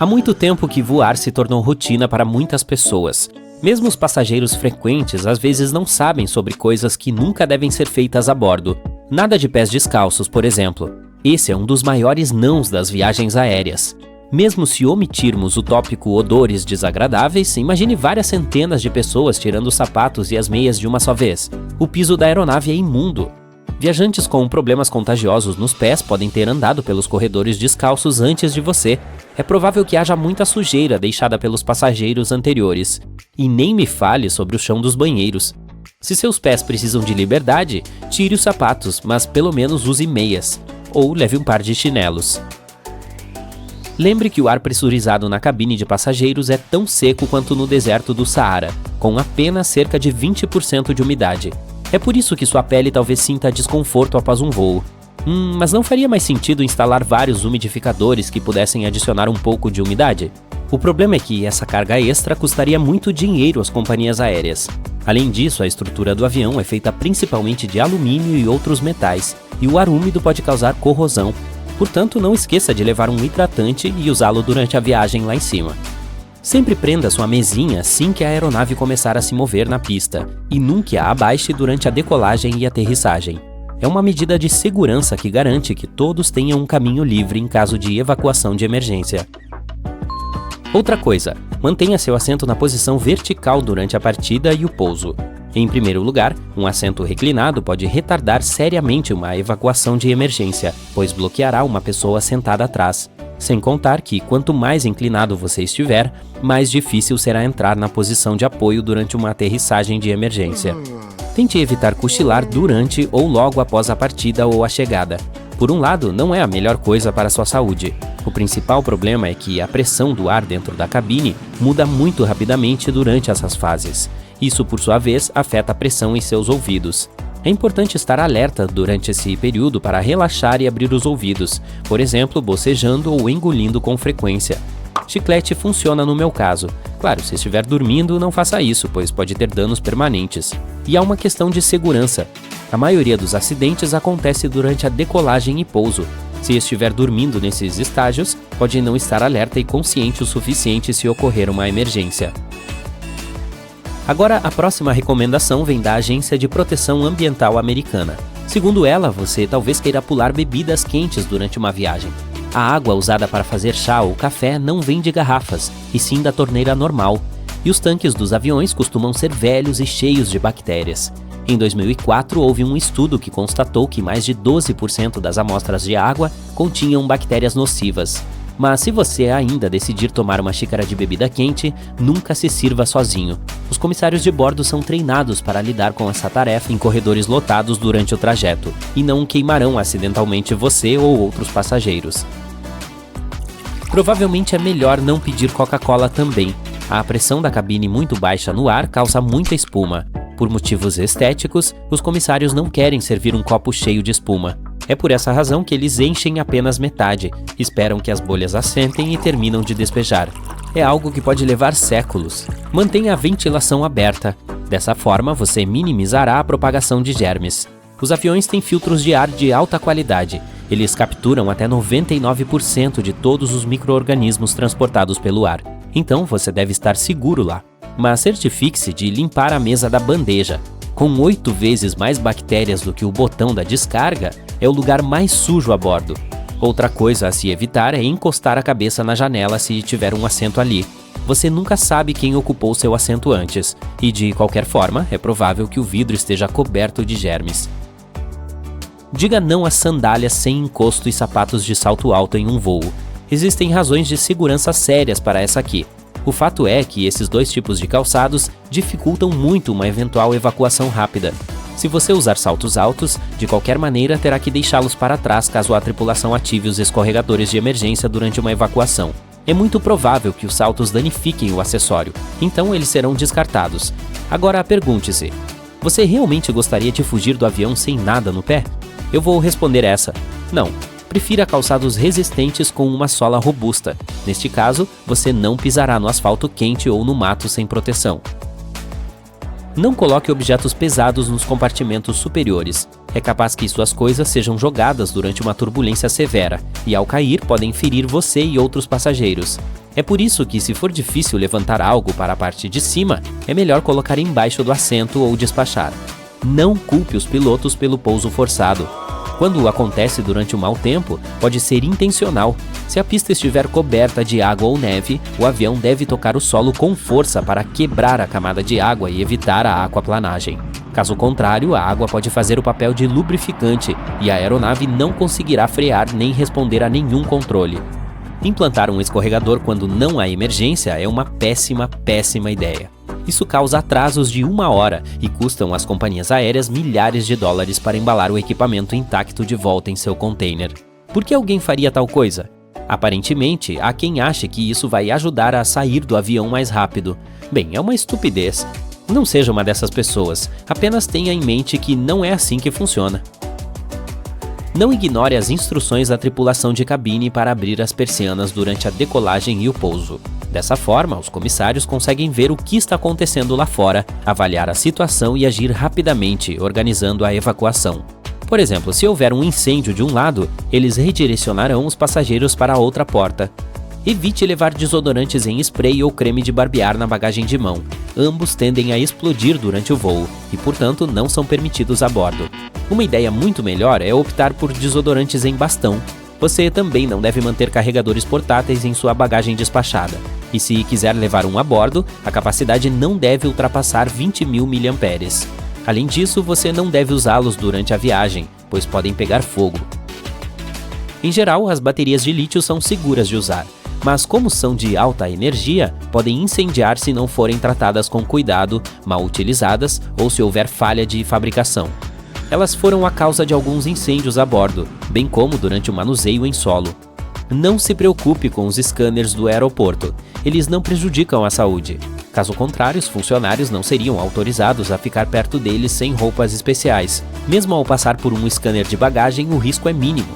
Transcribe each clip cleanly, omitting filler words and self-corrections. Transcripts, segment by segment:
Há muito tempo que voar se tornou rotina para muitas pessoas. Mesmo os passageiros frequentes às vezes não sabem sobre coisas que nunca devem ser feitas a bordo. Nada de pés descalços, por exemplo. Esse é um dos maiores nãos das viagens aéreas. Mesmo se omitirmos o tópico odores desagradáveis, imagine várias centenas de pessoas tirando os sapatos e as meias de uma só vez. O piso da aeronave é imundo. Viajantes com problemas contagiosos nos pés podem ter andado pelos corredores descalços antes de você. É provável que haja muita sujeira deixada pelos passageiros anteriores. E nem me fale sobre o chão dos banheiros. Se seus pés precisam de liberdade, tire os sapatos, mas pelo menos use meias. Ou leve um par de chinelos. Lembre que o ar pressurizado na cabine de passageiros é tão seco quanto no deserto do Saara, com apenas cerca de 20% de umidade. É por isso que sua pele talvez sinta desconforto após um voo. Mas não faria mais sentido instalar vários umidificadores que pudessem adicionar um pouco de umidade? O problema é que essa carga extra custaria muito dinheiro às companhias aéreas. Além disso, a estrutura do avião é feita principalmente de alumínio e outros metais, e o ar úmido pode causar corrosão. Portanto, não esqueça de levar um hidratante e usá-lo durante a viagem lá em cima. Sempre prenda sua mesinha assim que a aeronave começar a se mover na pista, e nunca a abaixe durante a decolagem e aterrissagem. É uma medida de segurança que garante que todos tenham um caminho livre em caso de evacuação de emergência. Outra coisa, mantenha seu assento na posição vertical durante a partida e o pouso. Em primeiro lugar, um assento reclinado pode retardar seriamente uma evacuação de emergência, pois bloqueará uma pessoa sentada atrás. Sem contar que, quanto mais inclinado você estiver, mais difícil será entrar na posição de apoio durante uma aterrissagem de emergência. Tente evitar cochilar durante ou logo após a partida ou a chegada. Por um lado, não é a melhor coisa para a sua saúde. O principal problema é que a pressão do ar dentro da cabine muda muito rapidamente durante essas fases. Isso, por sua vez, afeta a pressão em seus ouvidos. É importante estar alerta durante esse período para relaxar e abrir os ouvidos, por exemplo, bocejando ou engolindo com frequência. Chiclete funciona no meu caso. Claro, se estiver dormindo, não faça isso, pois pode ter danos permanentes. E há uma questão de segurança. A maioria dos acidentes acontece durante a decolagem e pouso. Se estiver dormindo nesses estágios, pode não estar alerta e consciente o suficiente se ocorrer uma emergência. Agora, a próxima recomendação vem da Agência de Proteção Ambiental Americana. Segundo ela, você talvez queira pular bebidas quentes durante uma viagem. A água usada para fazer chá ou café não vem de garrafas, e sim da torneira normal. E os tanques dos aviões costumam ser velhos e cheios de bactérias. Em 2004, houve um estudo que constatou que mais de 12% das amostras de água continham bactérias nocivas. Mas se você ainda decidir tomar uma xícara de bebida quente, nunca se sirva sozinho. Os comissários de bordo são treinados para lidar com essa tarefa em corredores lotados durante o trajeto, e não queimarão acidentalmente você ou outros passageiros. Provavelmente é melhor não pedir Coca-Cola também. A pressão da cabine muito baixa no ar causa muita espuma. Por motivos estéticos, os comissários não querem servir um copo cheio de espuma. É por essa razão que eles enchem apenas metade, esperam que as bolhas assentem e terminam de despejar. É algo que pode levar séculos. Mantenha a ventilação aberta. Dessa forma, você minimizará a propagação de germes. Os aviões têm filtros de ar de alta qualidade. Eles capturam até 99% de todos os micro-organismos transportados pelo ar. Então, você deve estar seguro lá. Mas certifique-se de limpar a mesa da bandeja. Com 8 vezes mais bactérias do que o botão da descarga, é o lugar mais sujo a bordo. Outra coisa a se evitar é encostar a cabeça na janela se tiver um assento ali. Você nunca sabe quem ocupou seu assento antes, e de qualquer forma, é provável que o vidro esteja coberto de germes. Diga não às sandálias sem encosto e sapatos de salto alto em um voo. Existem razões de segurança sérias para essa aqui. O fato é que esses dois tipos de calçados dificultam muito uma eventual evacuação rápida. Se você usar saltos altos, de qualquer maneira terá que deixá-los para trás caso a tripulação ative os escorregadores de emergência durante uma evacuação. É muito provável que os saltos danifiquem o acessório, então eles serão descartados. Agora pergunte-se, você realmente gostaria de fugir do avião sem nada no pé? Eu vou responder essa: não. Prefira calçados resistentes com uma sola robusta. Neste caso, você não pisará no asfalto quente ou no mato sem proteção. Não coloque objetos pesados nos compartimentos superiores. É capaz que suas coisas sejam jogadas durante uma turbulência severa, e ao cair podem ferir você e outros passageiros. É por isso que, se for difícil levantar algo para a parte de cima, é melhor colocar embaixo do assento ou despachar. Não culpe os pilotos pelo pouso forçado. Quando acontece durante o mau tempo, pode ser intencional. Se a pista estiver coberta de água ou neve, o avião deve tocar o solo com força para quebrar a camada de água e evitar a aquaplanagem. Caso contrário, a água pode fazer o papel de lubrificante e a aeronave não conseguirá frear nem responder a nenhum controle. Implantar um escorregador quando não há emergência é uma péssima ideia. Isso causa atrasos de 1 hora e custam às companhias aéreas milhares de dólares para embalar o equipamento intacto de volta em seu container. Por que alguém faria tal coisa? Aparentemente, há quem ache que isso vai ajudar a sair do avião mais rápido. Bem, é uma estupidez. Não seja uma dessas pessoas, apenas tenha em mente que não é assim que funciona. Não ignore as instruções da tripulação de cabine para abrir as persianas durante a decolagem e o pouso. Dessa forma, os comissários conseguem ver o que está acontecendo lá fora, avaliar a situação e agir rapidamente, organizando a evacuação. Por exemplo, se houver um incêndio de um lado, eles redirecionarão os passageiros para a outra porta. Evite levar desodorantes em spray ou creme de barbear na bagagem de mão. Ambos tendem a explodir durante o voo e, portanto, não são permitidos a bordo. Uma ideia muito melhor é optar por desodorantes em bastão. Você também não deve manter carregadores portáteis em sua bagagem despachada. E se quiser levar um a bordo, a capacidade não deve ultrapassar 20.000 mAh. Além disso, você não deve usá-los durante a viagem, pois podem pegar fogo. Em geral, as baterias de lítio são seguras de usar, mas como são de alta energia, podem incendiar se não forem tratadas com cuidado, mal utilizadas ou se houver falha de fabricação. Elas foram a causa de alguns incêndios a bordo, bem como durante o manuseio em solo. Não se preocupe com os scanners do aeroporto, eles não prejudicam a saúde. Caso contrário, os funcionários não seriam autorizados a ficar perto deles sem roupas especiais. Mesmo ao passar por um scanner de bagagem, o risco é mínimo.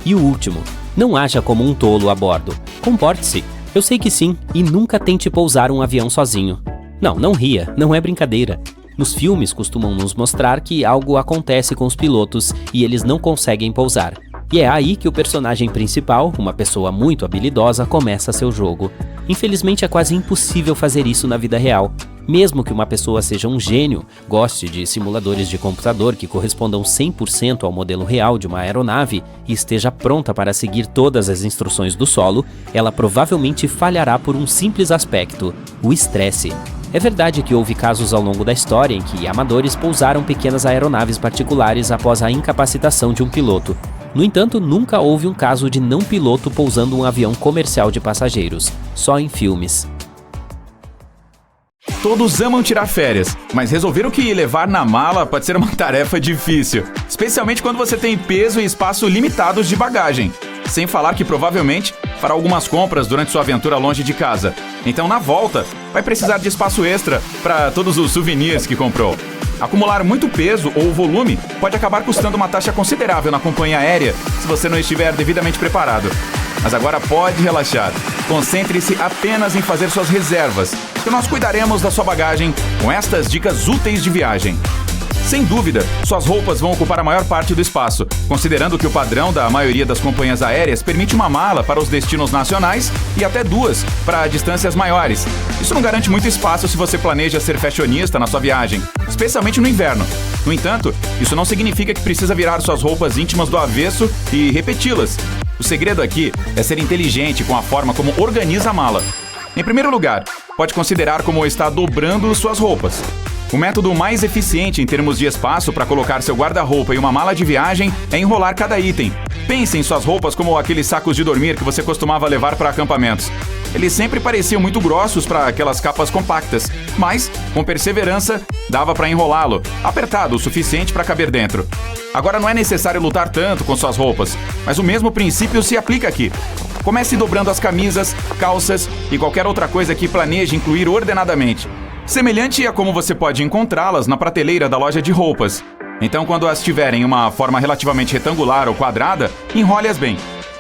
E o último, não haja como um tolo a bordo. Comporte-se. Eu sei que sim, e nunca tente pousar um avião sozinho. Não ria, não é brincadeira. Nos filmes costumam nos mostrar que algo acontece com os pilotos e eles não conseguem pousar. E é aí que o personagem principal, uma pessoa muito habilidosa, começa seu jogo. Infelizmente é quase impossível fazer isso na vida real. Mesmo que uma pessoa seja um gênio, goste de simuladores de computador que correspondam 100% ao modelo real de uma aeronave e esteja pronta para seguir todas as instruções do solo, ela provavelmente falhará por um simples aspecto: o estresse. É verdade que houve casos ao longo da história em que amadores pousaram pequenas aeronaves particulares após a incapacitação de um piloto. No entanto, nunca houve um caso de não piloto pousando um avião comercial de passageiros, só em filmes. Todos amam tirar férias, mas resolveram que levar na mala pode ser uma tarefa difícil, especialmente quando você tem peso e espaço limitados de bagagem. Sem falar que provavelmente fará algumas compras durante sua aventura longe de casa. Então, na volta, vai precisar de espaço extra para todos os souvenirs que comprou. Acumular muito peso ou volume pode acabar custando uma taxa considerável na companhia aérea se você não estiver devidamente preparado. Mas agora pode relaxar. Concentre-se apenas em fazer suas reservas, que nós cuidaremos da sua bagagem com estas dicas úteis de viagem. Sem dúvida, suas roupas vão ocupar a maior parte do espaço, considerando que o padrão da maioria das companhias aéreas permite uma mala para os destinos nacionais e até 2 para distâncias maiores. Isso não garante muito espaço se você planeja ser fashionista na sua viagem, especialmente no inverno. No entanto, isso não significa que precisa virar suas roupas íntimas do avesso e repeti-las. O segredo aqui é ser inteligente com a forma como organiza a mala. Em primeiro lugar, pode considerar como está dobrando suas roupas. O método mais eficiente em termos de espaço para colocar seu guarda-roupa e uma mala de viagem é enrolar cada item. Pense em suas roupas como aqueles sacos de dormir que você costumava levar para acampamentos. Eles sempre pareciam muito grossos para aquelas capas compactas, mas, com perseverança, dava para enrolá-lo, apertado o suficiente para caber dentro. Agora não é necessário lutar tanto com suas roupas, mas o mesmo princípio se aplica aqui. Comece dobrando as camisas, calças e qualquer outra coisa que planeje incluir ordenadamente. Semelhante a como você pode encontrá-las na prateleira da loja de roupas. Então, quando as tiverem em uma forma relativamente retangular ou quadrada, enrole-as bem.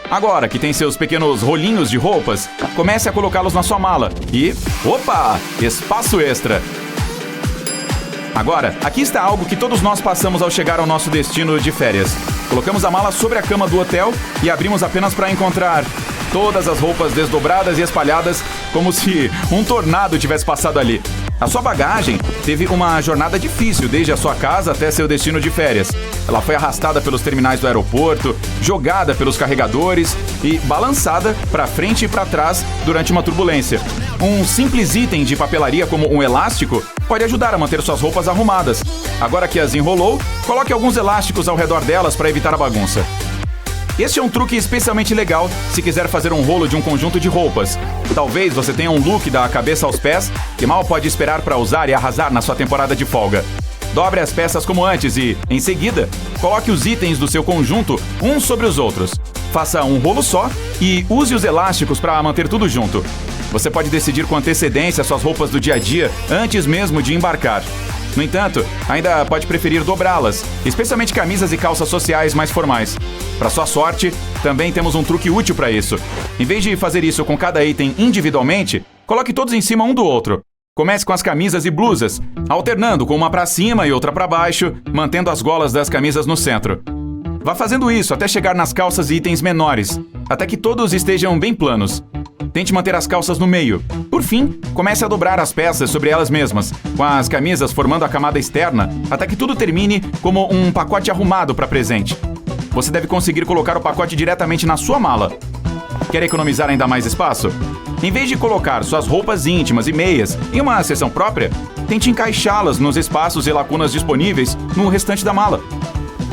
Agora que tem seus pequenos rolinhos de roupas, comece a colocá-los na sua mala e... opa! Espaço extra! Agora, aqui está algo que todos nós passamos ao chegar ao nosso destino de férias. Colocamos a mala sobre a cama do hotel e abrimos apenas para encontrar todas as roupas desdobradas e espalhadas como se um tornado tivesse passado ali. A sua bagagem teve uma jornada difícil desde a sua casa até seu destino de férias. Ela foi arrastada pelos terminais do aeroporto, jogada pelos carregadores e balançada para frente e para trás durante uma turbulência. Um simples item de papelaria como um elástico pode ajudar a manter suas roupas arrumadas. Agora que as enrolou, coloque alguns elásticos ao redor delas para evitar a bagunça. Este é um truque especialmente legal se quiser fazer um rolo de um conjunto de roupas. Talvez você tenha um look da cabeça aos pés que mal pode esperar para usar e arrasar na sua temporada de folga. Dobre as peças como antes e, em seguida, coloque os itens do seu conjunto uns sobre os outros. Faça um rolo só e use os elásticos para manter tudo junto. Você pode decidir com antecedência suas roupas do dia a dia antes mesmo de embarcar. No entanto, ainda pode preferir dobrá-las, especialmente camisas e calças sociais mais formais. Para sua sorte, também temos um truque útil para isso. Em vez de fazer isso com cada item individualmente, coloque todos em cima um do outro. Comece com as camisas e blusas, alternando com uma para cima e outra para baixo, mantendo as golas das camisas no centro. Vá fazendo isso até chegar nas calças e itens menores, até que todos estejam bem planos. Tente manter as calças no meio. Por fim, comece a dobrar as peças sobre elas mesmas, com as camisas formando a camada externa, até que tudo termine como um pacote arrumado para presente. Você deve conseguir colocar o pacote diretamente na sua mala. Quer economizar ainda mais espaço? Em vez de colocar suas roupas íntimas e meias em uma seção própria, tente encaixá-las nos espaços e lacunas disponíveis no restante da mala.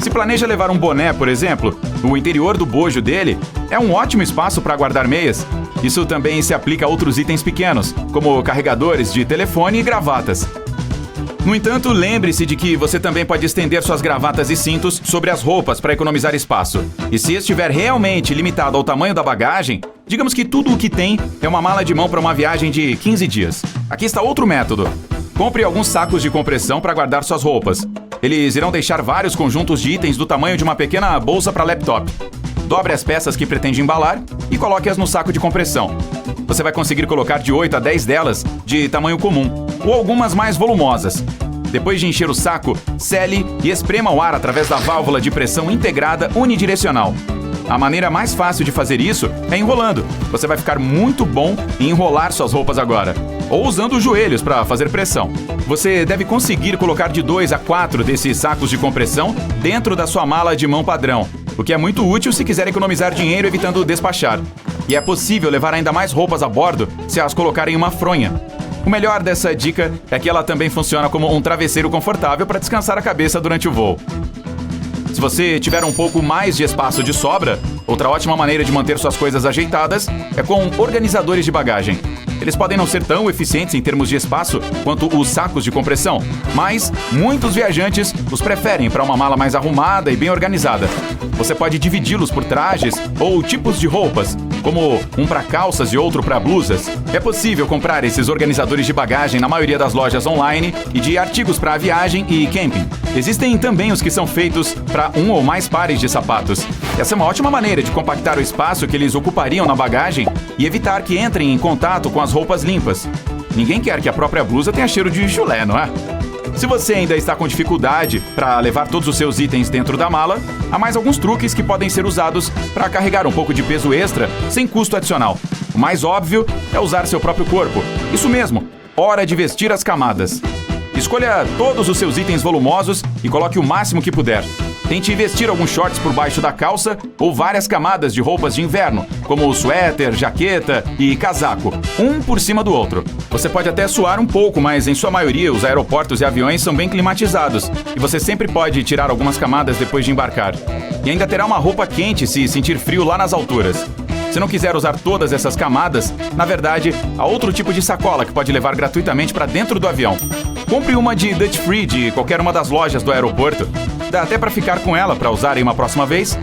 Se planeja levar um boné, por exemplo, o interior do bojo dele é um ótimo espaço para guardar meias. Isso também se aplica a outros itens pequenos, como carregadores de telefone e gravatas. No entanto, lembre-se de que você também pode estender suas gravatas e cintos sobre as roupas para economizar espaço. E se estiver realmente limitado ao tamanho da bagagem, digamos que tudo o que tem é uma mala de mão para uma viagem de 15 dias. Aqui está outro método. Compre alguns sacos de compressão para guardar suas roupas. Eles irão deixar vários conjuntos de itens do tamanho de uma pequena bolsa para laptop. Dobre as peças que pretende embalar e coloque-as no saco de compressão. Você vai conseguir colocar de 8 a 10 delas de tamanho comum, ou algumas mais volumosas. Depois de encher o saco, sele e esprema o ar através da válvula de pressão integrada unidirecional. A maneira mais fácil de fazer isso é enrolando. Você vai ficar muito bom em enrolar suas roupas agora. Ou usando os joelhos para fazer pressão. Você deve conseguir colocar de 2 a 4 desses sacos de compressão dentro da sua mala de mão padrão, o que é muito útil se quiser economizar dinheiro evitando despachar. E é possível levar ainda mais roupas a bordo se as colocar em uma fronha. O melhor dessa dica é que ela também funciona como um travesseiro confortável para descansar a cabeça durante o voo. Se você tiver um pouco mais de espaço de sobra, outra ótima maneira de manter suas coisas ajeitadas é com organizadores de bagagem. Eles podem não ser tão eficientes em termos de espaço quanto os sacos de compressão, mas muitos viajantes os preferem para uma mala mais arrumada e bem organizada. Você pode dividi-los por trajes ou tipos de roupas, como um para calças e outro para blusas. É possível comprar esses organizadores de bagagem na maioria das lojas online e de artigos para viagem e camping. Existem também os que são feitos para um ou mais pares de sapatos. Essa é uma ótima maneira de compactar o espaço que eles ocupariam na bagagem e evitar que entrem em contato com as roupas limpas. Ninguém quer que a própria blusa tenha cheiro de chulé, não é? Se você ainda está com dificuldade para levar todos os seus itens dentro da mala, há mais alguns truques que podem ser usados para carregar um pouco de peso extra sem custo adicional. O mais óbvio é usar seu próprio corpo. Isso mesmo, hora de vestir as camadas. Escolha todos os seus itens volumosos e coloque o máximo que puder. Tente vestir alguns shorts por baixo da calça ou várias camadas de roupas de inverno, como suéter, jaqueta e casaco, um por cima do outro. Você pode até suar um pouco, mas em sua maioria os aeroportos e aviões são bem climatizados e você sempre pode tirar algumas camadas depois de embarcar. E ainda terá uma roupa quente se sentir frio lá nas alturas. Se não quiser usar todas essas camadas, na verdade, há outro tipo de sacola que pode levar gratuitamente para dentro do avião. Compre uma de Duty Free de qualquer uma das lojas do aeroporto. Dá até para ficar com ela para usar em uma próxima vez.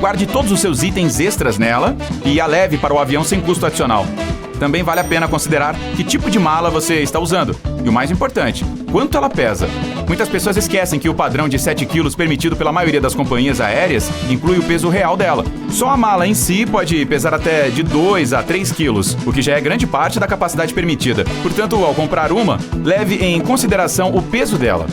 Guarde todos os seus itens extras nela e a leve para o avião sem custo adicional. Também vale a pena considerar que tipo de mala você está usando. E o mais importante, quanto ela pesa. Muitas pessoas esquecem que o padrão de 7 quilos permitido pela maioria das companhias aéreas inclui o peso real dela. Só a mala em si pode pesar até de 2 a 3 quilos, o que já é grande parte da capacidade permitida. Portanto, ao comprar uma, leve em consideração o peso dela.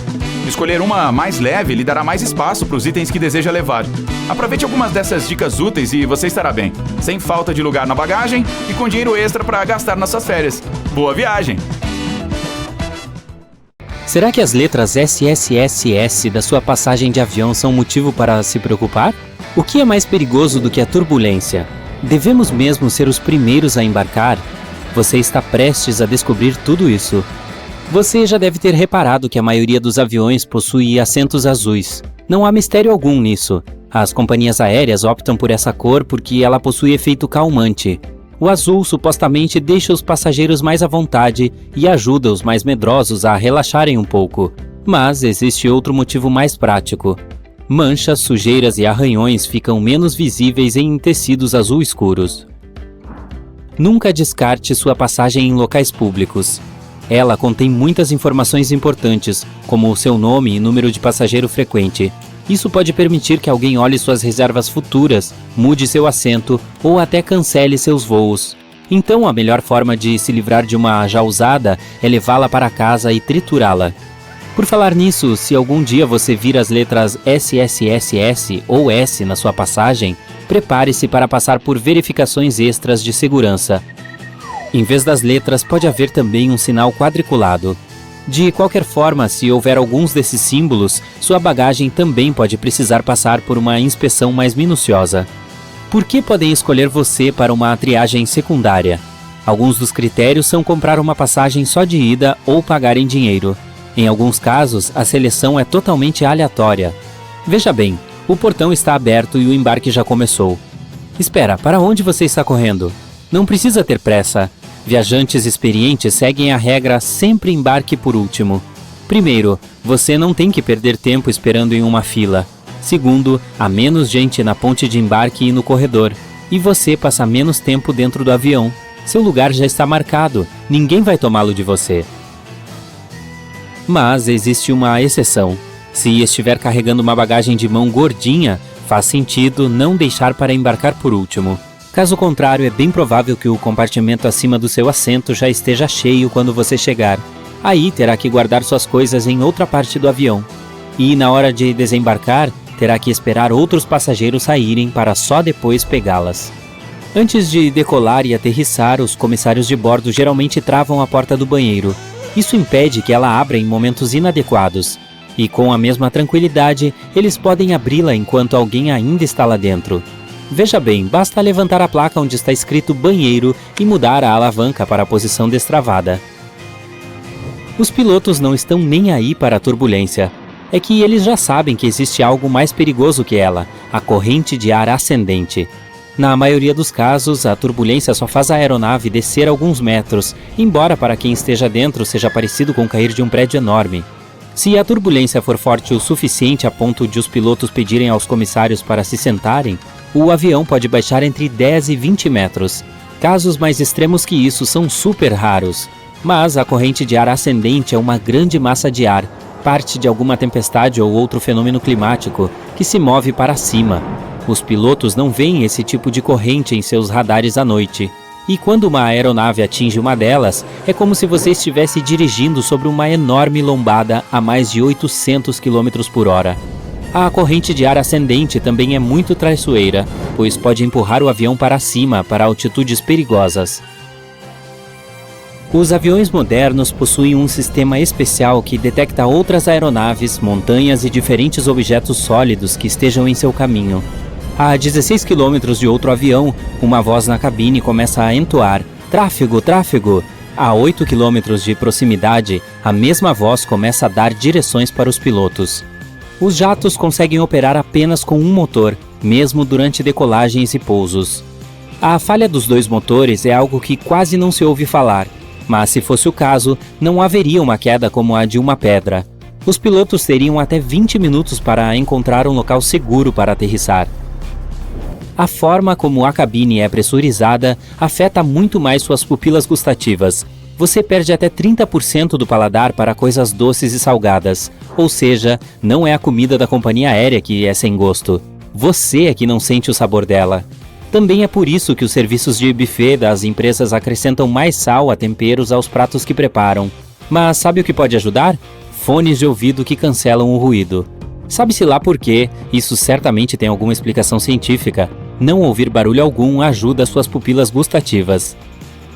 Escolher uma mais leve lhe dará mais espaço para os itens que deseja levar. Aproveite algumas dessas dicas úteis e você estará bem, sem falta de lugar na bagagem e com dinheiro extra para gastar nas suas férias. Boa viagem! Será que as letras SSSS da sua passagem de avião são motivo para se preocupar? O que é mais perigoso do que a turbulência? Devemos mesmo ser os primeiros a embarcar? Você está prestes a descobrir tudo isso. Você já deve ter reparado que a maioria dos aviões possui assentos azuis. Não há mistério algum nisso. As companhias aéreas optam por essa cor porque ela possui efeito calmante. O azul supostamente deixa os passageiros mais à vontade e ajuda os mais medrosos a relaxarem um pouco. Mas existe outro motivo mais prático. Manchas, sujeiras e arranhões ficam menos visíveis em tecidos azul escuros. Nunca descarte sua passagem em locais públicos. Ela contém muitas informações importantes, como o seu nome e número de passageiro frequente. Isso pode permitir que alguém olhe suas reservas futuras, mude seu assento ou até cancele seus voos. Então, a melhor forma de se livrar de uma já usada é levá-la para casa e triturá-la. Por falar nisso, se algum dia você vir as letras SSSS ou S na sua passagem, prepare-se para passar por verificações extras de segurança. Em vez das letras, pode haver também um sinal quadriculado. De qualquer forma, se houver alguns desses símbolos, sua bagagem também pode precisar passar por uma inspeção mais minuciosa. Por que podem escolher você para uma triagem secundária? Alguns dos critérios são comprar uma passagem só de ida ou pagar em dinheiro. Em alguns casos, a seleção é totalmente aleatória. Veja bem, o portão está aberto e o embarque já começou. Espera, para onde você está correndo? Não precisa ter pressa. Viajantes experientes seguem a regra sempre embarque por último. Primeiro, você não tem que perder tempo esperando em uma fila. Segundo, há menos gente na ponte de embarque e no corredor. E você passa menos tempo dentro do avião. Seu lugar já está marcado, ninguém vai tomá-lo de você. Mas existe uma exceção. Se estiver carregando uma bagagem de mão gordinha, faz sentido não deixar para embarcar por último. Caso contrário, é bem provável que o compartimento acima do seu assento já esteja cheio quando você chegar. Aí terá que guardar suas coisas em outra parte do avião. E na hora de desembarcar, terá que esperar outros passageiros saírem para só depois pegá-las. Antes de decolar e aterrissar, os comissários de bordo geralmente travam a porta do banheiro. Isso impede que ela abra em momentos inadequados. E com a mesma tranquilidade, eles podem abri-la enquanto alguém ainda está lá dentro. Veja bem, basta levantar a placa onde está escrito banheiro e mudar a alavanca para a posição destravada. Os pilotos não estão nem aí para a turbulência. É que eles já sabem que existe algo mais perigoso que ela, a corrente de ar ascendente. Na maioria dos casos, a turbulência só faz a aeronave descer alguns metros, embora para quem esteja dentro seja parecido com cair de um prédio enorme. Se a turbulência for forte o suficiente a ponto de os pilotos pedirem aos comissários para se sentarem, o avião pode baixar entre 10 e 20 metros. Casos mais extremos que isso são super raros. Mas a corrente de ar ascendente é uma grande massa de ar, parte de alguma tempestade ou outro fenômeno climático, que se move para cima. Os pilotos não veem esse tipo de corrente em seus radares à noite. E quando uma aeronave atinge uma delas, é como se você estivesse dirigindo sobre uma enorme lombada a mais de 800 km por hora. A corrente de ar ascendente também é muito traiçoeira, pois pode empurrar o avião para cima, para altitudes perigosas. Os aviões modernos possuem um sistema especial que detecta outras aeronaves, montanhas e diferentes objetos sólidos que estejam em seu caminho. A 16 km de outro avião, uma voz na cabine começa a entoar: "Tráfego, tráfego!" A 8 km de proximidade, a mesma voz começa a dar direções para os pilotos. Os jatos conseguem operar apenas com um motor, mesmo durante decolagens e pousos. A falha dos dois motores é algo que quase não se ouve falar, mas se fosse o caso, não haveria uma queda como a de uma pedra. Os pilotos teriam até 20 minutos para encontrar um local seguro para aterrissar. A forma como a cabine é pressurizada afeta muito mais suas pupilas gustativas. Você perde até 30% do paladar para coisas doces e salgadas, ou seja, não é a comida da companhia aérea que é sem gosto. Você é que não sente o sabor dela. Também é por isso que os serviços de buffet das empresas acrescentam mais sal a temperos aos pratos que preparam. Mas sabe o que pode ajudar? fones de ouvido que cancelam o ruído. Sabe-se lá por quê, isso certamente tem alguma explicação científica. Não ouvir barulho algum ajuda suas pupilas gustativas.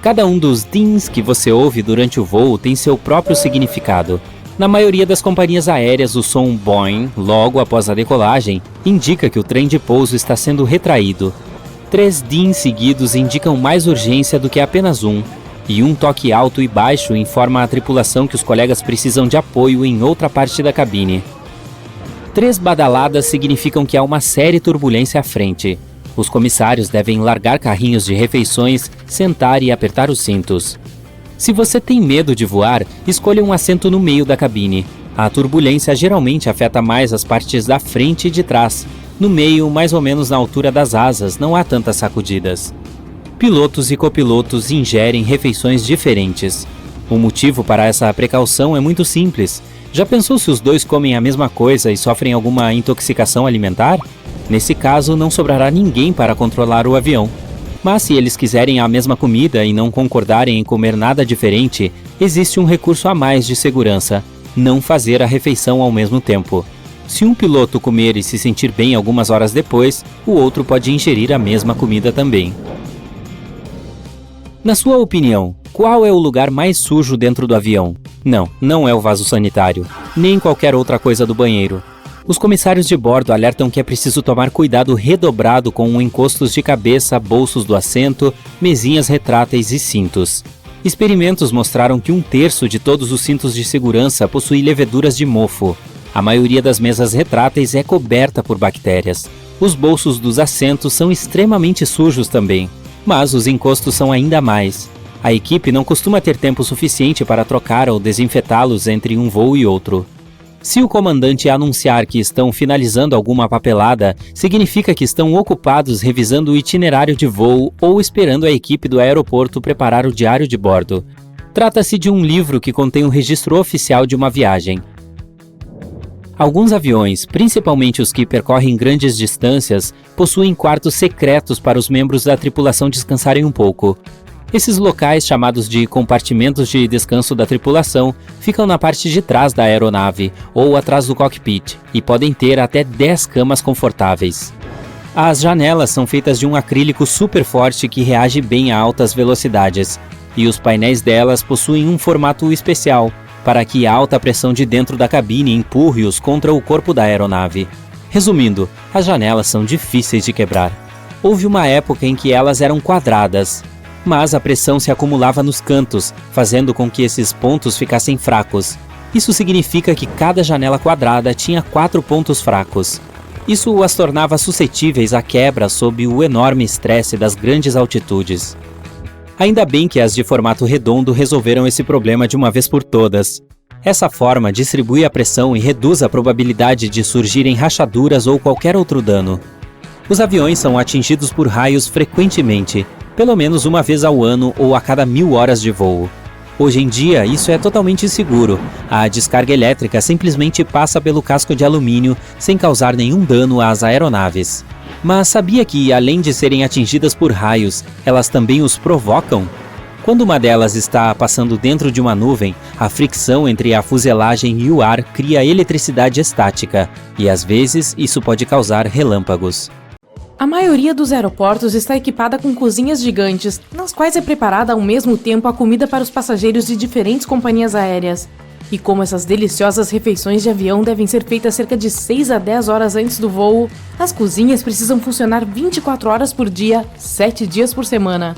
Cada um dos dings que você ouve durante o voo tem seu próprio significado. Na maioria das companhias aéreas, o som boing, logo após a decolagem, indica que o trem de pouso está sendo retraído. 3 dings seguidos indicam mais urgência do que apenas um, e um toque alto e baixo informa à tripulação que os colegas precisam de apoio em outra parte da cabine. 3 badaladas significam que há uma séria turbulência à frente. Os comissários devem largar carrinhos de refeições, sentar e apertar os cintos. Se você tem medo de voar, escolha um assento no meio da cabine. A turbulência geralmente afeta mais as partes da frente e de trás. No meio, mais ou menos na altura das asas, não há tantas sacudidas. Pilotos e copilotos ingerem refeições diferentes. O motivo para essa precaução é muito simples. Já pensou se os dois comem a mesma coisa e sofrem alguma intoxicação alimentar? Nesse caso, não sobrará ninguém para controlar o avião. Mas se eles quiserem a mesma comida e não concordarem em comer nada diferente, existe um recurso a mais de segurança: não fazer a refeição ao mesmo tempo. Se um piloto comer e se sentir bem algumas horas depois, o outro pode ingerir a mesma comida também. Na sua opinião, qual é o lugar mais sujo dentro do avião? Não é o vaso sanitário, nem qualquer outra coisa do banheiro. Os comissários de bordo alertam que é preciso tomar cuidado redobrado com encostos de cabeça, bolsos do assento, mesinhas retráteis e cintos. Experimentos mostraram que 1/3 de todos os cintos de segurança possui leveduras de mofo. A maioria das mesas retráteis é coberta por bactérias. Os bolsos dos assentos são extremamente sujos também, mas os encostos são ainda mais. A equipe não costuma ter tempo suficiente para trocar ou desinfetá-los entre um voo e outro. Se o comandante anunciar que estão finalizando alguma papelada, significa que estão ocupados revisando o itinerário de voo ou esperando a equipe do aeroporto preparar o diário de bordo. Trata-se de um livro que contém o registro oficial de uma viagem. Alguns aviões, principalmente os que percorrem grandes distâncias, possuem quartos secretos para os membros da tripulação descansarem um pouco. Esses locais, chamados de compartimentos de descanso da tripulação, ficam na parte de trás da aeronave ou atrás do cockpit e podem ter até 10 camas confortáveis. As janelas são feitas de um acrílico super forte que reage bem a altas velocidades, e os painéis delas possuem um formato especial para que a alta pressão de dentro da cabine empurre-os contra o corpo da aeronave. Resumindo, as janelas são difíceis de quebrar. Houve uma época em que elas eram quadradas, mas a pressão se acumulava nos cantos, fazendo com que esses pontos ficassem fracos. Isso significa que cada janela quadrada tinha 4 pontos fracos. Isso as tornava suscetíveis à quebra sob o enorme estresse das grandes altitudes. Ainda bem que as de formato redondo resolveram esse problema de uma vez por todas. Essa forma distribui a pressão e reduz a probabilidade de surgirem rachaduras ou qualquer outro dano. Os aviões são atingidos por raios frequentemente, pelo menos uma vez ao ano ou a cada 1000 horas de voo. Hoje em dia, isso é totalmente seguro. A descarga elétrica simplesmente passa pelo casco de alumínio sem causar nenhum dano às aeronaves. Mas sabia que, além de serem atingidas por raios, elas também os provocam? Quando uma delas está passando dentro de uma nuvem, a fricção entre a fuselagem e o ar cria eletricidade estática, e às vezes isso pode causar relâmpagos. A maioria dos aeroportos está equipada com cozinhas gigantes, nas quais é preparada ao mesmo tempo a comida para os passageiros de diferentes companhias aéreas. E como essas deliciosas refeições de avião devem ser feitas cerca de 6 a 10 horas antes do voo, as cozinhas precisam funcionar 24 horas por dia, 7 dias por semana.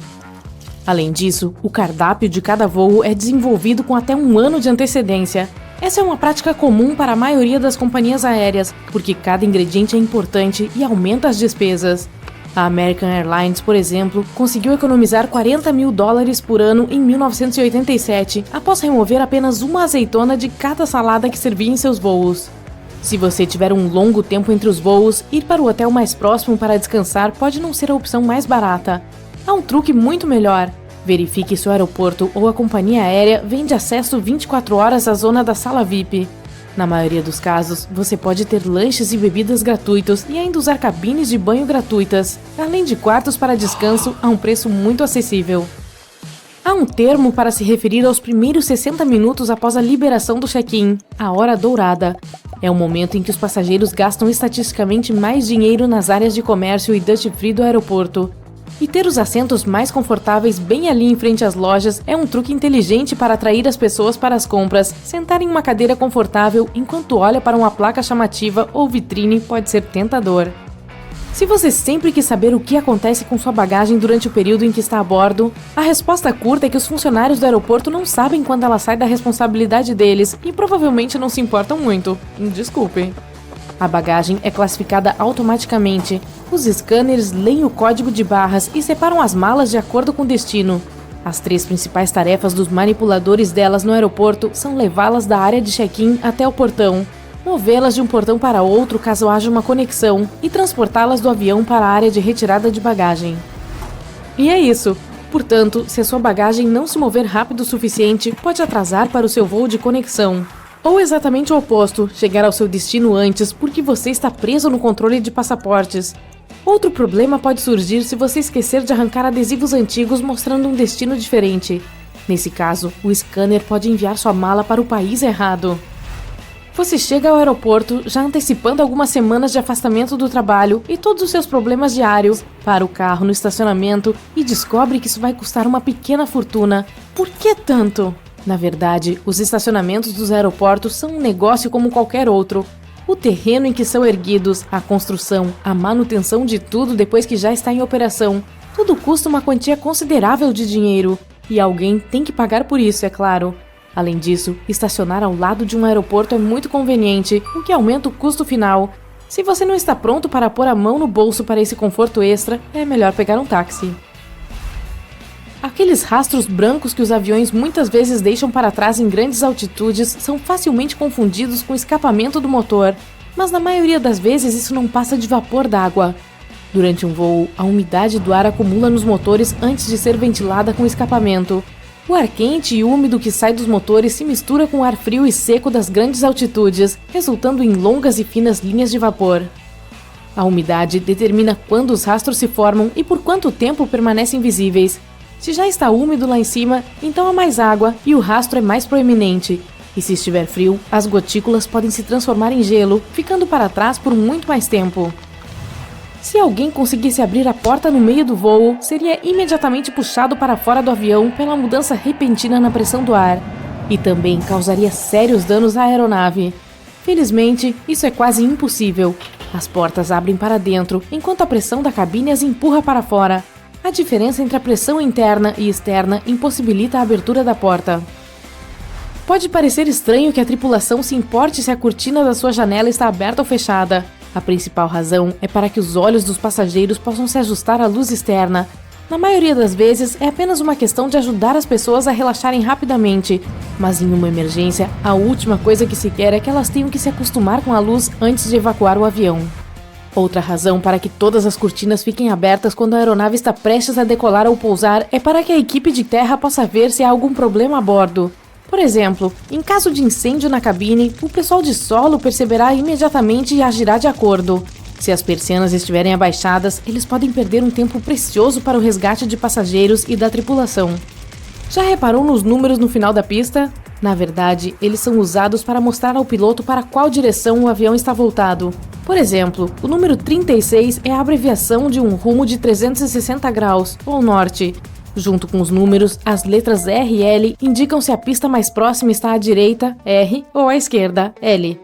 Além disso, o cardápio de cada voo é desenvolvido com até 1 ano de antecedência. Essa é uma prática comum para a maioria das companhias aéreas, porque cada ingrediente é importante e aumenta as despesas. A American Airlines, por exemplo, conseguiu economizar $40 mil por ano em 1987, após remover apenas uma azeitona de cada salada que servia em seus voos. Se você tiver um longo tempo entre os voos, ir para o hotel mais próximo para descansar pode não ser a opção mais barata. Há um truque muito melhor. Verifique se o aeroporto ou a companhia aérea vende acesso 24 horas à zona da sala VIP. Na maioria dos casos, você pode ter lanches e bebidas gratuitos e ainda usar cabines de banho gratuitas, além de quartos para descanso a um preço muito acessível. Há um termo para se referir aos primeiros 60 minutos após a liberação do check-in, a hora dourada. É o momento em que os passageiros gastam estatisticamente mais dinheiro nas áreas de comércio e duty-free do aeroporto. E ter os assentos mais confortáveis bem ali em frente às lojas é um truque inteligente para atrair as pessoas para as compras. Sentar em uma cadeira confortável enquanto olha para uma placa chamativa ou vitrine pode ser tentador. Se você sempre quis saber o que acontece com sua bagagem durante o período em que está a bordo, a resposta curta é que os funcionários do aeroporto não sabem quando ela sai da responsabilidade deles e provavelmente não se importam muito. Desculpem. A bagagem é classificada automaticamente. Os scanners leem o código de barras e separam as malas de acordo com o destino. As 3 principais tarefas dos manipuladores delas no aeroporto são levá-las da área de check-in até o portão, movê-las de um portão para outro caso haja uma conexão e transportá-las do avião para a área de retirada de bagagem. E é isso. Portanto, se a sua bagagem não se mover rápido o suficiente, pode atrasar para o seu voo de conexão. Ou exatamente o oposto, chegar ao seu destino antes porque você está preso no controle de passaportes. Outro problema pode surgir se você esquecer de arrancar adesivos antigos mostrando um destino diferente. Nesse caso, o scanner pode enviar sua mala para o país errado. Você chega ao aeroporto já antecipando algumas semanas de afastamento do trabalho e todos os seus problemas diários, para o carro no estacionamento e descobre que isso vai custar uma pequena fortuna. Por que tanto? Na verdade, os estacionamentos dos aeroportos são um negócio como qualquer outro. O terreno em que são erguidos, a construção, a manutenção de tudo depois que já está em operação, tudo custa uma quantia considerável de dinheiro. E alguém tem que pagar por isso, é claro. Além disso, estacionar ao lado de um aeroporto é muito conveniente, o que aumenta o custo final. Se você não está pronto para pôr a mão no bolso para esse conforto extra, é melhor pegar um táxi. Aqueles rastros brancos que os aviões muitas vezes deixam para trás em grandes altitudes são facilmente confundidos com o escapamento do motor, mas na maioria das vezes isso não passa de vapor d'água. Durante um voo, a umidade do ar acumula nos motores antes de ser ventilada com o escapamento. O ar quente e úmido que sai dos motores se mistura com o ar frio e seco das grandes altitudes, resultando em longas e finas linhas de vapor. A umidade determina quando os rastros se formam e por quanto tempo permanecem visíveis. Se já está úmido lá em cima, então há mais água e o rastro é mais proeminente. E se estiver frio, as gotículas podem se transformar em gelo, ficando para trás por muito mais tempo. Se alguém conseguisse abrir a porta no meio do voo, seria imediatamente puxado para fora do avião pela mudança repentina na pressão do ar. E também causaria sérios danos à aeronave. Felizmente, isso é quase impossível. As portas abrem para dentro, enquanto a pressão da cabine as empurra para fora. A diferença entre a pressão interna e externa impossibilita a abertura da porta. Pode parecer estranho que a tripulação se importe se a cortina da sua janela está aberta ou fechada. A principal razão é para que os olhos dos passageiros possam se ajustar à luz externa. Na maioria das vezes, é apenas uma questão de ajudar as pessoas a relaxarem rapidamente. Mas em uma emergência, a última coisa que se quer é que elas tenham que se acostumar com a luz antes de evacuar o avião. Outra razão para que todas as cortinas fiquem abertas quando a aeronave está prestes a decolar ou pousar é para que a equipe de terra possa ver se há algum problema a bordo. Por exemplo, em caso de incêndio na cabine, o pessoal de solo perceberá imediatamente e agirá de acordo. Se as persianas estiverem abaixadas, eles podem perder um tempo precioso para o resgate de passageiros e da tripulação. Já reparou nos números no final da pista? Na verdade, eles são usados para mostrar ao piloto para qual direção o avião está voltado. Por exemplo, o número 36 é a abreviação de um rumo de 360 graus, ou norte. Junto com os números, as letras R e L indicam se a pista mais próxima está à direita, R, ou à esquerda, L.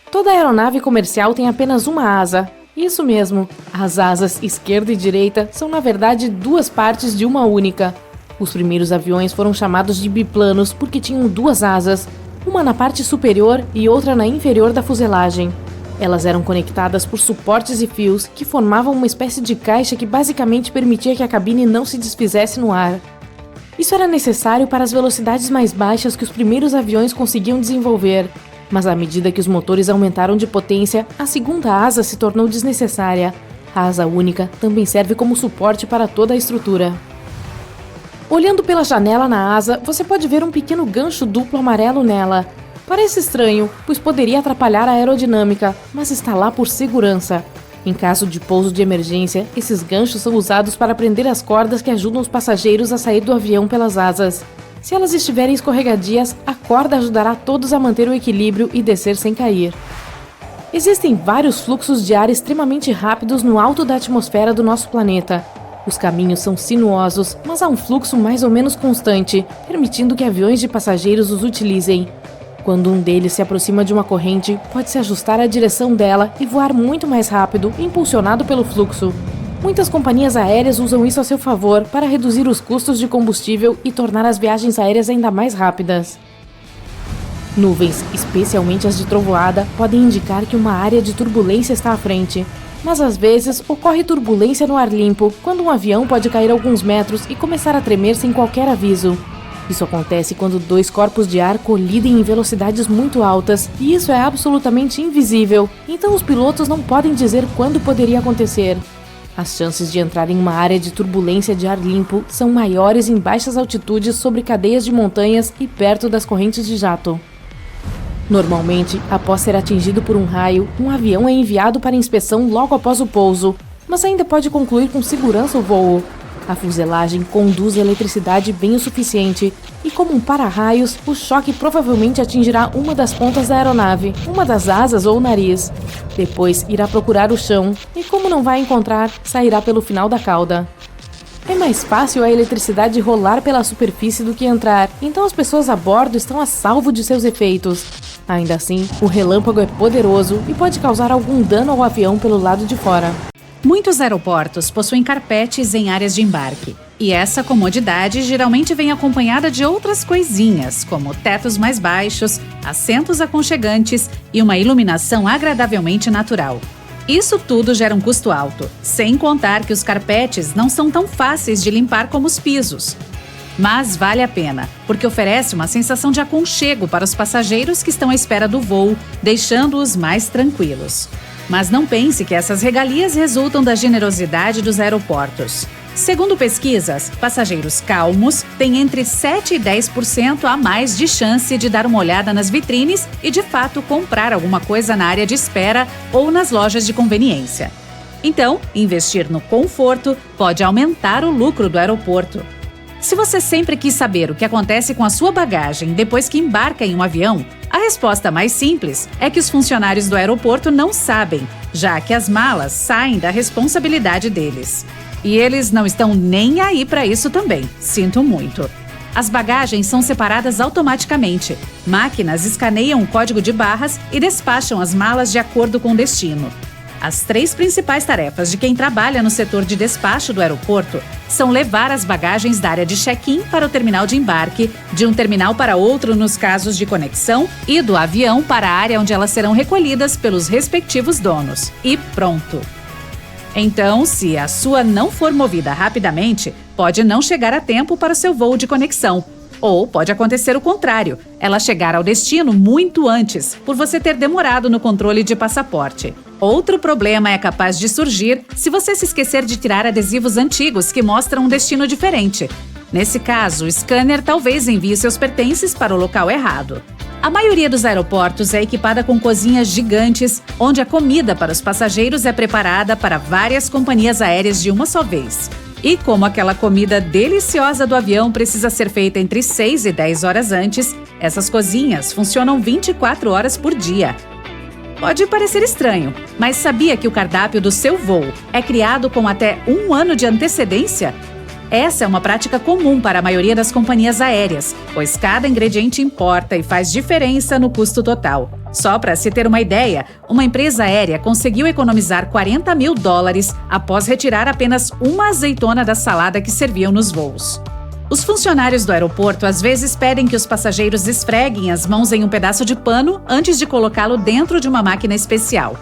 Toda aeronave comercial tem apenas uma asa. Isso mesmo, as asas esquerda e direita são na verdade duas partes de uma única. Os primeiros aviões foram chamados de biplanos porque tinham duas asas, uma na parte superior e outra na inferior da fuselagem. Elas eram conectadas por suportes e fios que formavam uma espécie de caixa que basicamente permitia que a cabine não se desfizesse no ar. Isso era necessário para as velocidades mais baixas que os primeiros aviões conseguiam desenvolver, mas à medida que os motores aumentaram de potência, a segunda asa se tornou desnecessária. A asa única também serve como suporte para toda a estrutura. Olhando pela janela na asa, você pode ver um pequeno gancho duplo amarelo nela. Parece estranho, pois poderia atrapalhar a aerodinâmica, mas está lá por segurança. Em caso de pouso de emergência, esses ganchos são usados para prender as cordas que ajudam os passageiros a sair do avião pelas asas. Se elas estiverem escorregadias, a corda ajudará todos a manter o equilíbrio e descer sem cair. Existem vários fluxos de ar extremamente rápidos no alto da atmosfera do nosso planeta. Os caminhos são sinuosos, mas há um fluxo mais ou menos constante, permitindo que aviões de passageiros os utilizem. Quando um deles se aproxima de uma corrente, pode-se ajustar a direção dela e voar muito mais rápido, impulsionado pelo fluxo. Muitas companhias aéreas usam isso a seu favor para reduzir os custos de combustível e tornar as viagens aéreas ainda mais rápidas. Nuvens, especialmente as de trovoada, podem indicar que uma área de turbulência está à frente. Mas às vezes ocorre turbulência no ar limpo, quando um avião pode cair alguns metros e começar a tremer sem qualquer aviso. Isso acontece quando dois corpos de ar colidem em velocidades muito altas, e isso é absolutamente invisível, então os pilotos não podem dizer quando poderia acontecer. As chances de entrar em uma área de turbulência de ar limpo são maiores em baixas altitudes sobre cadeias de montanhas e perto das correntes de jato. Normalmente, após ser atingido por um raio, um avião é enviado para inspeção logo após o pouso, mas ainda pode concluir com segurança o voo. A fuselagem conduz eletricidade bem o suficiente, e como um para-raios, o choque provavelmente atingirá uma das pontas da aeronave, uma das asas ou o nariz. Depois irá procurar o chão, e como não vai encontrar, sairá pelo final da cauda. É mais fácil a eletricidade rolar pela superfície do que entrar, então as pessoas a bordo estão a salvo de seus efeitos. Ainda assim, o relâmpago é poderoso e pode causar algum dano ao avião pelo lado de fora. Muitos aeroportos possuem carpetes em áreas de embarque. E essa comodidade geralmente vem acompanhada de outras coisinhas, como tetos mais baixos, assentos aconchegantes e uma iluminação agradavelmente natural. Isso tudo gera um custo alto, sem contar que os carpetes não são tão fáceis de limpar como os pisos. Mas vale a pena, porque oferece uma sensação de aconchego para os passageiros que estão à espera do voo, deixando-os mais tranquilos. Mas não pense que essas regalias resultam da generosidade dos aeroportos. Segundo pesquisas, passageiros calmos têm entre 7% e 10% a mais de chance de dar uma olhada nas vitrines e, de fato, comprar alguma coisa na área de espera ou nas lojas de conveniência. Então, investir no conforto pode aumentar o lucro do aeroporto. Se você sempre quis saber o que acontece com a sua bagagem depois que embarca em um avião, a resposta mais simples é que os funcionários do aeroporto não sabem, já que as malas saem da responsabilidade deles. E eles não estão nem aí para isso também, sinto muito. As bagagens são separadas automaticamente. Máquinas escaneiam o código de barras e despacham as malas de acordo com o destino. As 3 principais tarefas de quem trabalha no setor de despacho do aeroporto são levar as bagagens da área de check-in para o terminal de embarque, de um terminal para outro nos casos de conexão e do avião para a área onde elas serão recolhidas pelos respectivos donos. E pronto! Então, se a sua não for movida rapidamente, pode não chegar a tempo para o seu voo de conexão. Ou pode acontecer o contrário, ela chegar ao destino muito antes, por você ter demorado no controle de passaporte. Outro problema é capaz de surgir se você se esquecer de tirar adesivos antigos que mostram um destino diferente. Nesse caso, o scanner talvez envie seus pertences para o local errado. A maioria dos aeroportos é equipada com cozinhas gigantes, onde a comida para os passageiros é preparada para várias companhias aéreas de uma só vez. E como aquela comida deliciosa do avião precisa ser feita entre 6 e 10 horas antes, essas cozinhas funcionam 24 horas por dia. Pode parecer estranho, mas sabia que o cardápio do seu voo é criado com até 1 ano de antecedência? Essa é uma prática comum para a maioria das companhias aéreas, pois cada ingrediente importa e faz diferença no custo total. Só para se ter uma ideia, uma empresa aérea conseguiu economizar $40 mil após retirar apenas uma azeitona da salada que serviam nos voos. Os funcionários do aeroporto às vezes pedem que os passageiros esfreguem as mãos em um pedaço de pano antes de colocá-lo dentro de uma máquina especial.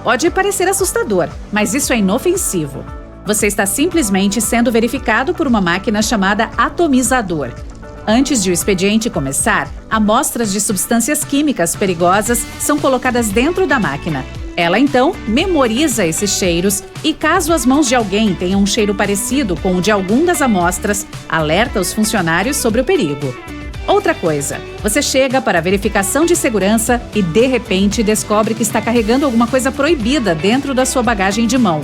Pode parecer assustador, mas isso é inofensivo. Você está simplesmente sendo verificado por uma máquina chamada atomizador. Antes de o expediente começar, amostras de substâncias químicas perigosas são colocadas dentro da máquina. Ela, então, memoriza esses cheiros e, caso as mãos de alguém tenham um cheiro parecido com o de algum das amostras, alerta os funcionários sobre o perigo. Outra coisa, você chega para a verificação de segurança e, de repente, descobre que está carregando alguma coisa proibida dentro da sua bagagem de mão.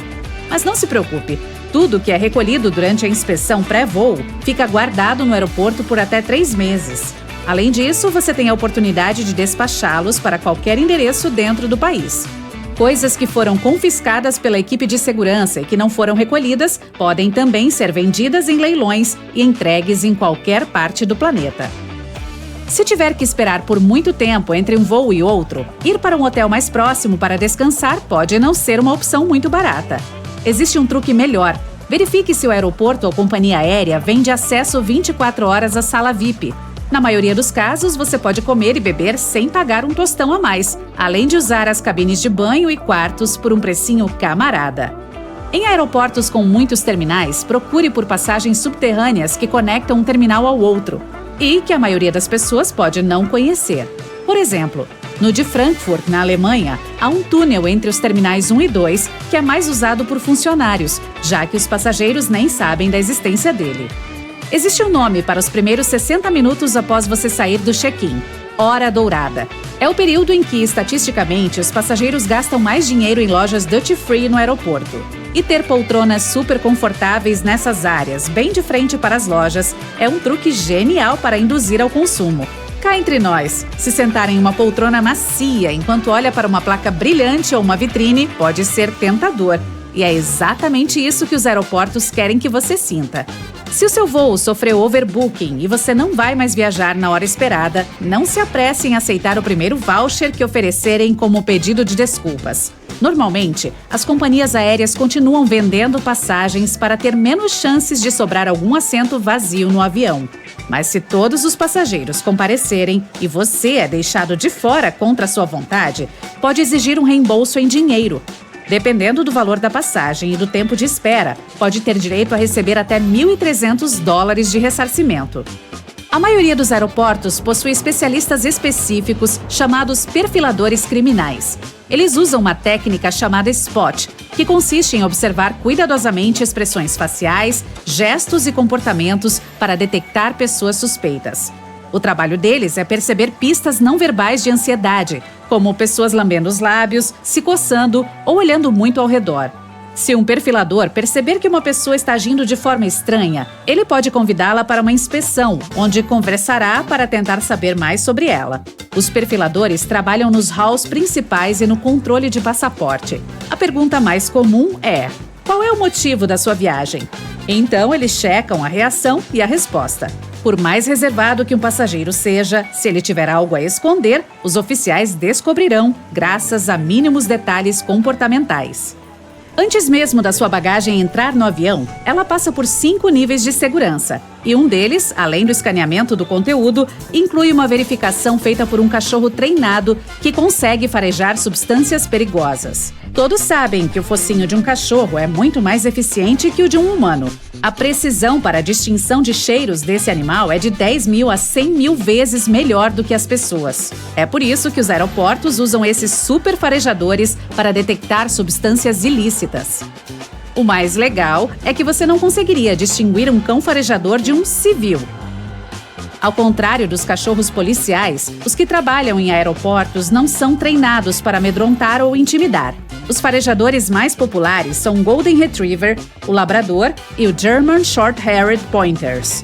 Mas não se preocupe, tudo que é recolhido durante a inspeção pré-voo fica guardado no aeroporto por até 3 meses. Além disso, você tem a oportunidade de despachá-los para qualquer endereço dentro do país. Coisas que foram confiscadas pela equipe de segurança e que não foram recolhidas podem também ser vendidas em leilões e entregues em qualquer parte do planeta. Se tiver que esperar por muito tempo entre um voo e outro, ir para um hotel mais próximo para descansar pode não ser uma opção muito barata. Existe um truque melhor. Verifique se o aeroporto ou companhia aérea vende acesso 24 horas à sala VIP. Na maioria dos casos, você pode comer e beber sem pagar um tostão a mais, além de usar as cabines de banho e quartos por um precinho camarada. Em aeroportos com muitos terminais, procure por passagens subterrâneas que conectam um terminal ao outro e que a maioria das pessoas pode não conhecer. Por exemplo, no de Frankfurt, na Alemanha, há um túnel entre os terminais 1 e 2 que é mais usado por funcionários, já que os passageiros nem sabem da existência dele. Existe um nome para os primeiros 60 minutos após você sair do check-in: Hora Dourada. É o período em que, estatisticamente, os passageiros gastam mais dinheiro em lojas duty-free no aeroporto. E ter poltronas super confortáveis nessas áreas, bem de frente para as lojas, é um truque genial para induzir ao consumo. Cá entre nós, se sentar em uma poltrona macia enquanto olha para uma placa brilhante ou uma vitrine pode ser tentador. E é exatamente isso que os aeroportos querem que você sinta. Se o seu voo sofreu overbooking e você não vai mais viajar na hora esperada, não se apresse em aceitar o primeiro voucher que oferecerem como pedido de desculpas. Normalmente, as companhias aéreas continuam vendendo passagens para ter menos chances de sobrar algum assento vazio no avião. Mas se todos os passageiros comparecerem e você é deixado de fora contra sua vontade, pode exigir um reembolso em dinheiro. Dependendo do valor da passagem e do tempo de espera, pode ter direito a receber até $1.300 de ressarcimento. A maioria dos aeroportos possui especialistas específicos chamados perfiladores criminais. Eles usam uma técnica chamada SPOT, que consiste em observar cuidadosamente expressões faciais, gestos e comportamentos para detectar pessoas suspeitas. O trabalho deles é perceber pistas não verbais de ansiedade, como pessoas lambendo os lábios, se coçando ou olhando muito ao redor. Se um perfilador perceber que uma pessoa está agindo de forma estranha, ele pode convidá-la para uma inspeção, onde conversará para tentar saber mais sobre ela. Os perfiladores trabalham nos halls principais e no controle de passaporte. A pergunta mais comum é: qual é o motivo da sua viagem? Então, eles checam a reação e a resposta. Por mais reservado que um passageiro seja, se ele tiver algo a esconder, os oficiais descobrirão, graças a mínimos detalhes comportamentais. Antes mesmo da sua bagagem entrar no avião, ela passa por 5 níveis de segurança. E um deles, além do escaneamento do conteúdo, inclui uma verificação feita por um cachorro treinado que consegue farejar substâncias perigosas. Todos sabem que o focinho de um cachorro é muito mais eficiente que o de um humano. A precisão para a distinção de cheiros desse animal é de 10.000 a 100.000 vezes melhor do que as pessoas. É por isso que os aeroportos usam esses super farejadores para detectar substâncias ilícitas. O mais legal é que você não conseguiria distinguir um cão farejador de um civil. Ao contrário dos cachorros policiais, os que trabalham em aeroportos não são treinados para amedrontar ou intimidar. Os farejadores mais populares são o Golden Retriever, o Labrador e o German Short-Haired Pointers.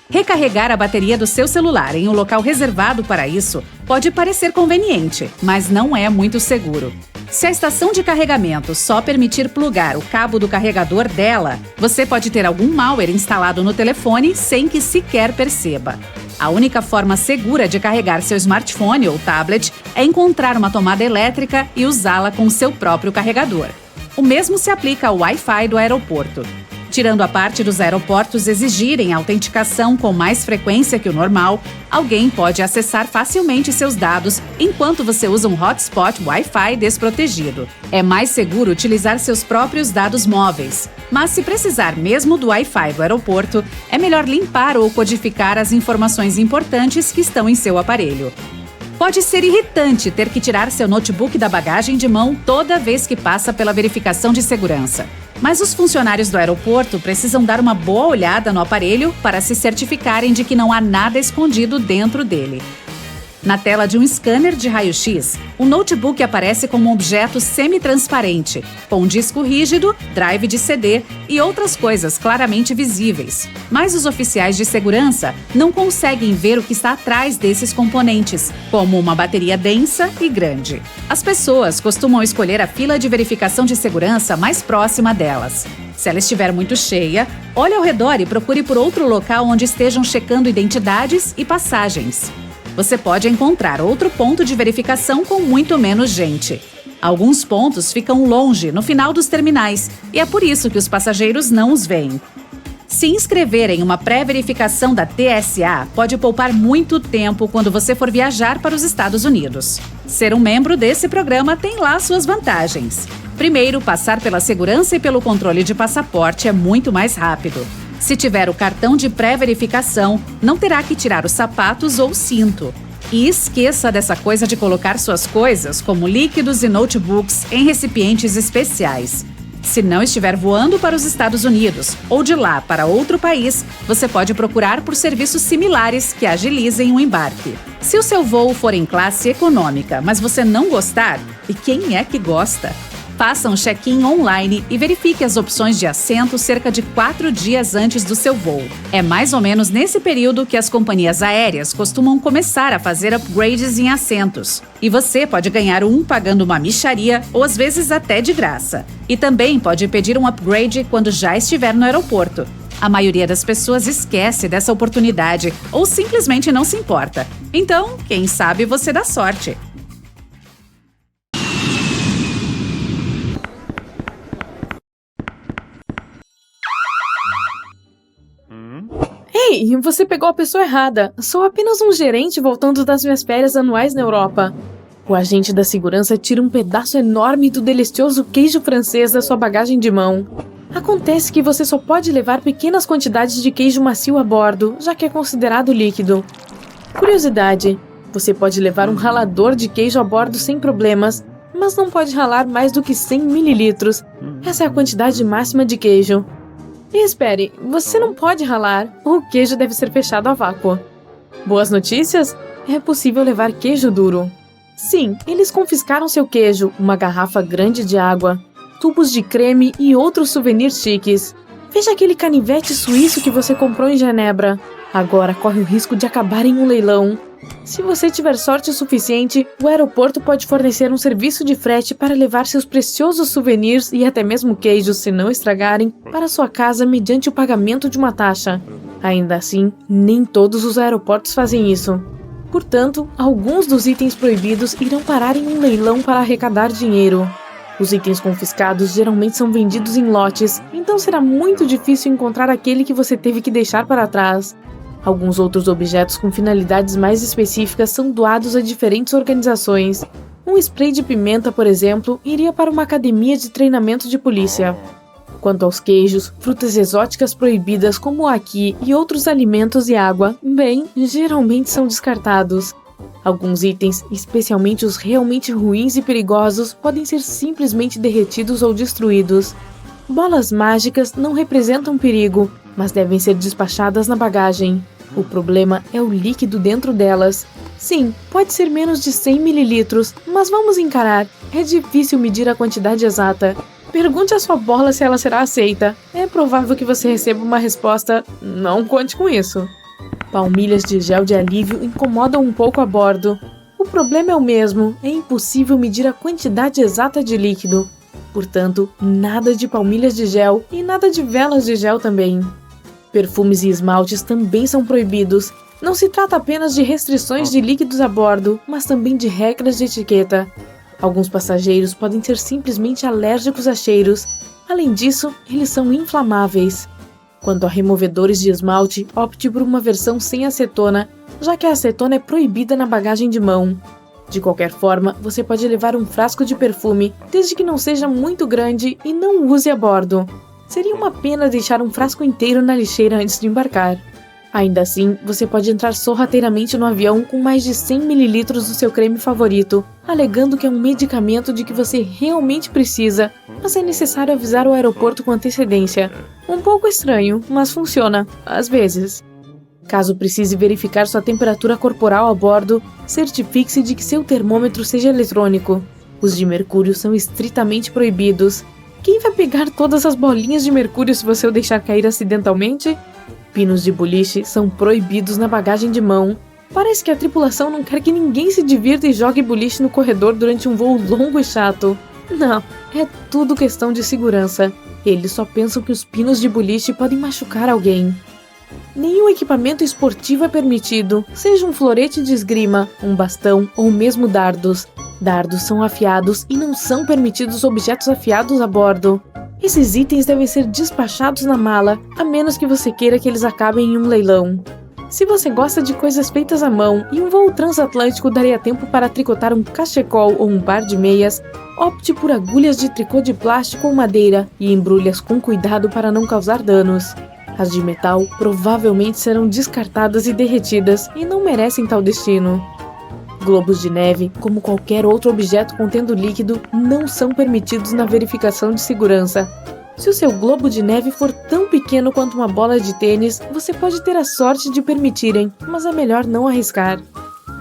Recarregar a bateria do seu celular em um local reservado para isso pode parecer conveniente, mas não é muito seguro. Se a estação de carregamento só permitir plugar o cabo do carregador dela, você pode ter algum malware instalado no telefone sem que sequer perceba. A única forma segura de carregar seu smartphone ou tablet é encontrar uma tomada elétrica e usá-la com seu próprio carregador. O mesmo se aplica ao Wi-Fi do aeroporto. Tirando a parte dos aeroportos exigirem autenticação com mais frequência que o normal, alguém pode acessar facilmente seus dados enquanto você usa um hotspot Wi-Fi desprotegido. É mais seguro utilizar seus próprios dados móveis, mas se precisar mesmo do Wi-Fi do aeroporto, é melhor limpar ou codificar as informações importantes que estão em seu aparelho. Pode ser irritante ter que tirar seu notebook da bagagem de mão toda vez que passa pela verificação de segurança. Mas os funcionários do aeroporto precisam dar uma boa olhada no aparelho para se certificarem de que não há nada escondido dentro dele. Na tela de um scanner de raio-x, o notebook aparece como um objeto semi-transparente, com um disco rígido, drive de CD e outras coisas claramente visíveis. Mas os oficiais de segurança não conseguem ver o que está atrás desses componentes, como uma bateria densa e grande. As pessoas costumam escolher a fila de verificação de segurança mais próxima delas. Se ela estiver muito cheia, olhe ao redor e procure por outro local onde estejam checando identidades e passagens. Você pode encontrar outro ponto de verificação com muito menos gente. Alguns pontos ficam longe, no final dos terminais, e é por isso que os passageiros não os veem. Se inscrever em uma pré-verificação da TSA pode poupar muito tempo quando você for viajar para os Estados Unidos. Ser um membro desse programa tem lá suas vantagens. Primeiro, passar pela segurança e pelo controle de passaporte é muito mais rápido. Se tiver o cartão de pré-verificação, não terá que tirar os sapatos ou o cinto. E esqueça dessa coisa de colocar suas coisas, como líquidos e notebooks, em recipientes especiais. Se não estiver voando para os Estados Unidos ou de lá para outro país, você pode procurar por serviços similares que agilizem o embarque. Se o seu voo for em classe econômica, mas você não gostar, e quem é que gosta? Faça um check-in online e verifique as opções de assento cerca de 4 dias antes do seu voo. É mais ou menos nesse período que as companhias aéreas costumam começar a fazer upgrades em assentos. E você pode ganhar um pagando uma mixaria ou às vezes até de graça. E também pode pedir um upgrade quando já estiver no aeroporto. A maioria das pessoas esquece dessa oportunidade ou simplesmente não se importa. Então, quem sabe você dá sorte. Ei, você pegou a pessoa errada. Sou apenas um gerente voltando das minhas férias anuais na Europa. O agente da segurança tira um pedaço enorme do delicioso queijo francês da sua bagagem de mão. Acontece que você só pode levar pequenas quantidades de queijo macio a bordo, já que é considerado líquido. Curiosidade, você pode levar um ralador de queijo a bordo sem problemas, mas não pode ralar mais do que 100 ml. Essa é a quantidade máxima de queijo. E espere, você não pode ralar, o queijo deve ser fechado a vácuo. Boas notícias? É possível levar queijo duro. Sim, eles confiscaram seu queijo, uma garrafa grande de água, tubos de creme e outros souvenirs chiques. Veja aquele canivete suíço que você comprou em Genebra. Agora corre o risco de acabar em um leilão. Se você tiver sorte o suficiente, o aeroporto pode fornecer um serviço de frete para levar seus preciosos souvenirs e até mesmo queijos, se não estragarem, para sua casa mediante o pagamento de uma taxa. Ainda assim, nem todos os aeroportos fazem isso. Portanto, alguns dos itens proibidos irão parar em um leilão para arrecadar dinheiro. Os itens confiscados geralmente são vendidos em lotes, então será muito difícil encontrar aquele que você teve que deixar para trás. Alguns outros objetos com finalidades mais específicas são doados a diferentes organizações. Um spray de pimenta, por exemplo, iria para uma academia de treinamento de polícia. Quanto aos queijos, frutas exóticas proibidas como o aqui e outros alimentos e água, bem, geralmente são descartados. Alguns itens, especialmente os realmente ruins e perigosos, podem ser simplesmente derretidos ou destruídos. Bolas mágicas não representam perigo, mas devem ser despachadas na bagagem. O problema é o líquido dentro delas. Sim, pode ser menos de 100 ml, mas vamos encarar. É difícil medir a quantidade exata. Pergunte à sua bola se ela será aceita. É provável que você receba uma resposta: não conte com isso. Palmilhas de gel de alívio incomodam um pouco a bordo. O problema é o mesmo, é impossível medir a quantidade exata de líquido. Portanto, nada de palmilhas de gel e nada de velas de gel também. Perfumes e esmaltes também são proibidos. Não se trata apenas de restrições de líquidos a bordo, mas também de regras de etiqueta. Alguns passageiros podem ser simplesmente alérgicos a cheiros. Além disso, eles são inflamáveis. Quanto a removedores de esmalte, opte por uma versão sem acetona, já que a acetona é proibida na bagagem de mão. De qualquer forma, você pode levar um frasco de perfume, desde que não seja muito grande e não use a bordo. Seria uma pena deixar um frasco inteiro na lixeira antes de embarcar. Ainda assim, você pode entrar sorrateiramente no avião com mais de 100 ml do seu creme favorito, alegando que é um medicamento de que você realmente precisa, mas é necessário avisar o aeroporto com antecedência. Um pouco estranho, mas funciona, às vezes. Caso precise verificar sua temperatura corporal a bordo, certifique-se de que seu termômetro seja eletrônico. Os de mercúrio são estritamente proibidos. Quem vai pegar todas as bolinhas de mercúrio se você o deixar cair acidentalmente? Pinos de boliche são proibidos na bagagem de mão. Parece que a tripulação não quer que ninguém se divirta e jogue boliche no corredor durante um voo longo e chato. Não, é tudo questão de segurança. Eles só pensam que os pinos de boliche podem machucar alguém. Nenhum equipamento esportivo é permitido, seja um florete de esgrima, um bastão ou mesmo dardos. Dardos são afiados e não são permitidos objetos afiados a bordo. Esses itens devem ser despachados na mala, a menos que você queira que eles acabem em um leilão. Se você gosta de coisas feitas à mão e um voo transatlântico daria tempo para tricotar um cachecol ou um par de meias, opte por agulhas de tricô de plástico ou madeira e embrulhe-as com cuidado para não causar danos. As de metal provavelmente serão descartadas e derretidas e não merecem tal destino. Globos de neve, como qualquer outro objeto contendo líquido, não são permitidos na verificação de segurança. Se o seu globo de neve for tão pequeno quanto uma bola de tênis, você pode ter a sorte de permitirem, mas é melhor não arriscar.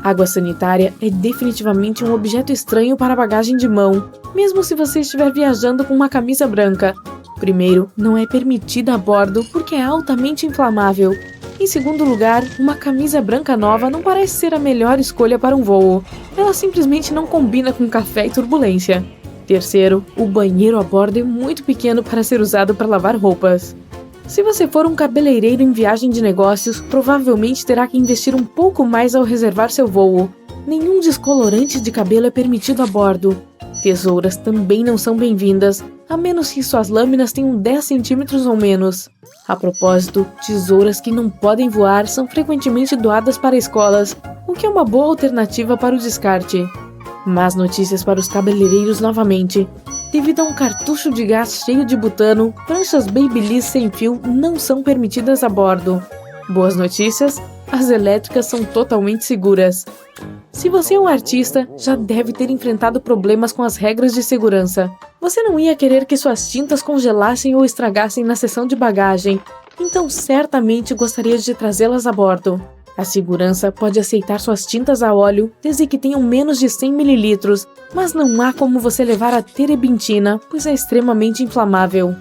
Água sanitária é definitivamente um objeto estranho para a bagagem de mão, mesmo se você estiver viajando com uma camisa branca. Primeiro, não é permitida a bordo porque é altamente inflamável. Em segundo lugar, uma camisa branca nova não parece ser a melhor escolha para um voo. Ela simplesmente não combina com café e turbulência. Terceiro, o banheiro a bordo é muito pequeno para ser usado para lavar roupas. Se você for um cabeleireiro em viagem de negócios, provavelmente terá que investir um pouco mais ao reservar seu voo. Nenhum descolorante de cabelo é permitido a bordo. Tesouras também não são bem-vindas, a menos que suas lâminas tenham 10 centímetros ou menos. A propósito, tesouras que não podem voar são frequentemente doadas para escolas, o que é uma boa alternativa para o descarte. Más notícias para os cabeleireiros novamente. Devido a um cartucho de gás cheio de butano, pranchas Babyliss sem fio não são permitidas a bordo. Boas notícias? As elétricas são totalmente seguras. Se você é um artista, já deve ter enfrentado problemas com as regras de segurança. Você não ia querer que suas tintas congelassem ou estragassem na seção de bagagem, então certamente gostaria de trazê-las a bordo. A segurança pode aceitar suas tintas a óleo desde que tenham menos de 100 ml, mas não há como você levar a terebintina, pois é extremamente inflamável.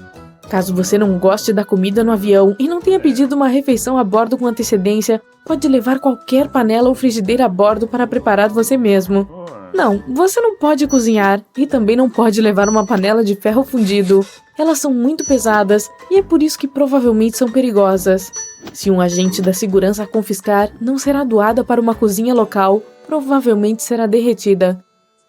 Caso você não goste da comida no avião e não tenha pedido uma refeição a bordo com antecedência, pode levar qualquer panela ou frigideira a bordo para preparar você mesmo. Não, você não pode cozinhar e também não pode levar uma panela de ferro fundido. Elas são muito pesadas e é por isso que provavelmente são perigosas. Se um agente da segurança a confiscar, não será doada para uma cozinha local, provavelmente será derretida.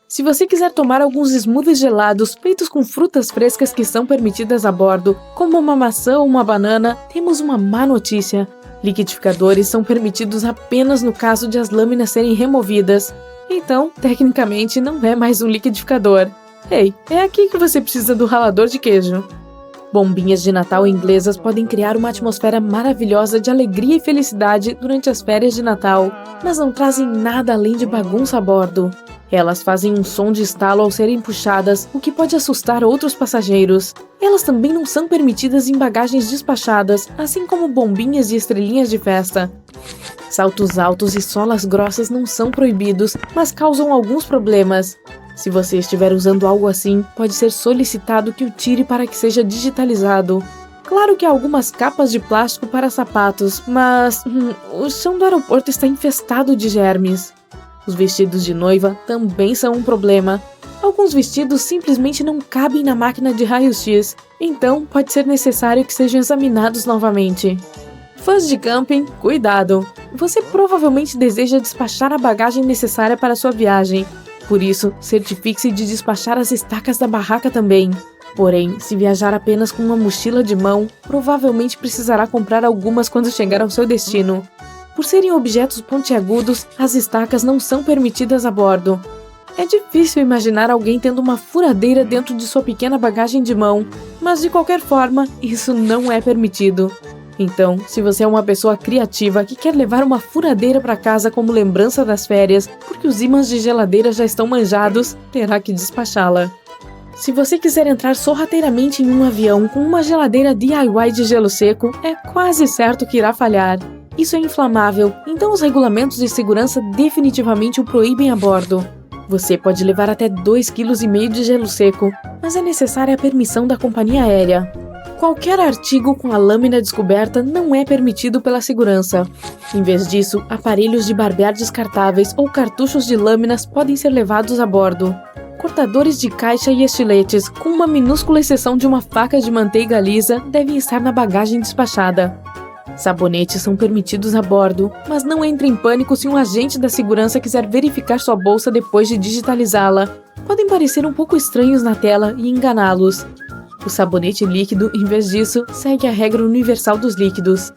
Se você quiser tomar alguns smoothies gelados feitos com frutas frescas que são permitidas a bordo, como uma maçã ou uma banana, temos uma má notícia. Liquidificadores são permitidos apenas no caso de as lâminas serem removidas. Então, tecnicamente, não é mais um liquidificador. Ei, é aqui que você precisa do ralador de queijo. Bombinhas de Natal inglesas podem criar uma atmosfera maravilhosa de alegria e felicidade durante as férias de Natal, mas não trazem nada além de bagunça a bordo. Elas fazem um som de estalo ao serem puxadas, o que pode assustar outros passageiros. Elas também não são permitidas em bagagens despachadas, assim como bombinhas e estrelinhas de festa. Saltos altos e solas grossas não são proibidos, mas causam alguns problemas. Se você estiver usando algo assim, pode ser solicitado que o tire para que seja digitalizado. Claro que há algumas capas de plástico para sapatos, mas o chão do aeroporto está infestado de germes. Os vestidos de noiva também são um problema. Alguns vestidos simplesmente não cabem na máquina de raio-x, então pode ser necessário que sejam examinados novamente. Fãs de camping, cuidado! Você provavelmente deseja despachar a bagagem necessária para sua viagem. Por isso, certifique-se de despachar as estacas da barraca também. Porém, se viajar apenas com uma mochila de mão, provavelmente precisará comprar algumas quando chegar ao seu destino. Por serem objetos pontiagudos, as estacas não são permitidas a bordo. É difícil imaginar alguém tendo uma furadeira dentro de sua pequena bagagem de mão, mas de qualquer forma, isso não é permitido. Então, se você é uma pessoa criativa que quer levar uma furadeira para casa como lembrança das férias, porque os ímãs de geladeira já estão manjados, terá que despachá-la. Se você quiser entrar sorrateiramente em um avião com uma geladeira DIY de gelo seco, é quase certo que irá falhar. Isso é inflamável, então os regulamentos de segurança definitivamente o proíbem a bordo. Você pode levar até 2,5 kg de gelo seco, mas é necessária a permissão da companhia aérea. Qualquer artigo com a lâmina descoberta não é permitido pela segurança. Em vez disso, aparelhos de barbear descartáveis ou cartuchos de lâminas podem ser levados a bordo. Cortadores de caixa e estiletes, com uma minúscula exceção de uma faca de manteiga lisa, devem estar na bagagem despachada. Sabonetes são permitidos a bordo, mas não entre em pânico se um agente da segurança quiser verificar sua bolsa depois de digitalizá-la. Podem parecer um pouco estranhos na tela e enganá-los. O sabonete líquido, em vez disso, segue a regra universal dos líquidos.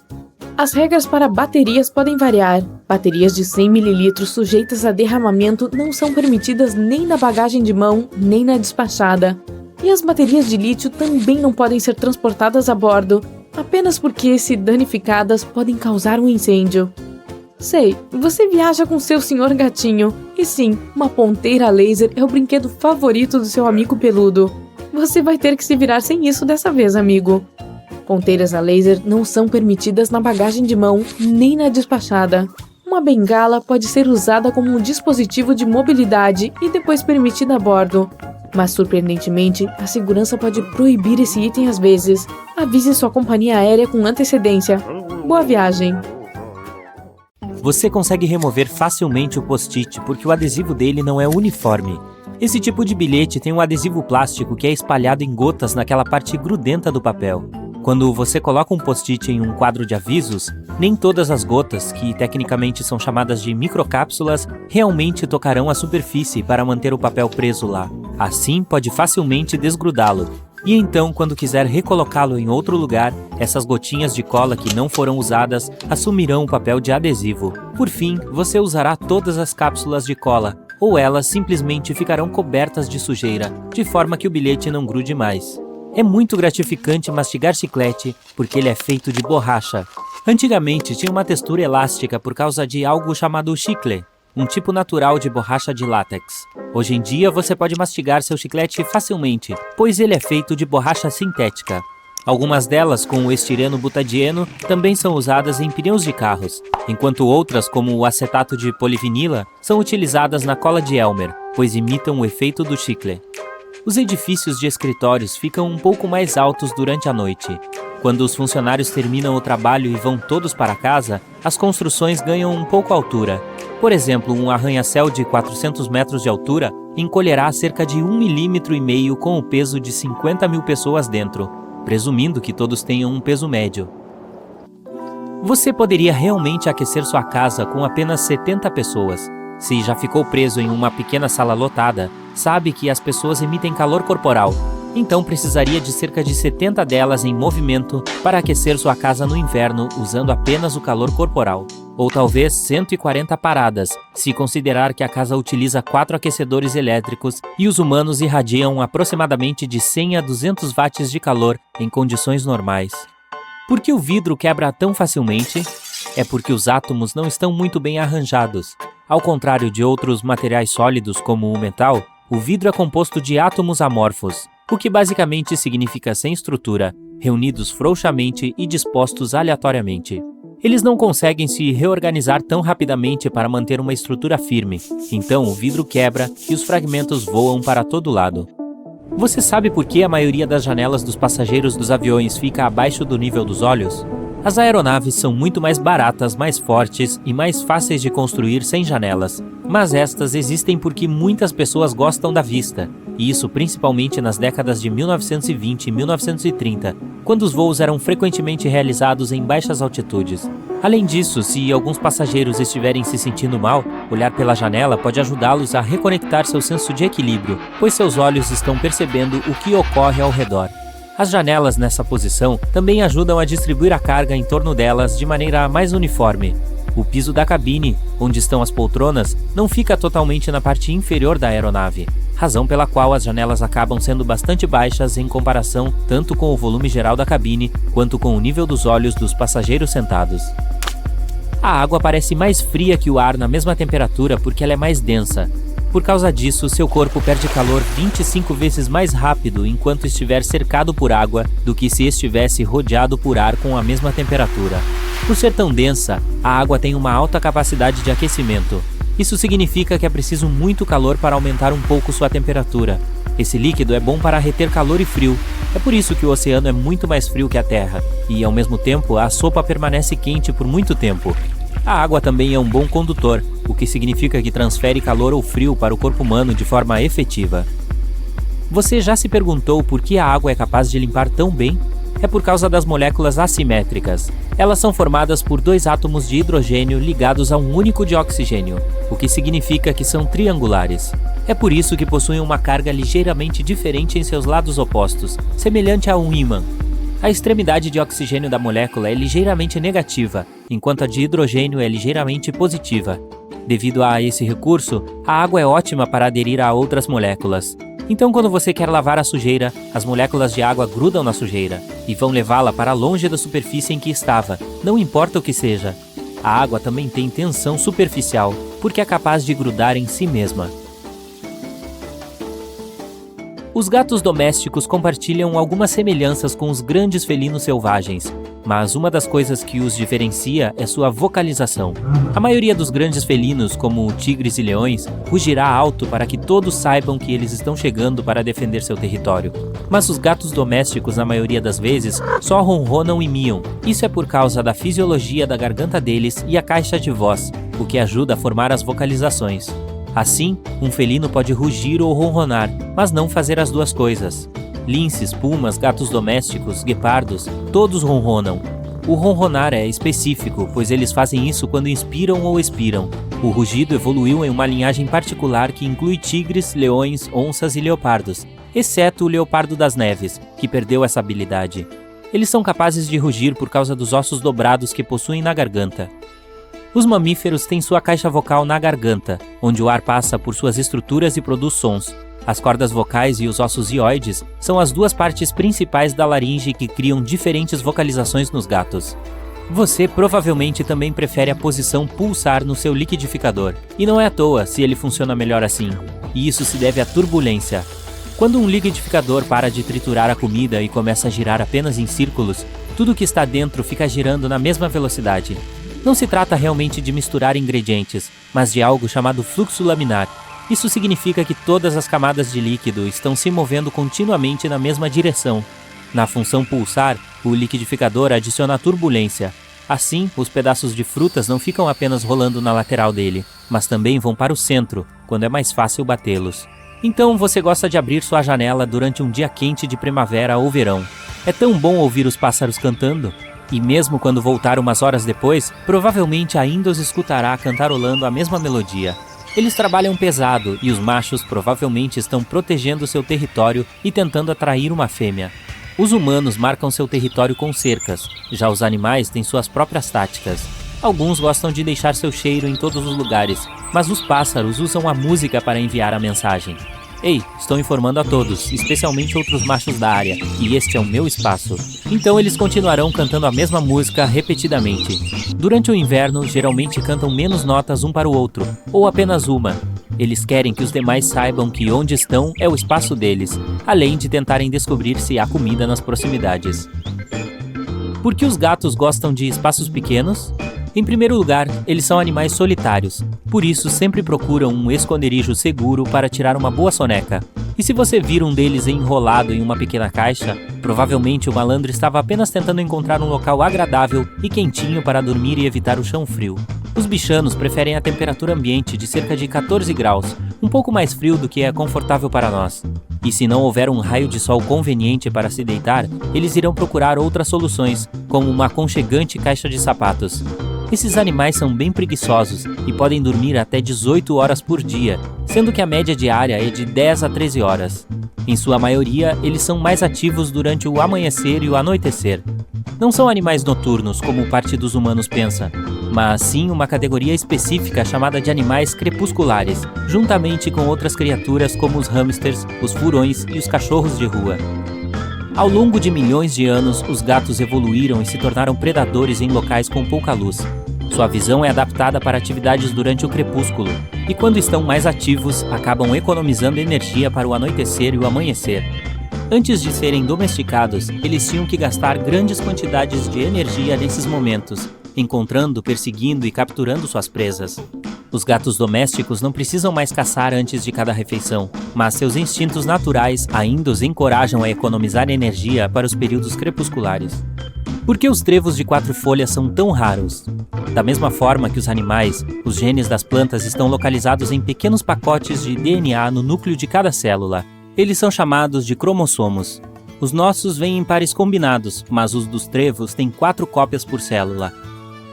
As regras para baterias podem variar. Baterias de 100 ml sujeitas a derramamento não são permitidas nem na bagagem de mão, nem na despachada. E as baterias de lítio também não podem ser transportadas a bordo, apenas porque, se danificadas, podem causar um incêndio. Sei, você viaja com seu senhor gatinho, e sim, uma ponteira laser é o brinquedo favorito do seu amigo peludo. Você vai ter que se virar sem isso dessa vez, amigo. Ponteiras a laser não são permitidas na bagagem de mão, nem na despachada. Uma bengala pode ser usada como um dispositivo de mobilidade e depois permitida a bordo. Mas, surpreendentemente, a segurança pode proibir esse item às vezes. Avise sua companhia aérea com antecedência. Boa viagem! Você consegue remover facilmente o post-it porque o adesivo dele não é uniforme. Esse tipo de bilhete tem um adesivo plástico que é espalhado em gotas naquela parte grudenta do papel. Quando você coloca um post-it em um quadro de avisos, nem todas as gotas, que tecnicamente são chamadas de microcápsulas, realmente tocarão a superfície para manter o papel preso lá. Assim, pode facilmente desgrudá-lo. E então, quando quiser recolocá-lo em outro lugar, essas gotinhas de cola que não foram usadas assumirão o papel de adesivo. Por fim, você usará todas as cápsulas de cola, ou elas simplesmente ficarão cobertas de sujeira, de forma que o bilhete não grude mais. É muito gratificante mastigar chiclete, porque ele é feito de borracha. Antigamente tinha uma textura elástica por causa de algo chamado chicle, um tipo natural de borracha de látex. Hoje em dia você pode mastigar seu chiclete facilmente, pois ele é feito de borracha sintética. Algumas delas, com o estireno butadieno, também são usadas em pneus de carros, enquanto outras, como o acetato de polivinila, são utilizadas na cola de Elmer, pois imitam o efeito do chicle. Os edifícios de escritórios ficam um pouco mais altos durante a noite. Quando os funcionários terminam o trabalho e vão todos para casa, as construções ganham um pouco a altura. Por exemplo, um arranha-céu de 400 metros de altura encolherá cerca de 1,5 mm com o peso de 50 mil pessoas dentro, presumindo que todos tenham um peso médio. Você poderia realmente aquecer sua casa com apenas 70 pessoas. Se já ficou preso em uma pequena sala lotada, sabe que as pessoas emitem calor corporal, então precisaria de cerca de 70 delas em movimento para aquecer sua casa no inverno usando apenas o calor corporal. Ou talvez 140 paradas, se considerar que a casa utiliza 4 aquecedores elétricos e os humanos irradiam aproximadamente de 100 a 200 watts de calor em condições normais. Por que o vidro quebra tão facilmente? É porque os átomos não estão muito bem arranjados. Ao contrário de outros materiais sólidos como o metal, o vidro é composto de átomos amorfos, o que basicamente significa sem estrutura, reunidos frouxamente e dispostos aleatoriamente. Eles não conseguem se reorganizar tão rapidamente para manter uma estrutura firme, então o vidro quebra e os fragmentos voam para todo lado. Você sabe por que a maioria das janelas dos passageiros dos aviões fica abaixo do nível dos olhos? As aeronaves são muito mais baratas, mais fortes e mais fáceis de construir sem janelas, mas estas existem porque muitas pessoas gostam da vista, e isso principalmente nas décadas de 1920 e 1930, quando os voos eram frequentemente realizados em baixas altitudes. Além disso, se alguns passageiros estiverem se sentindo mal, olhar pela janela pode ajudá-los a reconectar seu senso de equilíbrio, pois seus olhos estão percebendo o que ocorre ao redor. As janelas nessa posição também ajudam a distribuir a carga em torno delas de maneira mais uniforme. O piso da cabine, onde estão as poltronas, não fica totalmente na parte inferior da aeronave. razão pela qual as janelas acabam sendo bastante baixas em comparação tanto com o volume geral da cabine quanto com o nível dos olhos dos passageiros sentados. A água parece mais fria que o ar na mesma temperatura porque ela é mais densa. Por causa disso, seu corpo perde calor 25 vezes mais rápido enquanto estiver cercado por água do que se estivesse rodeado por ar com a mesma temperatura. Por ser tão densa, a água tem uma alta capacidade de aquecimento. Isso significa que é preciso muito calor para aumentar um pouco sua temperatura. Esse líquido é bom para reter calor e frio. É por isso que o oceano é muito mais frio que a Terra, e ao mesmo tempo a sopa permanece quente por muito tempo. A água também é um bom condutor, o que significa que transfere calor ou frio para o corpo humano de forma efetiva. Você já se perguntou por que a água é capaz de limpar tão bem? É por causa das moléculas assimétricas. Elas são formadas por 2 átomos de hidrogênio ligados a um único de oxigênio, o que significa que são triangulares. É por isso que possuem uma carga ligeiramente diferente em seus lados opostos, semelhante a um ímã. A extremidade de oxigênio da molécula é ligeiramente negativa, enquanto a de hidrogênio é ligeiramente positiva. Devido a esse recurso, a água é ótima para aderir a outras moléculas. Então, quando você quer lavar a sujeira, as moléculas de água grudam na sujeira e vão levá-la para longe da superfície em que estava, não importa o que seja. A água também tem tensão superficial, porque é capaz de grudar em si mesma. Os gatos domésticos compartilham algumas semelhanças com os grandes felinos selvagens, mas uma das coisas que os diferencia é sua vocalização. A maioria dos grandes felinos, como tigres e leões, rugirá alto para que todos saibam que eles estão chegando para defender seu território. Mas os gatos domésticos, na maioria das vezes, só ronronam e miam. Isso é por causa da fisiologia da garganta deles e a caixa de voz, o que ajuda a formar as vocalizações. Assim, um felino pode rugir ou ronronar, mas não fazer as duas coisas. Linces, pumas, gatos domésticos, guepardos, todos ronronam. O ronronar é específico, pois eles fazem isso quando inspiram ou expiram. O rugido evoluiu em uma linhagem particular que inclui tigres, leões, onças e leopardos, exceto o leopardo das neves, que perdeu essa habilidade. Eles são capazes de rugir por causa dos ossos dobrados que possuem na garganta. Os mamíferos têm sua caixa vocal na garganta, onde o ar passa por suas estruturas e produz sons. As cordas vocais e os ossos hioides são as 2 partes principais da laringe que criam diferentes vocalizações nos gatos. Você provavelmente também prefere a posição pulsar no seu liquidificador, e não é à toa se ele funciona melhor assim, e isso se deve à turbulência. Quando um liquidificador para de triturar a comida e começa a girar apenas em círculos, tudo que está dentro fica girando na mesma velocidade. Não se trata realmente de misturar ingredientes, mas de algo chamado fluxo laminar. Isso significa que todas as camadas de líquido estão se movendo continuamente na mesma direção. Na função pulsar, o liquidificador adiciona turbulência. Assim, os pedaços de frutas não ficam apenas rolando na lateral dele, mas também vão para o centro, quando é mais fácil batê-los. Então você gosta de abrir sua janela durante um dia quente de primavera ou verão. É tão bom ouvir os pássaros cantando. E mesmo quando voltar umas horas depois, provavelmente ainda os escutará cantarolando a mesma melodia. Eles trabalham pesado e os machos provavelmente estão protegendo seu território e tentando atrair uma fêmea. Os humanos marcam seu território com cercas, já os animais têm suas próprias táticas. Alguns gostam de deixar seu cheiro em todos os lugares, mas os pássaros usam a música para enviar a mensagem. Ei, estou informando a todos, especialmente outros machos da área, e este é o meu espaço. Então eles continuarão cantando a mesma música repetidamente. Durante o inverno, geralmente cantam menos notas um para o outro, ou apenas uma. Eles querem que os demais saibam que onde estão é o espaço deles, além de tentarem descobrir se há comida nas proximidades. Por que os gatos gostam de espaços pequenos? Em primeiro lugar, eles são animais solitários, por isso sempre procuram um esconderijo seguro para tirar uma boa soneca. E se você vir um deles enrolado em uma pequena caixa, provavelmente o malandro estava apenas tentando encontrar um local agradável e quentinho para dormir e evitar o chão frio. Os bichanos preferem a temperatura ambiente de cerca de 14 graus, um pouco mais frio do que é confortável para nós. E se não houver um raio de sol conveniente para se deitar, eles irão procurar outras soluções, como uma aconchegante caixa de sapatos. Esses animais são bem preguiçosos e podem dormir até 18 horas por dia, sendo que a média diária é de 10 a 13 horas. Em sua maioria, eles são mais ativos durante o amanhecer e o anoitecer. Não são animais noturnos, como parte dos humanos pensa, mas sim uma categoria específica chamada de animais crepusculares, juntamente com outras criaturas como os hamsters, os furões e os cachorros de rua. Ao longo de milhões de anos, os gatos evoluíram e se tornaram predadores em locais com pouca luz. Sua visão é adaptada para atividades durante o crepúsculo, e quando estão mais ativos, acabam economizando energia para o anoitecer e o amanhecer. Antes de serem domesticados, eles tinham que gastar grandes quantidades de energia nesses momentos, encontrando, perseguindo e capturando suas presas. Os gatos domésticos não precisam mais caçar antes de cada refeição, mas seus instintos naturais ainda os encorajam a economizar energia para os períodos crepusculares. Por que os trevos de 4 folhas são tão raros? Da mesma forma que os animais, os genes das plantas estão localizados em pequenos pacotes de DNA no núcleo de cada célula. Eles são chamados de cromossomos. Os nossos vêm em pares combinados, mas os dos trevos têm 4 cópias por célula.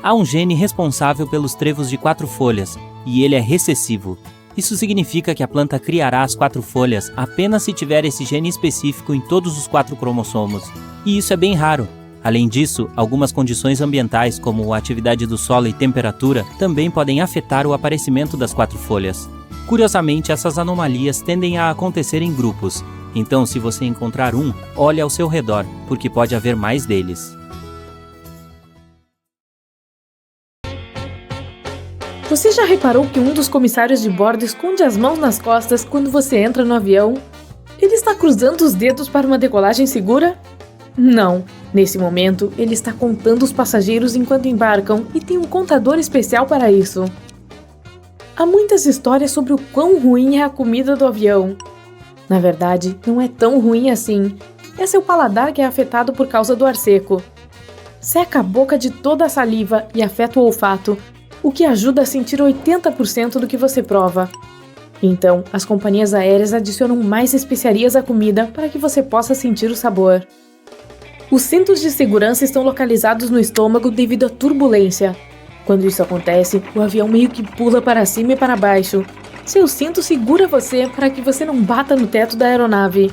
Há um gene responsável pelos trevos de 4 folhas, e ele é recessivo. Isso significa que a planta criará as 4 folhas apenas se tiver esse gene específico em todos os 4 cromossomos. E isso é bem raro. Além disso, algumas condições ambientais, como a atividade do solo e temperatura, também podem afetar o aparecimento das 4 folhas. Curiosamente, essas anomalias tendem a acontecer em grupos. Então, se você encontrar um, olhe ao seu redor, porque pode haver mais deles. Você já reparou que um dos comissários de bordo esconde as mãos nas costas quando você entra no avião? Ele está cruzando os dedos para uma decolagem segura? Não. Nesse momento, ele está contando os passageiros enquanto embarcam e tem um contador especial para isso. Há muitas histórias sobre o quão ruim é a comida do avião. Na verdade, não é tão ruim assim. É seu paladar que é afetado por causa do ar seco. Seca a boca de toda a saliva e afeta o olfato, o que ajuda a sentir 80% do que você prova. Então, as companhias aéreas adicionam mais especiarias à comida para que você possa sentir o sabor. Os cintos de segurança estão localizados no estômago devido à turbulência. Quando isso acontece, o avião meio que pula para cima e para baixo. Seu cinto segura você para que você não bata no teto da aeronave.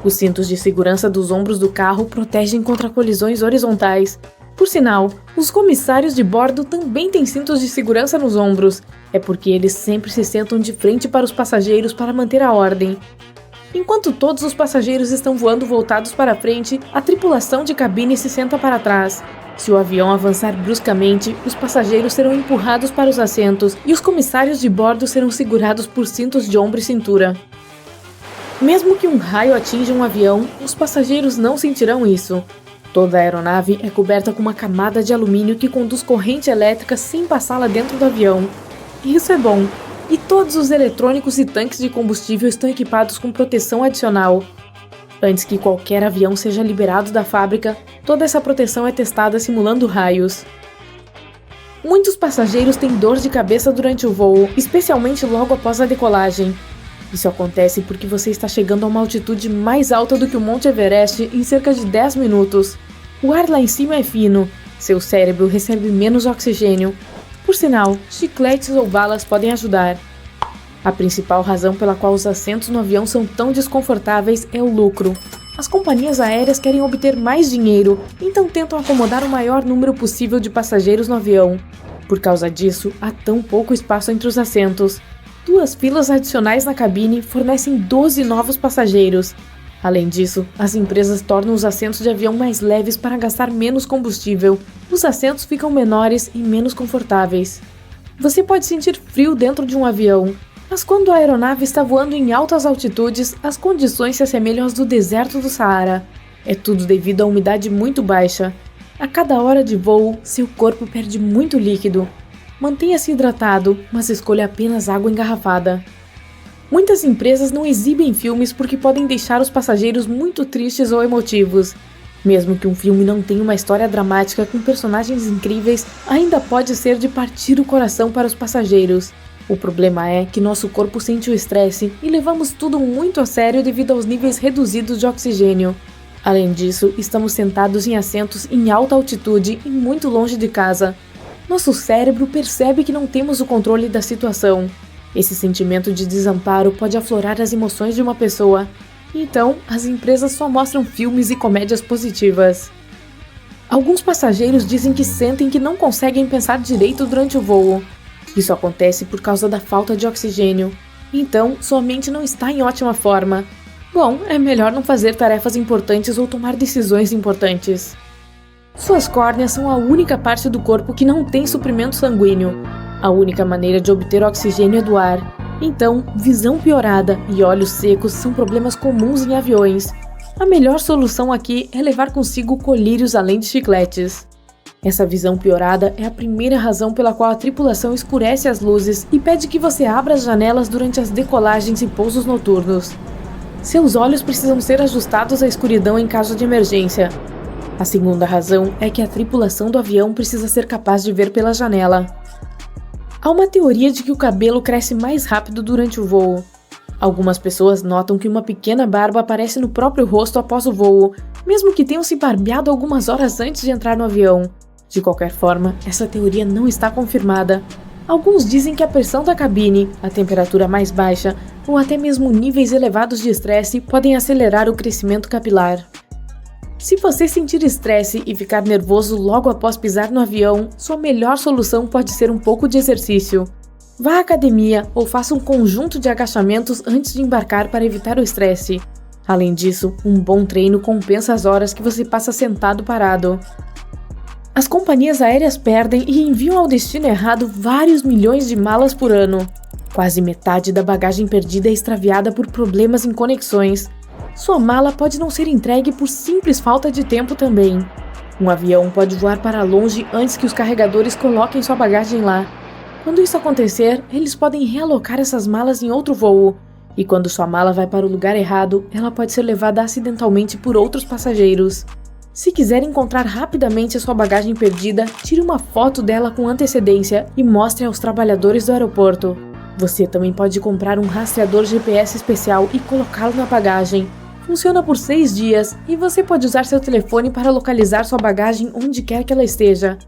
Os cintos de segurança dos ombros do carro protegem contra colisões horizontais. Por sinal, os comissários de bordo também têm cintos de segurança nos ombros. É porque eles sempre se sentam de frente para os passageiros para manter a ordem. Enquanto todos os passageiros estão voando voltados para frente, a tripulação de cabine se senta para trás. Se o avião avançar bruscamente, os passageiros serão empurrados para os assentos e os comissários de bordo serão segurados por cintos de ombro e cintura. Mesmo que um raio atinja um avião, os passageiros não sentirão isso. Toda a aeronave é coberta com uma camada de alumínio que conduz corrente elétrica sem passá-la dentro do avião. Isso é bom. E todos os eletrônicos e tanques de combustível estão equipados com proteção adicional. Antes que qualquer avião seja liberado da fábrica, toda essa proteção é testada simulando raios. Muitos passageiros têm dor de cabeça durante o voo, especialmente logo após a decolagem. Isso acontece porque você está chegando a uma altitude mais alta do que o Monte Everest em cerca de 10 minutos. O ar lá em cima é fino, seu cérebro recebe menos oxigênio. Por sinal, chicletes ou balas podem ajudar. A principal razão pela qual os assentos no avião são tão desconfortáveis é o lucro. As companhias aéreas querem obter mais dinheiro, então tentam acomodar o maior número possível de passageiros no avião. Por causa disso, há tão pouco espaço entre os assentos. 2 filas adicionais na cabine fornecem 12 novos passageiros. Além disso, as empresas tornam os assentos de avião mais leves para gastar menos combustível. Os assentos ficam menores e menos confortáveis. Você pode sentir frio dentro de um avião, mas quando a aeronave está voando em altas altitudes, as condições se assemelham às do deserto do Saara. É tudo devido à umidade muito baixa. A cada hora de voo, seu corpo perde muito líquido. Mantenha-se hidratado, mas escolha apenas água engarrafada. Muitas empresas não exibem filmes porque podem deixar os passageiros muito tristes ou emotivos. Mesmo que um filme não tenha uma história dramática com personagens incríveis, ainda pode ser de partir o coração para os passageiros. O problema é que nosso corpo sente o estresse e levamos tudo muito a sério devido aos níveis reduzidos de oxigênio. Além disso, estamos sentados em assentos em alta altitude e muito longe de casa. Nosso cérebro percebe que não temos o controle da situação. Esse sentimento de desamparo pode aflorar as emoções de uma pessoa. Então, as empresas só mostram filmes e comédias positivas. Alguns passageiros dizem que sentem que não conseguem pensar direito durante o voo. Isso acontece por causa da falta de oxigênio. Então, sua mente não está em ótima forma. Bom, é melhor não fazer tarefas importantes ou tomar decisões importantes. Suas córneas são a única parte do corpo que não tem suprimento sanguíneo. A única maneira de obter oxigênio é do ar. Então, visão piorada e olhos secos são problemas comuns em aviões. A melhor solução aqui é levar consigo colírios além de chicletes. Essa visão piorada é a primeira razão pela qual a tripulação escurece as luzes e pede que você abra as janelas durante as decolagens e pousos noturnos. Seus olhos precisam ser ajustados à escuridão em caso de emergência. A segunda razão é que a tripulação do avião precisa ser capaz de ver pela janela. Há uma teoria de que o cabelo cresce mais rápido durante o voo. Algumas pessoas notam que uma pequena barba aparece no próprio rosto após o voo, mesmo que tenham se barbeado algumas horas antes de entrar no avião. De qualquer forma, essa teoria não está confirmada. Alguns dizem que a pressão da cabine, a temperatura mais baixa ou até mesmo níveis elevados de estresse podem acelerar o crescimento capilar. Se você sentir estresse e ficar nervoso logo após pisar no avião, sua melhor solução pode ser um pouco de exercício. Vá à academia ou faça um conjunto de agachamentos antes de embarcar para evitar o estresse. Além disso, um bom treino compensa as horas que você passa sentado parado. As companhias aéreas perdem e enviam ao destino errado vários milhões de malas por ano. Quase metade da bagagem perdida é extraviada por problemas em conexões. Sua mala pode não ser entregue por simples falta de tempo também. Um avião pode voar para longe antes que os carregadores coloquem sua bagagem lá. Quando isso acontecer, eles podem realocar essas malas em outro voo. E quando sua mala vai para o lugar errado, ela pode ser levada acidentalmente por outros passageiros. Se quiser encontrar rapidamente a sua bagagem perdida, tire uma foto dela com antecedência e mostre aos trabalhadores do aeroporto. Você também pode comprar um rastreador GPS especial e colocá-lo na bagagem. Funciona por 6 dias e você pode usar seu telefone para localizar sua bagagem onde quer que ela esteja.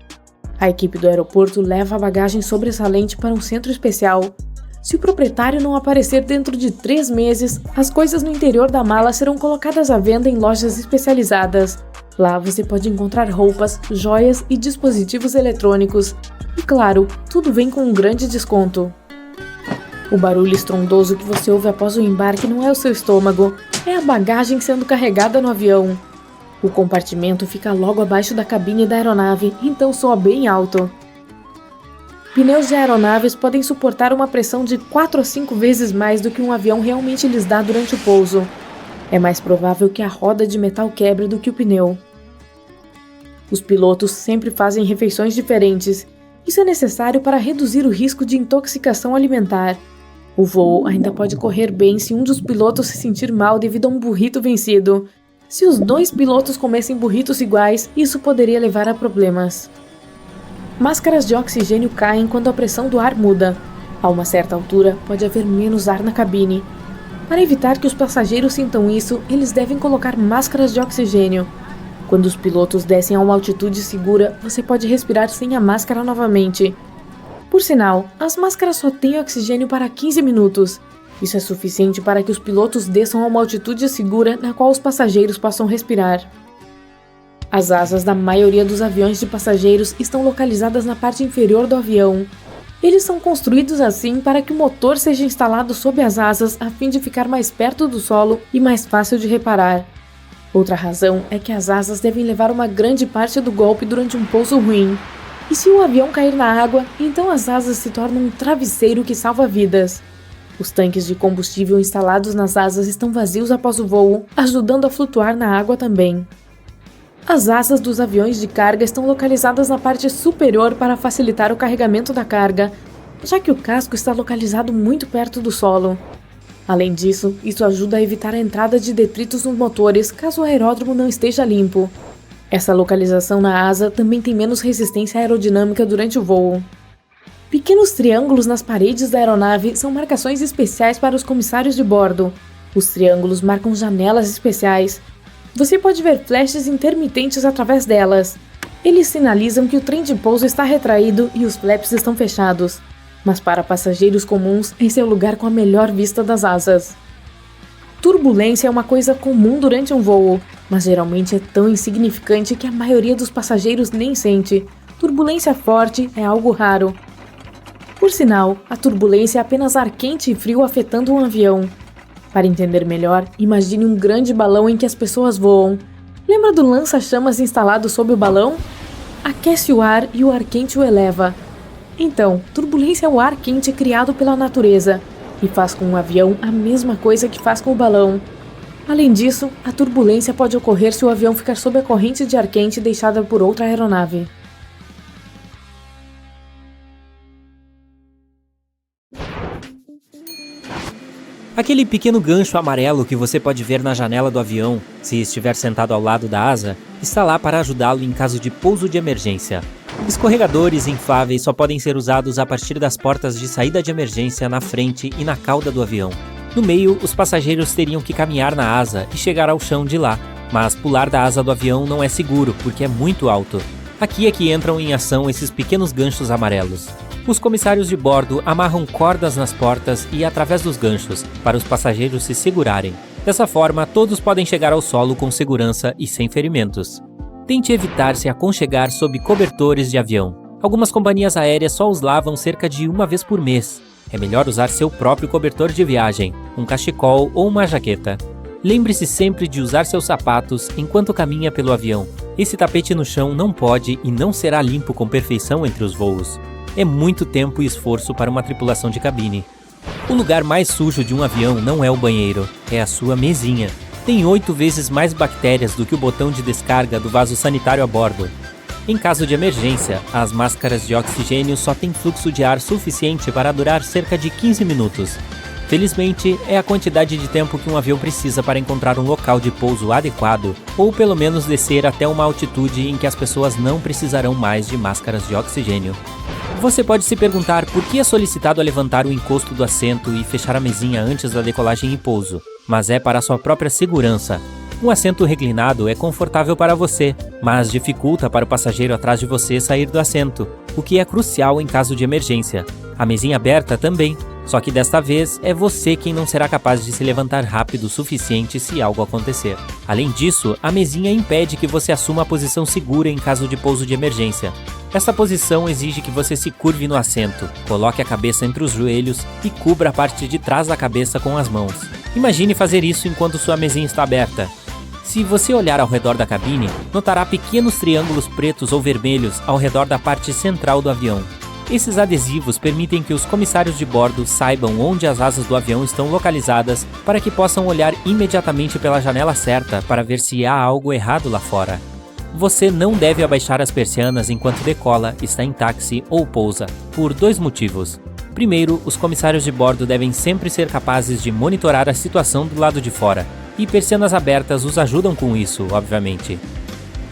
A equipe do aeroporto leva a bagagem sobressalente para um centro especial. Se o proprietário não aparecer dentro de 3 meses, as coisas no interior da mala serão colocadas à venda em lojas especializadas. Lá você pode encontrar roupas, joias e dispositivos eletrônicos. E claro, tudo vem com um grande desconto. O barulho estrondoso que você ouve após o embarque não é o seu estômago, é a bagagem sendo carregada no avião. O compartimento fica logo abaixo da cabine da aeronave, então soa bem alto. Pneus de aeronaves podem suportar uma pressão de 4 a 5 vezes mais do que um avião realmente lhes dá durante o pouso. É mais provável que a roda de metal quebre do que o pneu. Os pilotos sempre fazem refeições diferentes. Isso é necessário para reduzir o risco de intoxicação alimentar. O voo ainda pode correr bem se um dos pilotos se sentir mal devido a um burrito vencido. Se os 2 pilotos comessem burritos iguais, isso poderia levar a problemas. Máscaras de oxigênio caem quando a pressão do ar muda. A uma certa altura, pode haver menos ar na cabine. Para evitar que os passageiros sintam isso, eles devem colocar máscaras de oxigênio. Quando os pilotos descem a uma altitude segura, você pode respirar sem a máscara novamente. Por sinal, as máscaras só têm oxigênio para 15 minutos. Isso é suficiente para que os pilotos desçam a uma altitude segura na qual os passageiros possam respirar. As asas da maioria dos aviões de passageiros estão localizadas na parte inferior do avião. Eles são construídos assim para que o motor seja instalado sob as asas a fim de ficar mais perto do solo e mais fácil de reparar. Outra razão é que as asas devem levar uma grande parte do golpe durante um pouso ruim. E se o avião cair na água, então as asas se tornam um travesseiro que salva vidas. Os tanques de combustível instalados nas asas estão vazios após o voo, ajudando a flutuar na água também. As asas dos aviões de carga estão localizadas na parte superior para facilitar o carregamento da carga, já que o casco está localizado muito perto do solo. Além disso, isso ajuda a evitar a entrada de detritos nos motores caso o aeródromo não esteja limpo. Essa localização na asa também tem menos resistência aerodinâmica durante o voo. Pequenos triângulos nas paredes da aeronave são marcações especiais para os comissários de bordo. Os triângulos marcam janelas especiais. Você pode ver flashes intermitentes através delas. Eles sinalizam que o trem de pouso está retraído e os flaps estão fechados. Mas para passageiros comuns, esse é o lugar com a melhor vista das asas. Turbulência é uma coisa comum durante um voo. mas geralmente é tão insignificante que a maioria dos passageiros nem sente. Turbulência forte é algo raro. Por sinal, a turbulência é apenas ar quente e frio afetando um avião. Para entender melhor, imagine um grande balão em que as pessoas voam. Lembra do lança-chamas instalado sob o balão? Aquece o ar e o ar quente o eleva. Então, turbulência é o ar quente criado pela natureza e faz com o avião a mesma coisa que faz com o balão. Além disso, a turbulência pode ocorrer se o avião ficar sob a corrente de ar quente deixada por outra aeronave. Aquele pequeno gancho amarelo que você pode ver na janela do avião, se estiver sentado ao lado da asa, está lá para ajudá-lo em caso de pouso de emergência. Escorregadores infláveis só podem ser usados a partir das portas de saída de emergência na frente e na cauda do avião. No meio, os passageiros teriam que caminhar na asa e chegar ao chão de lá, mas pular da asa do avião não é seguro porque é muito alto. Aqui é que entram em ação esses pequenos ganchos amarelos. Os comissários de bordo amarram cordas nas portas e através dos ganchos, para os passageiros se segurarem. Dessa forma, todos podem chegar ao solo com segurança e sem ferimentos. Tente evitar se aconchegar sob cobertores de avião. Algumas companhias aéreas só os lavam cerca de uma vez por mês. É melhor usar seu próprio cobertor de viagem, um cachecol ou uma jaqueta. Lembre-se sempre de usar seus sapatos enquanto caminha pelo avião. Esse tapete no chão não pode e não será limpo com perfeição entre os voos. É muito tempo e esforço para uma tripulação de cabine. O lugar mais sujo de um avião não é o banheiro, é a sua mesinha. Tem 8 vezes mais bactérias do que o botão de descarga do vaso sanitário a bordo. Em caso de emergência, as máscaras de oxigênio só têm fluxo de ar suficiente para durar cerca de 15 minutos. Felizmente, é a quantidade de tempo que um avião precisa para encontrar um local de pouso adequado, ou pelo menos descer até uma altitude em que as pessoas não precisarão mais de máscaras de oxigênio. Você pode se perguntar por que é solicitado a levantar o encosto do assento e fechar a mesinha antes da decolagem e pouso, mas é para a sua própria segurança. Um assento reclinado é confortável para você, mas dificulta para o passageiro atrás de você sair do assento, o que é crucial em caso de emergência. A mesinha aberta também, só que desta vez é você quem não será capaz de se levantar rápido o suficiente se algo acontecer. Além disso, a mesinha impede que você assuma a posição segura em caso de pouso de emergência. Essa posição exige que você se curve no assento, coloque a cabeça entre os joelhos e cubra a parte de trás da cabeça com as mãos. Imagine fazer isso enquanto sua mesinha está aberta. Se você olhar ao redor da cabine, notará pequenos triângulos pretos ou vermelhos ao redor da parte central do avião. Esses adesivos permitem que os comissários de bordo saibam onde as asas do avião estão localizadas para que possam olhar imediatamente pela janela certa para ver se há algo errado lá fora. Você não deve abaixar as persianas enquanto decola, está em táxi ou pousa, por 2 motivos. Primeiro, os comissários de bordo devem sempre ser capazes de monitorar a situação do lado de fora, e persianas abertas os ajudam com isso, obviamente.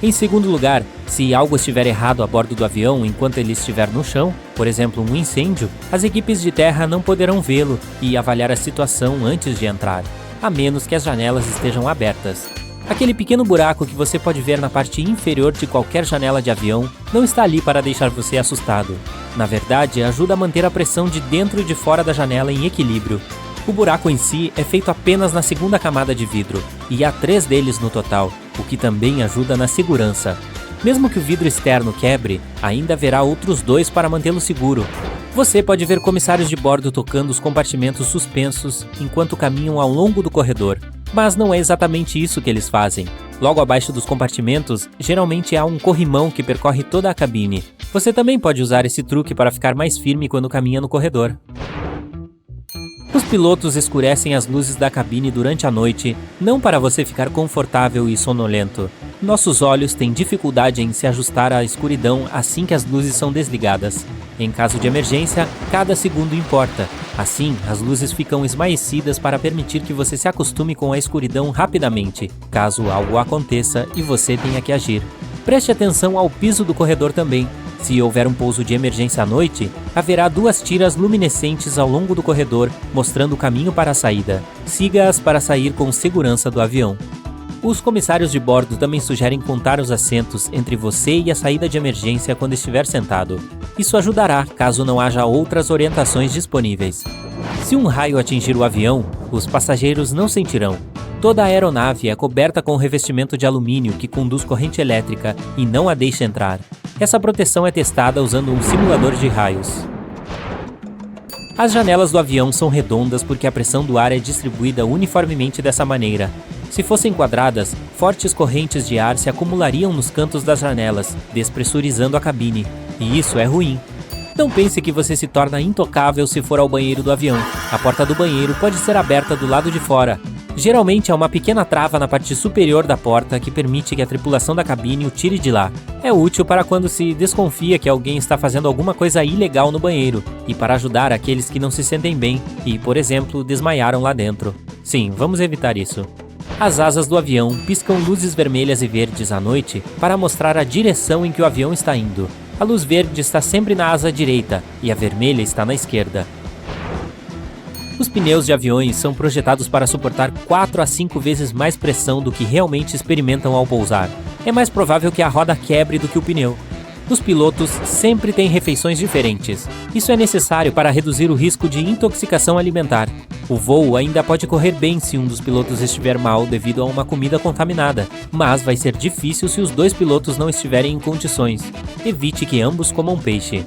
Em segundo lugar, se algo estiver errado a bordo do avião enquanto ele estiver no chão, por exemplo um incêndio, as equipes de terra não poderão vê-lo e avaliar a situação antes de entrar, a menos que as janelas estejam abertas. Aquele pequeno buraco que você pode ver na parte inferior de qualquer janela de avião não está ali para deixar você assustado. Na verdade, ajuda a manter a pressão de dentro e de fora da janela em equilíbrio. O buraco em si é feito apenas na segunda camada de vidro, e há 3 deles no total, o que também ajuda na segurança. Mesmo que o vidro externo quebre, ainda haverá outros 2 para mantê-lo seguro. Você pode ver comissários de bordo tocando os compartimentos suspensos enquanto caminham ao longo do corredor. Mas não é exatamente isso que eles fazem. Logo abaixo dos compartimentos, geralmente há um corrimão que percorre toda a cabine. Você também pode usar esse truque para ficar mais firme quando caminha no corredor. Os pilotos escurecem as luzes da cabine durante a noite, não para você ficar confortável e sonolento. Nossos olhos têm dificuldade em se ajustar à escuridão assim que as luzes são desligadas. Em caso de emergência, cada segundo importa. Assim, as luzes ficam esmaecidas para permitir que você se acostume com a escuridão rapidamente, caso algo aconteça e você tenha que agir. Preste atenção ao piso do corredor também. Se houver um pouso de emergência à noite, haverá 2 tiras luminescentes ao longo do corredor, mostrando o caminho para a saída. Siga-as para sair com segurança do avião. Os comissários de bordo também sugerem contar os assentos entre você e a saída de emergência quando estiver sentado. Isso ajudará caso não haja outras orientações disponíveis. Se um raio atingir o avião, os passageiros não sentirão. Toda a aeronave é coberta com um revestimento de alumínio que conduz corrente elétrica e não a deixa entrar. Essa proteção é testada usando um simulador de raios. As janelas do avião são redondas porque a pressão do ar é distribuída uniformemente dessa maneira. Se fossem quadradas, fortes correntes de ar se acumulariam nos cantos das janelas, despressurizando a cabine. E isso é ruim. Não pense que você se torna intocável se for ao banheiro do avião. A porta do banheiro pode ser aberta do lado de fora. Geralmente há uma pequena trava na parte superior da porta que permite que a tripulação da cabine o tire de lá. É útil para quando se desconfia que alguém está fazendo alguma coisa ilegal no banheiro e para ajudar aqueles que não se sentem bem e, por exemplo, desmaiaram lá dentro. Sim, vamos evitar isso. As asas do avião piscam luzes vermelhas e verdes à noite para mostrar a direção em que o avião está indo. A luz verde está sempre na asa direita e a vermelha está na esquerda. Os pneus de aviões são projetados para suportar 4 a 5 vezes mais pressão do que realmente experimentam ao pousar. É mais provável que a roda quebre do que o pneu. Os pilotos sempre têm refeições diferentes. Isso é necessário para reduzir o risco de intoxicação alimentar. O voo ainda pode correr bem se um dos pilotos estiver mal devido a uma comida contaminada, mas vai ser difícil se os 2 pilotos não estiverem em condições. Evite que ambos comam peixe.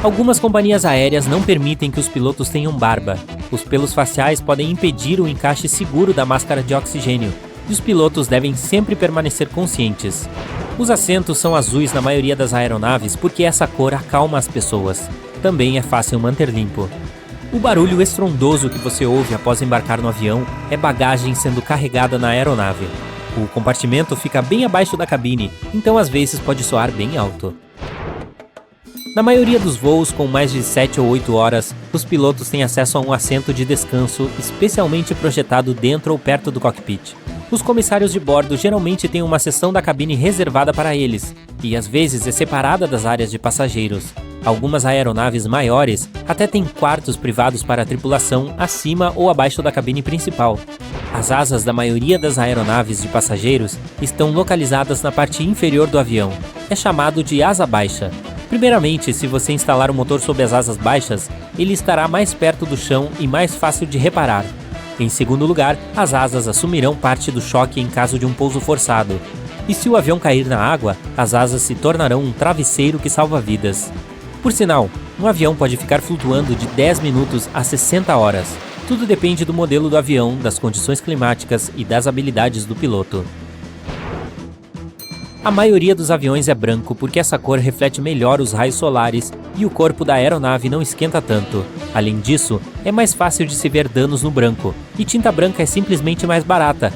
Algumas companhias aéreas não permitem que os pilotos tenham barba. Os pelos faciais podem impedir o encaixe seguro da máscara de oxigênio, e os pilotos devem sempre permanecer conscientes. Os assentos são azuis na maioria das aeronaves porque essa cor acalma as pessoas. Também é fácil manter limpo. O barulho estrondoso que você ouve após embarcar no avião é bagagem sendo carregada na aeronave. O compartimento fica bem abaixo da cabine, então às vezes pode soar bem alto. Na maioria dos voos com mais de 7 ou 8 horas, os pilotos têm acesso a um assento de descanso especialmente projetado dentro ou perto do cockpit. Os comissários de bordo geralmente têm uma seção da cabine reservada para eles, e às vezes é separada das áreas de passageiros. Algumas aeronaves maiores até têm quartos privados para a tripulação acima ou abaixo da cabine principal. As asas da maioria das aeronaves de passageiros estão localizadas na parte inferior do avião. É chamado de asa baixa. Primeiramente, se você instalar o motor sob as asas baixas, ele estará mais perto do chão e mais fácil de reparar. Em segundo lugar, as asas assumirão parte do choque em caso de um pouso forçado. E se o avião cair na água, as asas se tornarão um travesseiro que salva vidas. Por sinal, um avião pode ficar flutuando de 10 minutos a 60 horas. Tudo depende do modelo do avião, das condições climáticas e das habilidades do piloto. A maioria dos aviões é branco porque essa cor reflete melhor os raios solares e o corpo da aeronave não esquenta tanto. Além disso, é mais fácil de se ver danos no branco, e tinta branca é simplesmente mais barata.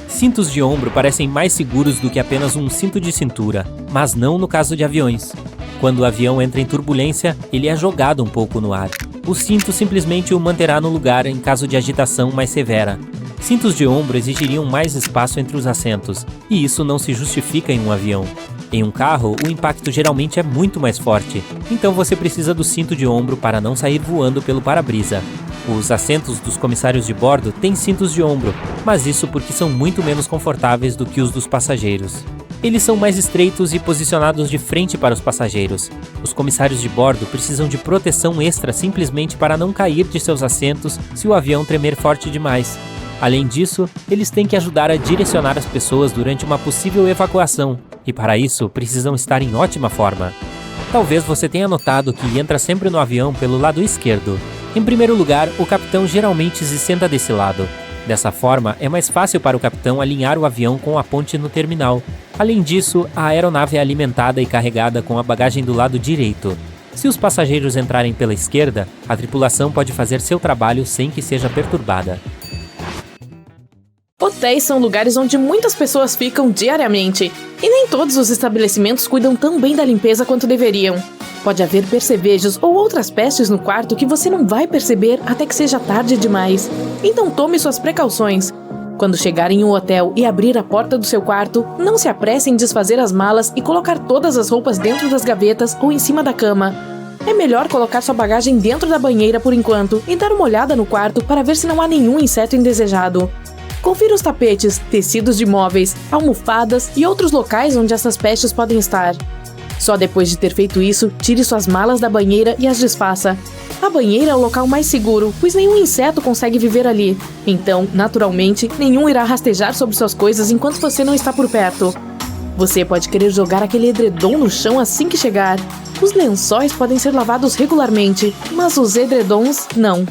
Cintos de ombro parecem mais seguros do que apenas um cinto de cintura, mas não no caso de aviões. Quando o avião entra em turbulência, ele é jogado um pouco no ar. O cinto simplesmente o manterá no lugar em caso de agitação mais severa. Cintos de ombro exigiriam mais espaço entre os assentos, e isso não se justifica em um avião. Em um carro, o impacto geralmente é muito mais forte, então você precisa do cinto de ombro para não sair voando pelo para-brisa. Os assentos dos comissários de bordo têm cintos de ombro, mas isso porque são muito menos confortáveis do que os dos passageiros. Eles são mais estreitos e posicionados de frente para os passageiros. Os comissários de bordo precisam de proteção extra simplesmente para não cair de seus assentos se o avião tremer forte demais. Além disso, eles têm que ajudar a direcionar as pessoas durante uma possível evacuação, e para isso precisam estar em ótima forma. Talvez você tenha notado que entra sempre no avião pelo lado esquerdo. Em primeiro lugar, o capitão geralmente se senta desse lado. Dessa forma, é mais fácil para o capitão alinhar o avião com a ponte no terminal. Além disso, a aeronave é alimentada e carregada com a bagagem do lado direito. Se os passageiros entrarem pela esquerda, a tripulação pode fazer seu trabalho sem que seja perturbada. Hotéis são lugares onde muitas pessoas ficam diariamente, e nem todos os estabelecimentos cuidam tão bem da limpeza quanto deveriam. Pode haver percevejos ou outras pestes no quarto que você não vai perceber até que seja tarde demais. Então tome suas precauções. Quando chegar em um hotel e abrir a porta do seu quarto, não se apresse em desfazer as malas e colocar todas as roupas dentro das gavetas ou em cima da cama. É melhor colocar sua bagagem dentro da banheira por enquanto e dar uma olhada no quarto para ver se não há nenhum inseto indesejado. Confira os tapetes, tecidos de móveis, almofadas e outros locais onde essas pestes podem estar. Só depois de ter feito isso, tire suas malas da banheira e as desfaça. A banheira é o local mais seguro, pois nenhum inseto consegue viver ali. Então, naturalmente, nenhum irá rastejar sobre suas coisas enquanto você não está por perto. Você pode querer jogar aquele edredom no chão assim que chegar. Os lençóis podem ser lavados regularmente, mas os edredons, não.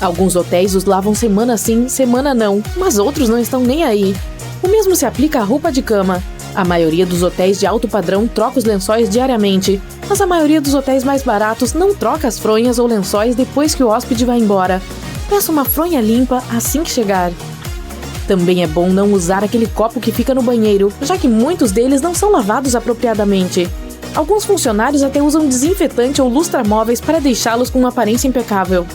Alguns hotéis os lavam semana sim, semana não, mas outros não estão nem aí. O mesmo se aplica à roupa de cama. A maioria dos hotéis de alto padrão troca os lençóis diariamente, mas a maioria dos hotéis mais baratos não troca as fronhas ou lençóis depois que o hóspede vai embora. Peça uma fronha limpa assim que chegar. Também é bom não usar aquele copo que fica no banheiro, já que muitos deles não são lavados apropriadamente. Alguns funcionários até usam desinfetante ou lustramóveis para deixá-los com uma aparência impecável.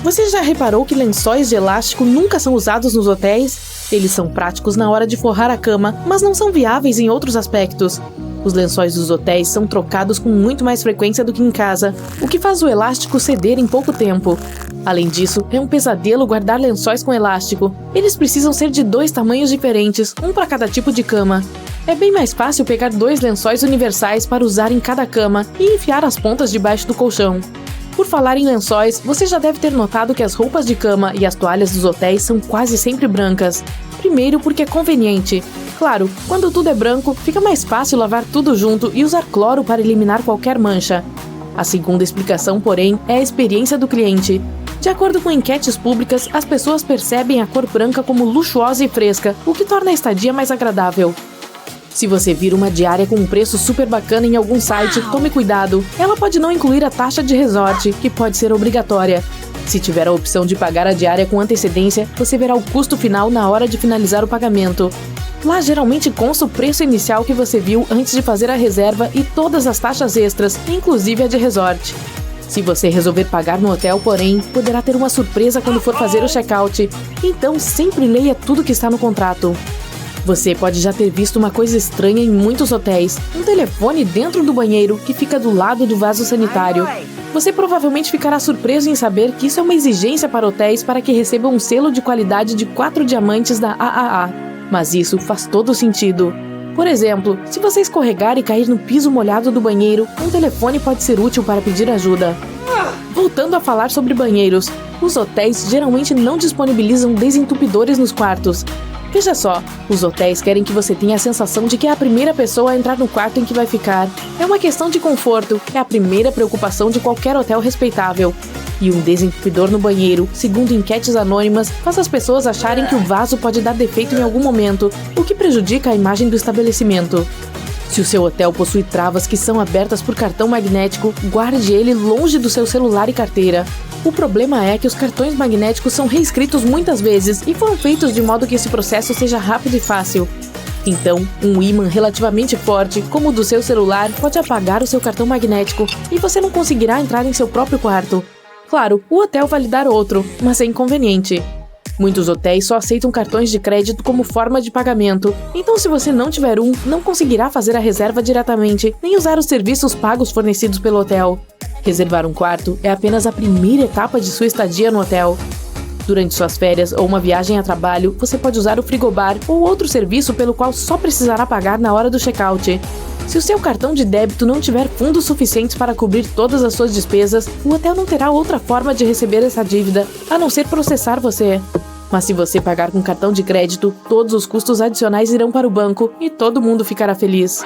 Você já reparou que lençóis de elástico nunca são usados nos hotéis? Eles são práticos na hora de forrar a cama, mas não são viáveis em outros aspectos. Os lençóis dos hotéis são trocados com muito mais frequência do que em casa, o que faz o elástico ceder em pouco tempo. Além disso, é um pesadelo guardar lençóis com elástico. Eles precisam ser de 2 tamanhos diferentes, um para cada tipo de cama. É bem mais fácil pegar 2 lençóis universais para usar em cada cama e enfiar as pontas debaixo do colchão. Por falar em lençóis, você já deve ter notado que as roupas de cama e as toalhas dos hotéis são quase sempre brancas. Primeiro porque é conveniente. Claro, quando tudo é branco, fica mais fácil lavar tudo junto e usar cloro para eliminar qualquer mancha. A segunda explicação, porém, é a experiência do cliente. De acordo com enquetes públicas, as pessoas percebem a cor branca como luxuosa e fresca, o que torna a estadia mais agradável. Se você vir uma diária com um preço super bacana em algum site, tome cuidado. Ela pode não incluir a taxa de resort, que pode ser obrigatória. Se tiver a opção de pagar a diária com antecedência, você verá o custo final na hora de finalizar o pagamento. Lá geralmente consta o preço inicial que você viu antes de fazer a reserva e todas as taxas extras, inclusive a de resort. Se você resolver pagar no hotel, porém, poderá ter uma surpresa quando for fazer o check-out. Então sempre leia tudo que está no contrato. Você pode já ter visto uma coisa estranha em muitos hotéis, um telefone dentro do banheiro que fica do lado do vaso sanitário. Você provavelmente ficará surpreso em saber que isso é uma exigência para hotéis para que recebam um selo de qualidade de 4 diamantes da AAA. Mas isso faz todo sentido. Por exemplo, se você escorregar e cair no piso molhado do banheiro, um telefone pode ser útil para pedir ajuda. Voltando a falar sobre banheiros, os hotéis geralmente não disponibilizam desentupidores nos quartos. Veja só, os hotéis querem que você tenha a sensação de que é a primeira pessoa a entrar no quarto em que vai ficar. É uma questão de conforto, é a primeira preocupação de qualquer hotel respeitável. E um desentupidor no banheiro, segundo enquetes anônimas, faz as pessoas acharem que o vaso pode dar defeito em algum momento, o que prejudica a imagem do estabelecimento. Se o seu hotel possui travas que são abertas por cartão magnético, guarde ele longe do seu celular e carteira. O problema é que os cartões magnéticos são reescritos muitas vezes e foram feitos de modo que esse processo seja rápido e fácil. Então, um ímã relativamente forte, como o do seu celular, pode apagar o seu cartão magnético e você não conseguirá entrar em seu próprio quarto. Claro, o hotel vai lhe dar outro, mas é inconveniente. Muitos hotéis só aceitam cartões de crédito como forma de pagamento, então se você não tiver um, não conseguirá fazer a reserva diretamente, nem usar os serviços pagos fornecidos pelo hotel. Reservar um quarto é apenas a primeira etapa de sua estadia no hotel. Durante suas férias ou uma viagem a trabalho, você pode usar o frigobar ou outro serviço pelo qual só precisará pagar na hora do check-out. Se o seu cartão de débito não tiver fundos suficientes para cobrir todas as suas despesas, o hotel não terá outra forma de receber essa dívida, a não ser processar você. Mas se você pagar com cartão de crédito, todos os custos adicionais irão para o banco e todo mundo ficará feliz.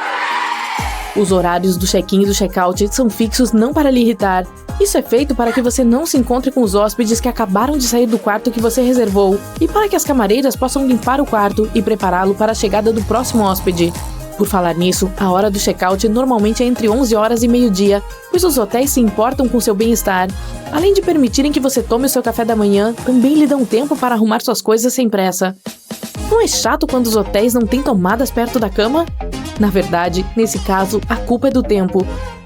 Os horários do check-in e do check-out são fixos não para lhe irritar. Isso é feito para que você não se encontre com os hóspedes que acabaram de sair do quarto que você reservou e para que as camareiras possam limpar o quarto e prepará-lo para a chegada do próximo hóspede. Por falar nisso, a hora do check-out normalmente é entre 11 horas e meio-dia, pois os hotéis se importam com seu bem-estar. Além de permitirem que você tome o seu café da manhã, também lhe dão tempo para arrumar suas coisas sem pressa. Não é chato quando os hotéis não têm tomadas perto da cama? Na verdade, nesse caso, a culpa é do tempo.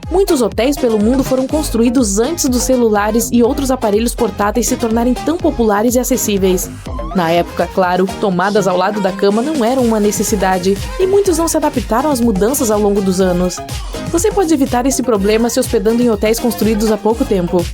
Muitos hotéis pelo mundo foram construídos antes dos celulares e outros aparelhos portáteis se tornarem tão populares e acessíveis. Na época, claro, tomadas ao lado da cama não eram uma necessidade, e muitos não se adaptaram às mudanças ao longo dos anos. Você pode evitar esse problema se hospedando em hotéis construídos há pouco tempo.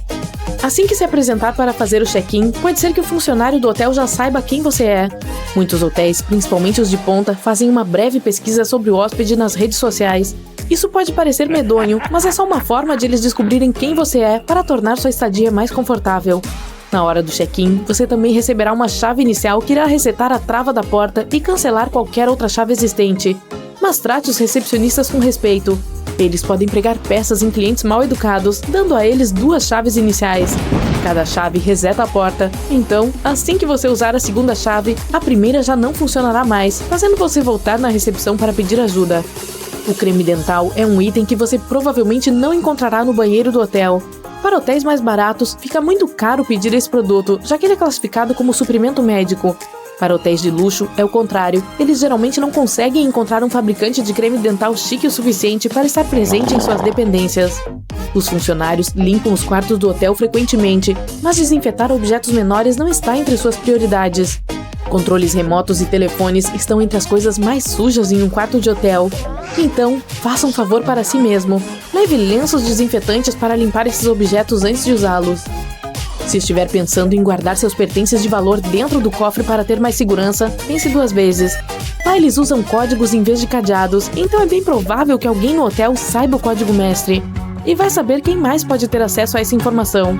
Assim que se apresentar para fazer o check-in, pode ser que o funcionário do hotel já saiba quem você é. Muitos hotéis, principalmente os de ponta, fazem uma breve pesquisa sobre o hóspede nas redes sociais. Isso pode parecer medonho, mas é só uma forma de eles descobrirem quem você é para tornar sua estadia mais confortável. Na hora do check-in, você também receberá uma chave inicial que irá resetar a trava da porta e cancelar qualquer outra chave existente. Mas trate os recepcionistas com respeito. Eles podem pregar peças em clientes mal educados, dando a eles 2 chaves iniciais. Cada chave reseta a porta, então, assim que você usar a segunda chave, a primeira já não funcionará mais, fazendo você voltar na recepção para pedir ajuda. O creme dental é um item que você provavelmente não encontrará no banheiro do hotel. Para hotéis mais baratos, fica muito caro pedir esse produto, já que ele é classificado como suprimento médico. Para hotéis de luxo, é o contrário. Eles geralmente não conseguem encontrar um fabricante de creme dental chique o suficiente para estar presente em suas dependências. Os funcionários limpam os quartos do hotel frequentemente, mas desinfetar objetos menores não está entre suas prioridades. Controles remotos e telefones estão entre as coisas mais sujas em um quarto de hotel. Então, faça um favor para si mesmo. Leve lenços desinfetantes para limpar esses objetos antes de usá-los. Se estiver pensando em guardar seus pertences de valor dentro do cofre para ter mais segurança, pense 2 vezes. Lá eles usam códigos em vez de cadeados, então é bem provável que alguém no hotel saiba o código mestre. E vai saber quem mais pode ter acesso a essa informação.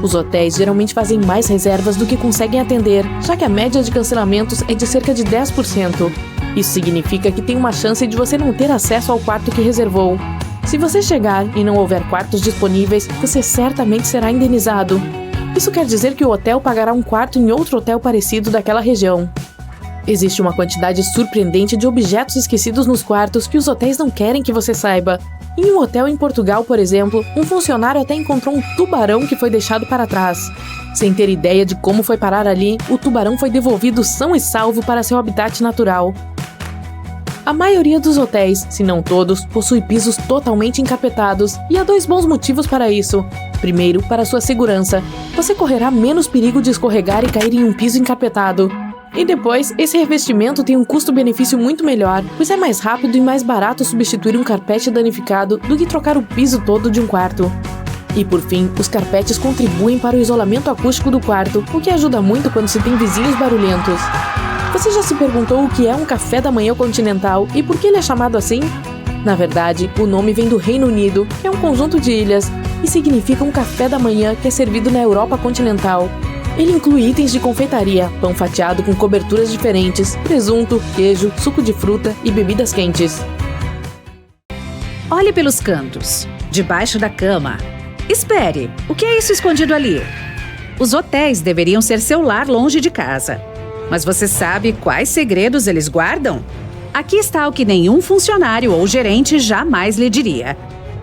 Os hotéis geralmente fazem mais reservas do que conseguem atender, já que a média de cancelamentos é de cerca de 10%. Isso significa que tem uma chance de você não ter acesso ao quarto que reservou. Se você chegar e não houver quartos disponíveis, você certamente será indenizado. Isso quer dizer que o hotel pagará um quarto em outro hotel parecido daquela região. Existe uma quantidade surpreendente de objetos esquecidos nos quartos que os hotéis não querem que você saiba. Em um hotel em Portugal, por exemplo, um funcionário até encontrou um tubarão que foi deixado para trás. Sem ter ideia de como foi parar ali, o tubarão foi devolvido são e salvo para seu habitat natural. A maioria dos hotéis, se não todos, possui pisos totalmente encapetados, e há 2 bons motivos para isso. Primeiro, para sua segurança. Você correrá menos perigo de escorregar e cair em um piso encapetado. E depois, esse revestimento tem um custo-benefício muito melhor, pois é mais rápido e mais barato substituir um carpete danificado do que trocar o piso todo de um quarto. E por fim, os carpetes contribuem para o isolamento acústico do quarto, o que ajuda muito quando se tem vizinhos barulhentos. Você já se perguntou o que é um café da manhã continental e por que ele é chamado assim? Na verdade, o nome vem do Reino Unido, que é um conjunto de ilhas, e significa um café da manhã que é servido na Europa continental. Ele inclui itens de confeitaria, pão fatiado com coberturas diferentes, presunto, queijo, suco de fruta e bebidas quentes. Olhe pelos cantos, debaixo da cama. Espere, o que é isso escondido ali? Os hotéis deveriam ser seu lar longe de casa. Mas você sabe quais segredos eles guardam? Aqui está o que nenhum funcionário ou gerente jamais lhe diria.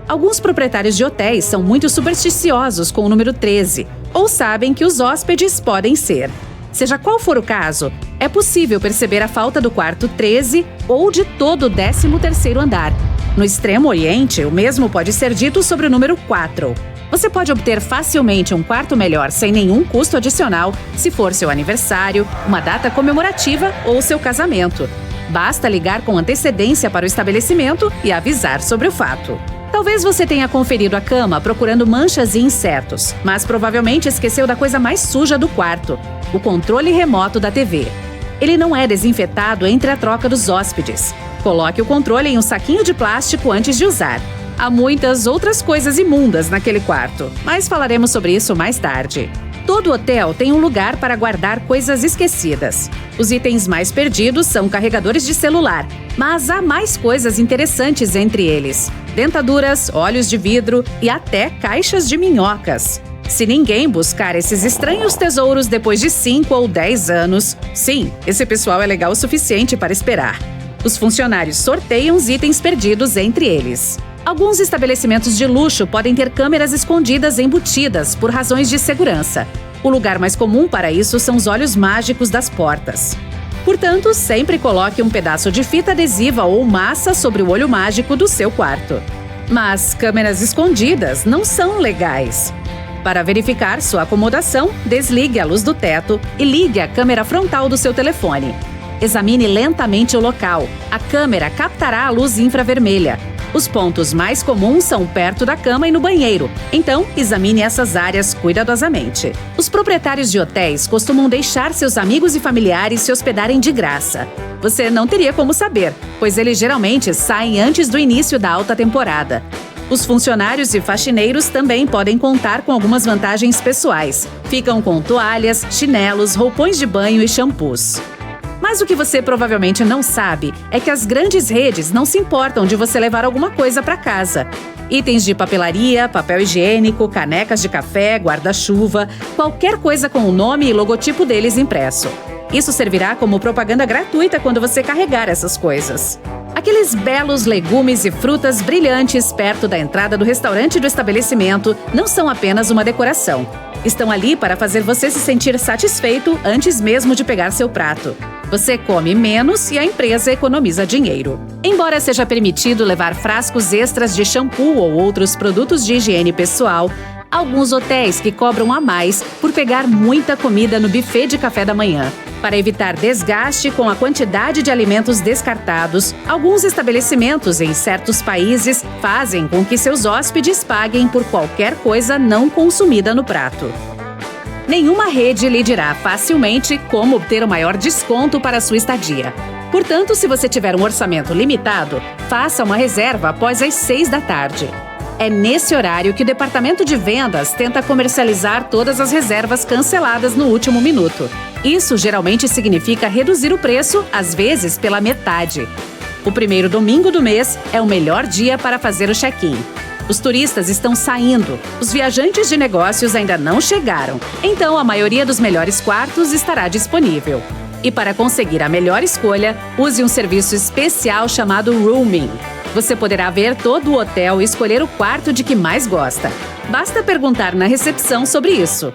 Alguns proprietários de hotéis são muito supersticiosos com o número 13, ou sabem que os hóspedes podem ser. Seja qual for o caso, é possível perceber a falta do quarto 13 ou de todo o 13º andar. No Extremo Oriente, o mesmo pode ser dito sobre o número 4. Você pode obter facilmente um quarto melhor sem nenhum custo adicional se for seu aniversário, uma data comemorativa ou seu casamento. Basta ligar com antecedência para o estabelecimento e avisar sobre o fato. Talvez você tenha conferido a cama procurando manchas e insetos, mas provavelmente esqueceu da coisa mais suja do quarto: o controle remoto da TV. Ele não é desinfetado entre a troca dos hóspedes. Coloque o controle em um saquinho de plástico antes de usar. Há muitas outras coisas imundas naquele quarto, mas falaremos sobre isso mais tarde. Todo hotel tem um lugar para guardar coisas esquecidas. Os itens mais perdidos são carregadores de celular, mas há mais coisas interessantes entre eles: dentaduras, olhos de vidro e até caixas de minhocas. Se ninguém buscar esses estranhos tesouros depois de 5 ou 10 anos, sim, esse pessoal é legal o suficiente para esperar. Os funcionários sorteiam os itens perdidos entre eles. Alguns estabelecimentos de luxo podem ter câmeras escondidas embutidas por razões de segurança. O lugar mais comum para isso são os olhos mágicos das portas. Portanto, sempre coloque um pedaço de fita adesiva ou massa sobre o olho mágico do seu quarto. Mas câmeras escondidas não são legais. Para verificar sua acomodação, desligue a luz do teto e ligue a câmera frontal do seu telefone. Examine lentamente o local. A câmera captará a luz infravermelha. Os pontos mais comuns são perto da cama e no banheiro, então examine essas áreas cuidadosamente. Os proprietários de hotéis costumam deixar seus amigos e familiares se hospedarem de graça. Você não teria como saber, pois eles geralmente saem antes do início da alta temporada. Os funcionários e faxineiros também podem contar com algumas vantagens pessoais. Ficam com toalhas, chinelos, roupões de banho e shampoos. Mas o que você provavelmente não sabe é que as grandes redes não se importam de você levar alguma coisa para casa. Itens de papelaria, papel higiênico, canecas de café, guarda-chuva, qualquer coisa com o nome e logotipo deles impresso. Isso servirá como propaganda gratuita quando você carregar essas coisas. Aqueles belos legumes e frutas brilhantes perto da entrada do restaurante do estabelecimento não são apenas uma decoração. Estão ali para fazer você se sentir satisfeito antes mesmo de pegar seu prato. Você come menos e a empresa economiza dinheiro. Embora seja permitido levar frascos extras de shampoo ou outros produtos de higiene pessoal, há alguns hotéis que cobram a mais por pegar muita comida no buffet de café da manhã. Para evitar desgaste com a quantidade de alimentos descartados, alguns estabelecimentos em certos países fazem com que seus hóspedes paguem por qualquer coisa não consumida no prato. Nenhuma rede lhe dirá facilmente como obter o maior desconto para a sua estadia. Portanto, se você tiver um orçamento limitado, faça uma reserva após as 6 da tarde. É nesse horário que o departamento de vendas tenta comercializar todas as reservas canceladas no último minuto. Isso geralmente significa reduzir o preço, às vezes pela metade. O primeiro domingo do mês é o melhor dia para fazer o check-in. Os turistas estão saindo, os viajantes de negócios ainda não chegaram, então a maioria dos melhores quartos estará disponível. E para conseguir a melhor escolha, use um serviço especial chamado Rooming. Você poderá ver todo o hotel e escolher o quarto de que mais gosta. Basta perguntar na recepção sobre isso.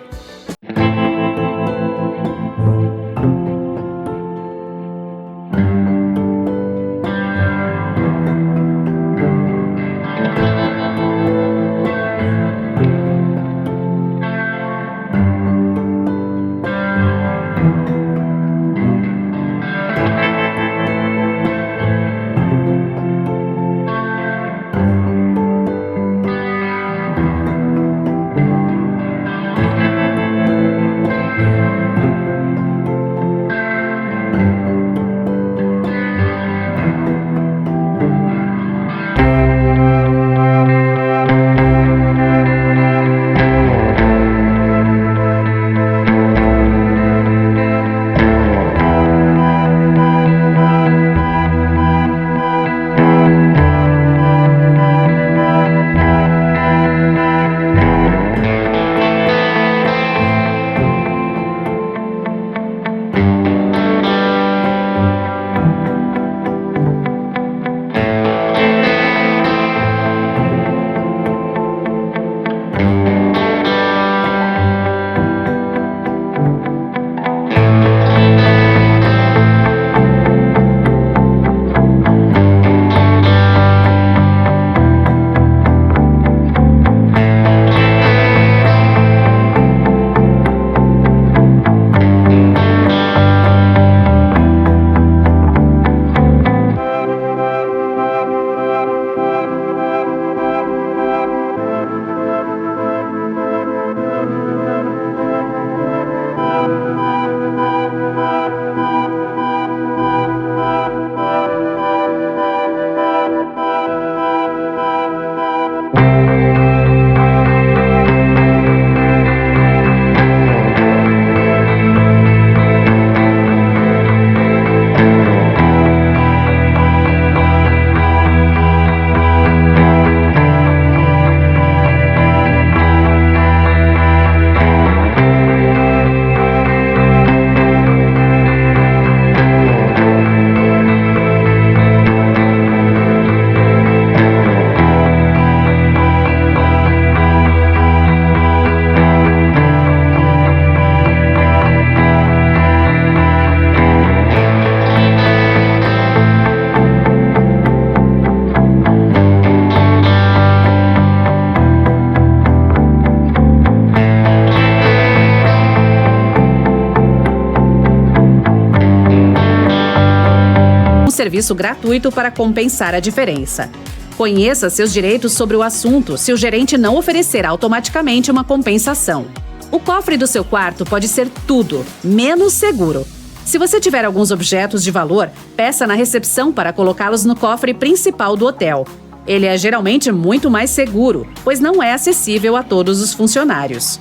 serviço gratuito para compensar a diferença. Conheça seus direitos sobre o assunto se o gerente não oferecer automaticamente uma compensação. O cofre do seu quarto pode ser tudo, menos seguro. Se você tiver alguns objetos de valor, peça na recepção para colocá-los no cofre principal do hotel. Ele é geralmente muito mais seguro, pois não é acessível a todos os funcionários.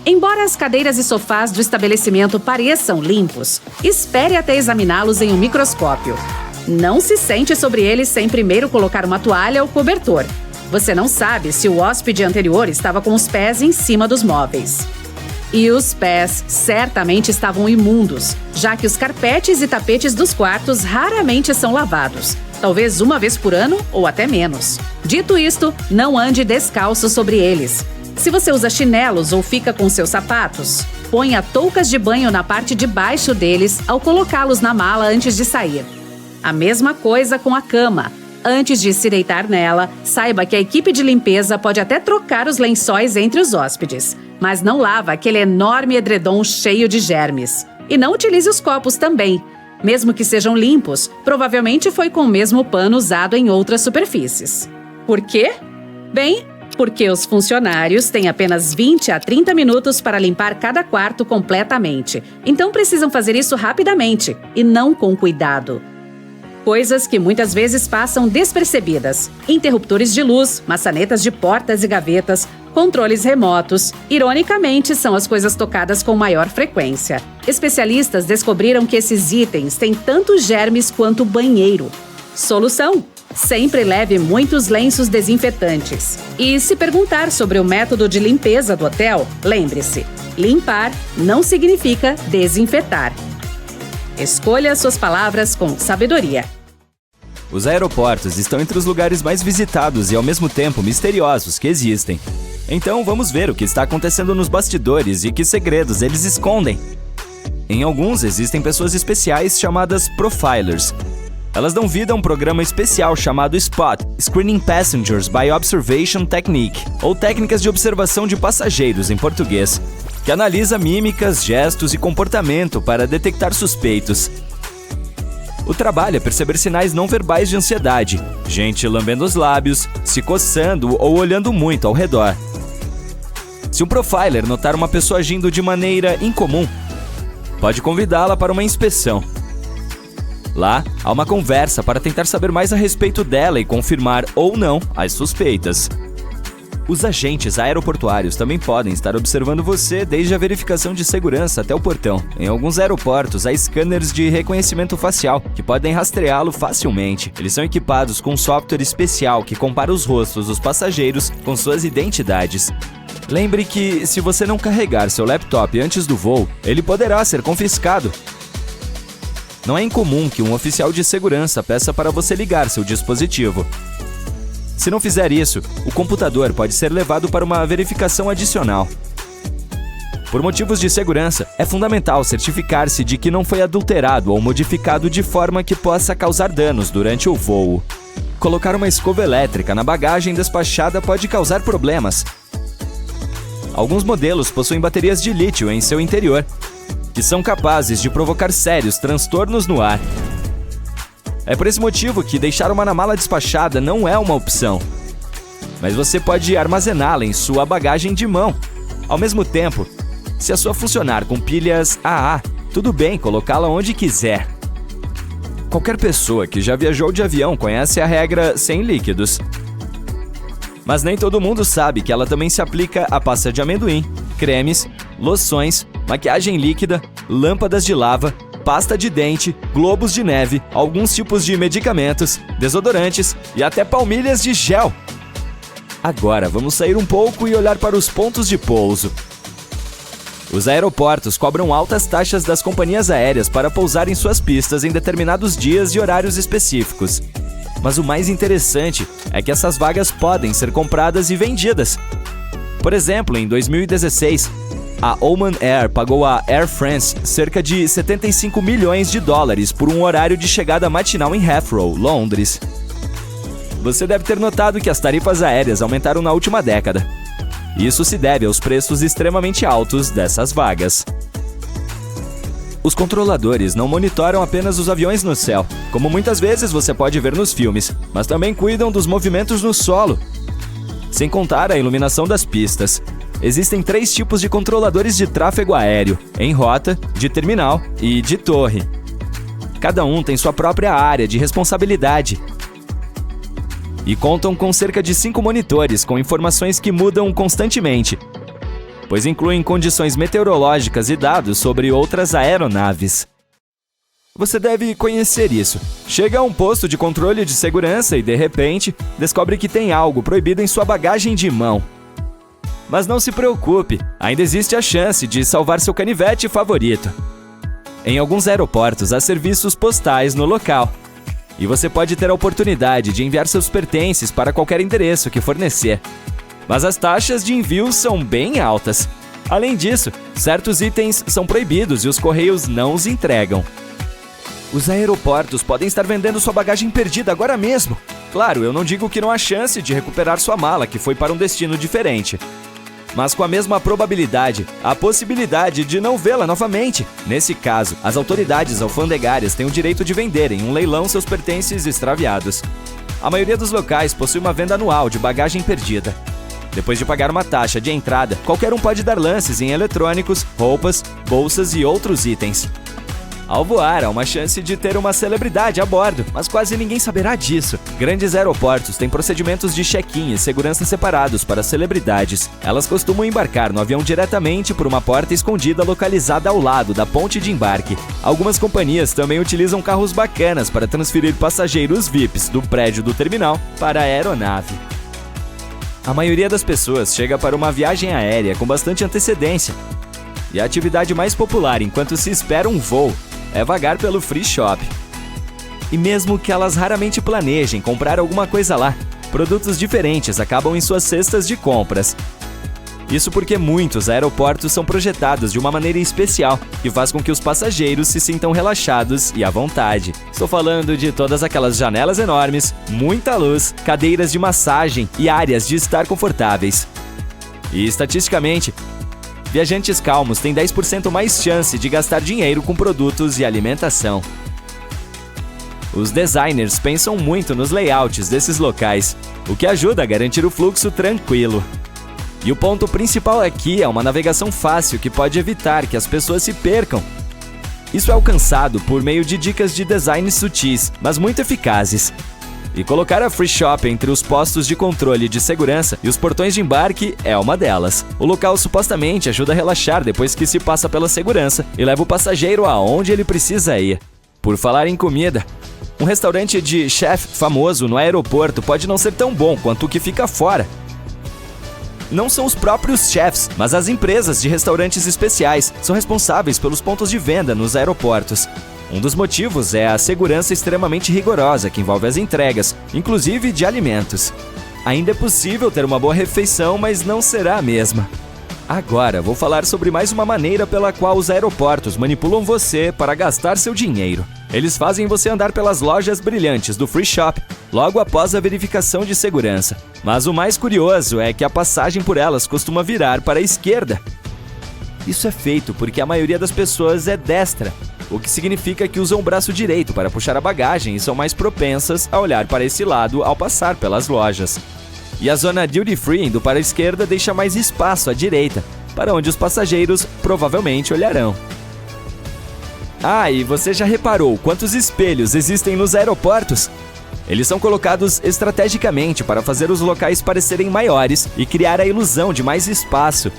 Embora as cadeiras e sofás do estabelecimento pareçam limpos, espere até examiná-los em um microscópio. Não se sente sobre eles sem primeiro colocar uma toalha ou cobertor. Você não sabe se o hóspede anterior estava com os pés em cima dos móveis. E os pés certamente estavam imundos, já que os carpetes e tapetes dos quartos raramente são lavados, talvez uma vez por ano ou até menos. Dito isto, não ande descalço sobre eles. Se você usa chinelos ou fica com seus sapatos, ponha toucas de banho na parte de baixo deles ao colocá-los na mala antes de sair. A mesma coisa com a cama. Antes de se deitar nela, saiba que a equipe de limpeza pode até trocar os lençóis entre os hóspedes, mas não lava aquele enorme edredom cheio de germes. E não utilize os copos também. Mesmo que sejam limpos, provavelmente foi com o mesmo pano usado em outras superfícies. Por quê? Bem, porque os funcionários têm apenas 20 a 30 minutos para limpar cada quarto completamente. Então precisam fazer isso rapidamente e não com cuidado. Coisas que muitas vezes passam despercebidas. Interruptores de luz, maçanetas de portas e gavetas, controles remotos. Ironicamente, são as coisas tocadas com maior frequência. Especialistas descobriram que esses itens têm tantos germes quanto o banheiro. Solução: sempre leve muitos lenços desinfetantes. E se perguntar sobre o método de limpeza do hotel, lembre-se, limpar não significa desinfetar. Escolha suas palavras com sabedoria. Os aeroportos estão entre os lugares mais visitados e ao mesmo tempo misteriosos que existem. Então vamos ver o que está acontecendo nos bastidores e que segredos eles escondem. Em alguns existem pessoas especiais chamadas profilers. Elas dão vida a um programa especial chamado SPOT, Screening Passengers by Observation Technique, ou Técnicas de Observação de Passageiros em português, que analisa mímicas, gestos e comportamento para detectar suspeitos. O trabalho é perceber sinais não verbais de ansiedade, gente lambendo os lábios, se coçando ou olhando muito ao redor. Se um profiler notar uma pessoa agindo de maneira incomum, pode convidá-la para uma inspeção. Lá, há uma conversa para tentar saber mais a respeito dela e confirmar ou não as suspeitas. Os agentes aeroportuários também podem estar observando você desde a verificação de segurança até o portão. Em alguns aeroportos, há scanners de reconhecimento facial que podem rastreá-lo facilmente. Eles são equipados com um software especial que compara os rostos dos passageiros com suas identidades. Lembre que, se você não carregar seu laptop antes do voo, ele poderá ser confiscado. Não é incomum que um oficial de segurança peça para você ligar seu dispositivo. Se não fizer isso, o computador pode ser levado para uma verificação adicional. Por motivos de segurança, é fundamental certificar-se de que não foi adulterado ou modificado de forma que possa causar danos durante o voo. Colocar uma escova elétrica na bagagem despachada pode causar problemas. Alguns modelos possuem baterias de lítio em seu interior, que são capazes de provocar sérios transtornos no ar. É por esse motivo que deixar uma na mala despachada não é uma opção. Mas você pode armazená-la em sua bagagem de mão. Ao mesmo tempo, se a sua funcionar com pilhas AA, tudo bem colocá-la onde quiser. Qualquer pessoa que já viajou de avião conhece a regra sem líquidos. Mas nem todo mundo sabe que ela também se aplica a pasta de amendoim, cremes, loções, maquiagem líquida, lâmpadas de lava, pasta de dente, globos de neve, alguns tipos de medicamentos, desodorantes e até palmilhas de gel. Agora vamos sair um pouco e olhar para os pontos de pouso. Os aeroportos cobram altas taxas das companhias aéreas para pousar em suas pistas em determinados dias e horários específicos. Mas o mais interessante é que essas vagas podem ser compradas e vendidas. Por exemplo, em 2016, a Oman Air pagou à Air France cerca de 75 milhões de dólares por um horário de chegada matinal em Heathrow, Londres. Você deve ter notado que as tarifas aéreas aumentaram na última década. Isso se deve aos preços extremamente altos dessas vagas. Os controladores não monitoram apenas os aviões no céu, como muitas vezes você pode ver nos filmes, mas também cuidam dos movimentos no solo, sem contar a iluminação das pistas. Existem 3 tipos de controladores de tráfego aéreo: em rota, de terminal e de torre. Cada um tem sua própria área de responsabilidade e contam com cerca de 5 monitores com informações que mudam constantemente, pois incluem condições meteorológicas e dados sobre outras aeronaves. Você deve conhecer isso. Chega a um posto de controle de segurança e, de repente, descobre que tem algo proibido em sua bagagem de mão. Mas não se preocupe, ainda existe a chance de salvar seu canivete favorito. Em alguns aeroportos há serviços postais no local, e você pode ter a oportunidade de enviar seus pertences para qualquer endereço que fornecer. Mas as taxas de envio são bem altas. Além disso, certos itens são proibidos e os correios não os entregam. Os aeroportos podem estar vendendo sua bagagem perdida agora mesmo. Claro, eu não digo que não há chance de recuperar sua mala que foi para um destino diferente. Mas com a mesma probabilidade, há possibilidade de não vê-la novamente. Nesse caso, as autoridades alfandegárias têm o direito de vender em um leilão seus pertences extraviados. A maioria dos locais possui uma venda anual de bagagem perdida. Depois de pagar uma taxa de entrada, qualquer um pode dar lances em eletrônicos, roupas, bolsas e outros itens. Ao voar, há uma chance de ter uma celebridade a bordo, mas quase ninguém saberá disso. Grandes aeroportos têm procedimentos de check-in e segurança separados para celebridades. Elas costumam embarcar no avião diretamente por uma porta escondida localizada ao lado da ponte de embarque. Algumas companhias também utilizam carros bacanas para transferir passageiros VIPs do prédio do terminal para a aeronave. A maioria das pessoas chega para uma viagem aérea com bastante antecedência. E a atividade mais popular enquanto se espera um voo é vagar pelo free shop. E mesmo que elas raramente planejem comprar alguma coisa lá, produtos diferentes acabam em suas cestas de compras. Isso porque muitos aeroportos são projetados de uma maneira especial, que faz com que os passageiros se sintam relaxados e à vontade. Estou falando de todas aquelas janelas enormes, muita luz, cadeiras de massagem e áreas de estar confortáveis. E estatisticamente, viajantes calmos têm 10% mais chance de gastar dinheiro com produtos e alimentação. Os designers pensam muito nos layouts desses locais, o que ajuda a garantir o fluxo tranquilo. E o ponto principal aqui é uma navegação fácil que pode evitar que as pessoas se percam. Isso é alcançado por meio de dicas de design sutis, mas muito eficazes. E colocar a Free Shop entre os postos de controle de segurança e os portões de embarque é uma delas. O local supostamente ajuda a relaxar depois que se passa pela segurança e leva o passageiro aonde ele precisa ir. Por falar em comida, um restaurante de chefe famoso no aeroporto pode não ser tão bom quanto o que fica fora. Não são os próprios chefs, mas as empresas de restaurantes especiais são responsáveis pelos pontos de venda nos aeroportos. Um dos motivos é a segurança extremamente rigorosa que envolve as entregas, inclusive de alimentos. Ainda é possível ter uma boa refeição, mas não será a mesma. Agora, vou falar sobre mais uma maneira pela qual os aeroportos manipulam você para gastar seu dinheiro. Eles fazem você andar pelas lojas brilhantes do Free Shop logo após a verificação de segurança. Mas o mais curioso é que a passagem por elas costuma virar para a esquerda. Isso é feito porque a maioria das pessoas é destra, o que significa que usam o braço direito para puxar a bagagem e são mais propensas a olhar para esse lado ao passar pelas lojas. E a zona Duty Free indo para a esquerda deixa mais espaço à direita, para onde os passageiros provavelmente olharão. Ah, e você já reparou quantos espelhos existem nos aeroportos? Eles são colocados estrategicamente para fazer os locais parecerem maiores e criar a ilusão de mais espaço.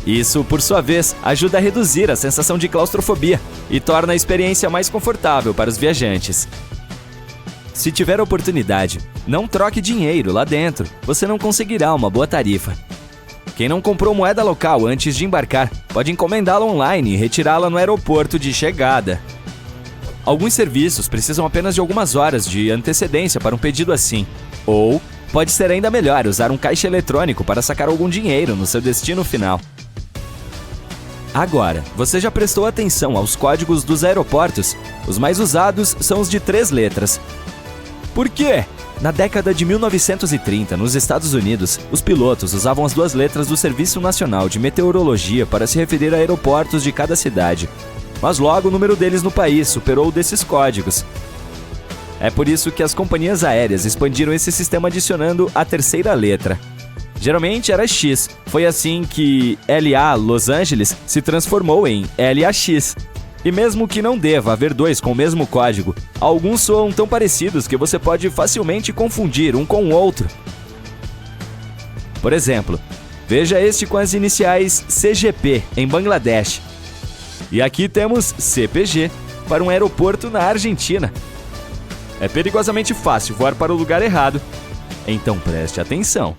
Isso, por sua vez, ajuda a reduzir a sensação de claustrofobia e torna a experiência mais confortável para os viajantes. Se tiver oportunidade, não troque dinheiro lá dentro, você não conseguirá uma boa tarifa. Quem não comprou moeda local antes de embarcar, pode encomendá-la online e retirá-la no aeroporto de chegada. Alguns serviços precisam apenas de algumas horas de antecedência para um pedido assim. Ou, pode ser ainda melhor usar um caixa eletrônico para sacar algum dinheiro no seu destino final. Agora, você já prestou atenção aos códigos dos aeroportos? Os mais usados são os de 3 letras. Por quê? Na década de 1930, nos Estados Unidos, os pilotos usavam as 2 letras do Serviço Nacional de Meteorologia para se referir a aeroportos de cada cidade. mas logo o número deles no país superou o desses códigos. É por isso que as companhias aéreas expandiram esse sistema adicionando a terceira letra. Geralmente era X, foi assim que LA Los Angeles se transformou em LAX. E mesmo que não deva haver dois com o mesmo código, alguns soam tão parecidos que você pode facilmente confundir um com o outro. Por exemplo, veja este com as iniciais CGP em Bangladesh. E aqui temos CPG para um aeroporto na Argentina. É perigosamente fácil voar para o lugar errado, então preste atenção.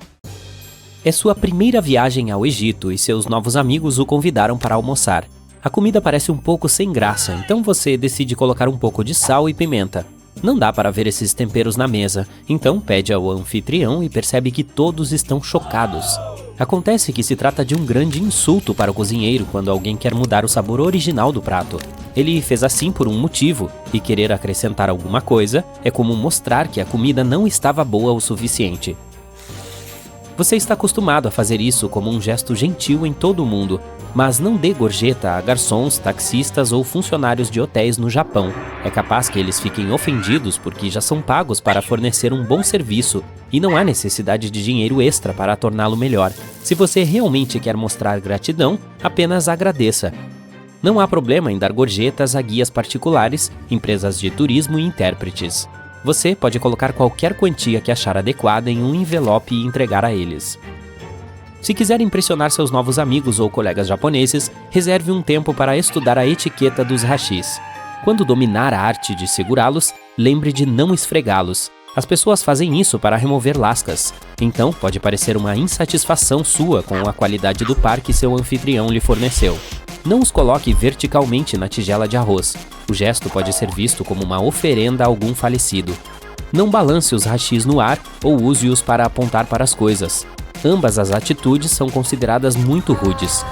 É sua primeira viagem ao Egito e seus novos amigos o convidaram para almoçar. A comida parece um pouco sem graça, então você decide colocar um pouco de sal e pimenta. Não dá para ver esses temperos na mesa, então pede ao anfitrião e percebe que todos estão chocados. Acontece que se trata de um grande insulto para o cozinheiro quando alguém quer mudar o sabor original do prato. Ele fez assim por um motivo, e querer acrescentar alguma coisa é como mostrar que a comida não estava boa o suficiente. Você está acostumado a fazer isso como um gesto gentil em todo o mundo, mas não dê gorjeta a garçons, taxistas ou funcionários de hotéis no Japão. É capaz que eles fiquem ofendidos porque já são pagos para fornecer um bom serviço e não há necessidade de dinheiro extra para torná-lo melhor. Se você realmente quer mostrar gratidão, apenas agradeça. Não há problema em dar gorjetas a guias particulares, empresas de turismo e intérpretes. Você pode colocar qualquer quantia que achar adequada em um envelope e entregar a eles. Se quiser impressionar seus novos amigos ou colegas japoneses, reserve um tempo para estudar a etiqueta dos hashis. Quando dominar a arte de segurá-los, lembre de não esfregá-los. As pessoas fazem isso para remover lascas. Então, pode parecer uma insatisfação sua com a qualidade do par que seu anfitrião lhe forneceu. Não os coloque verticalmente na tigela de arroz. O gesto pode ser visto como uma oferenda a algum falecido. Não balance os hashis no ar ou use-os para apontar para as coisas. Ambas as atitudes são consideradas muito rudes.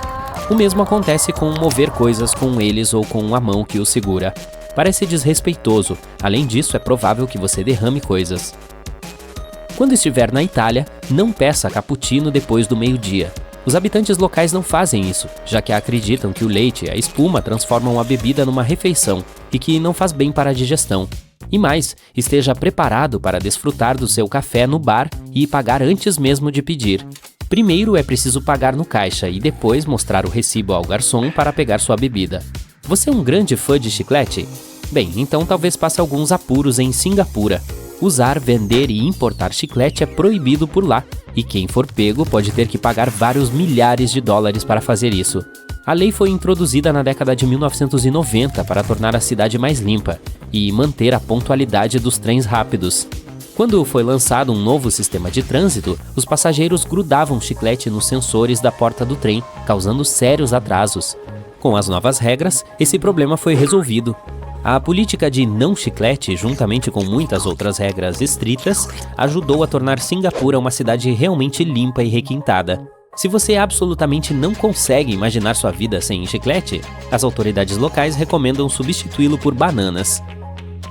O mesmo acontece com mover coisas com eles ou com a mão que os segura. Parece desrespeitoso. Além disso, é provável que você derrame coisas. Quando estiver na Itália, não peça cappuccino depois do meio-dia. Os habitantes locais não fazem isso, já que acreditam que o leite e a espuma transformam a bebida numa refeição e que não faz bem para a digestão. E mais, esteja preparado para desfrutar do seu café no bar e pagar antes mesmo de pedir. Primeiro é preciso pagar no caixa e depois mostrar o recibo ao garçom para pegar sua bebida. Você é um grande fã de chiclete? Bem, então talvez passe alguns apuros em Singapura. Usar, vender e importar chiclete é proibido por lá, e quem for pego pode ter que pagar vários milhares de dólares para fazer isso. A lei foi introduzida na década de 1990 para tornar a cidade mais limpa e manter a pontualidade dos trens rápidos. Quando foi lançado um novo sistema de trânsito, os passageiros grudavam chiclete nos sensores da porta do trem, causando sérios atrasos. Com as novas regras, esse problema foi resolvido. A política de não chiclete, juntamente com muitas outras regras estritas, ajudou a tornar Singapura uma cidade realmente limpa e requintada. Se você absolutamente não consegue imaginar sua vida sem chiclete, as autoridades locais recomendam substituí-lo por bananas.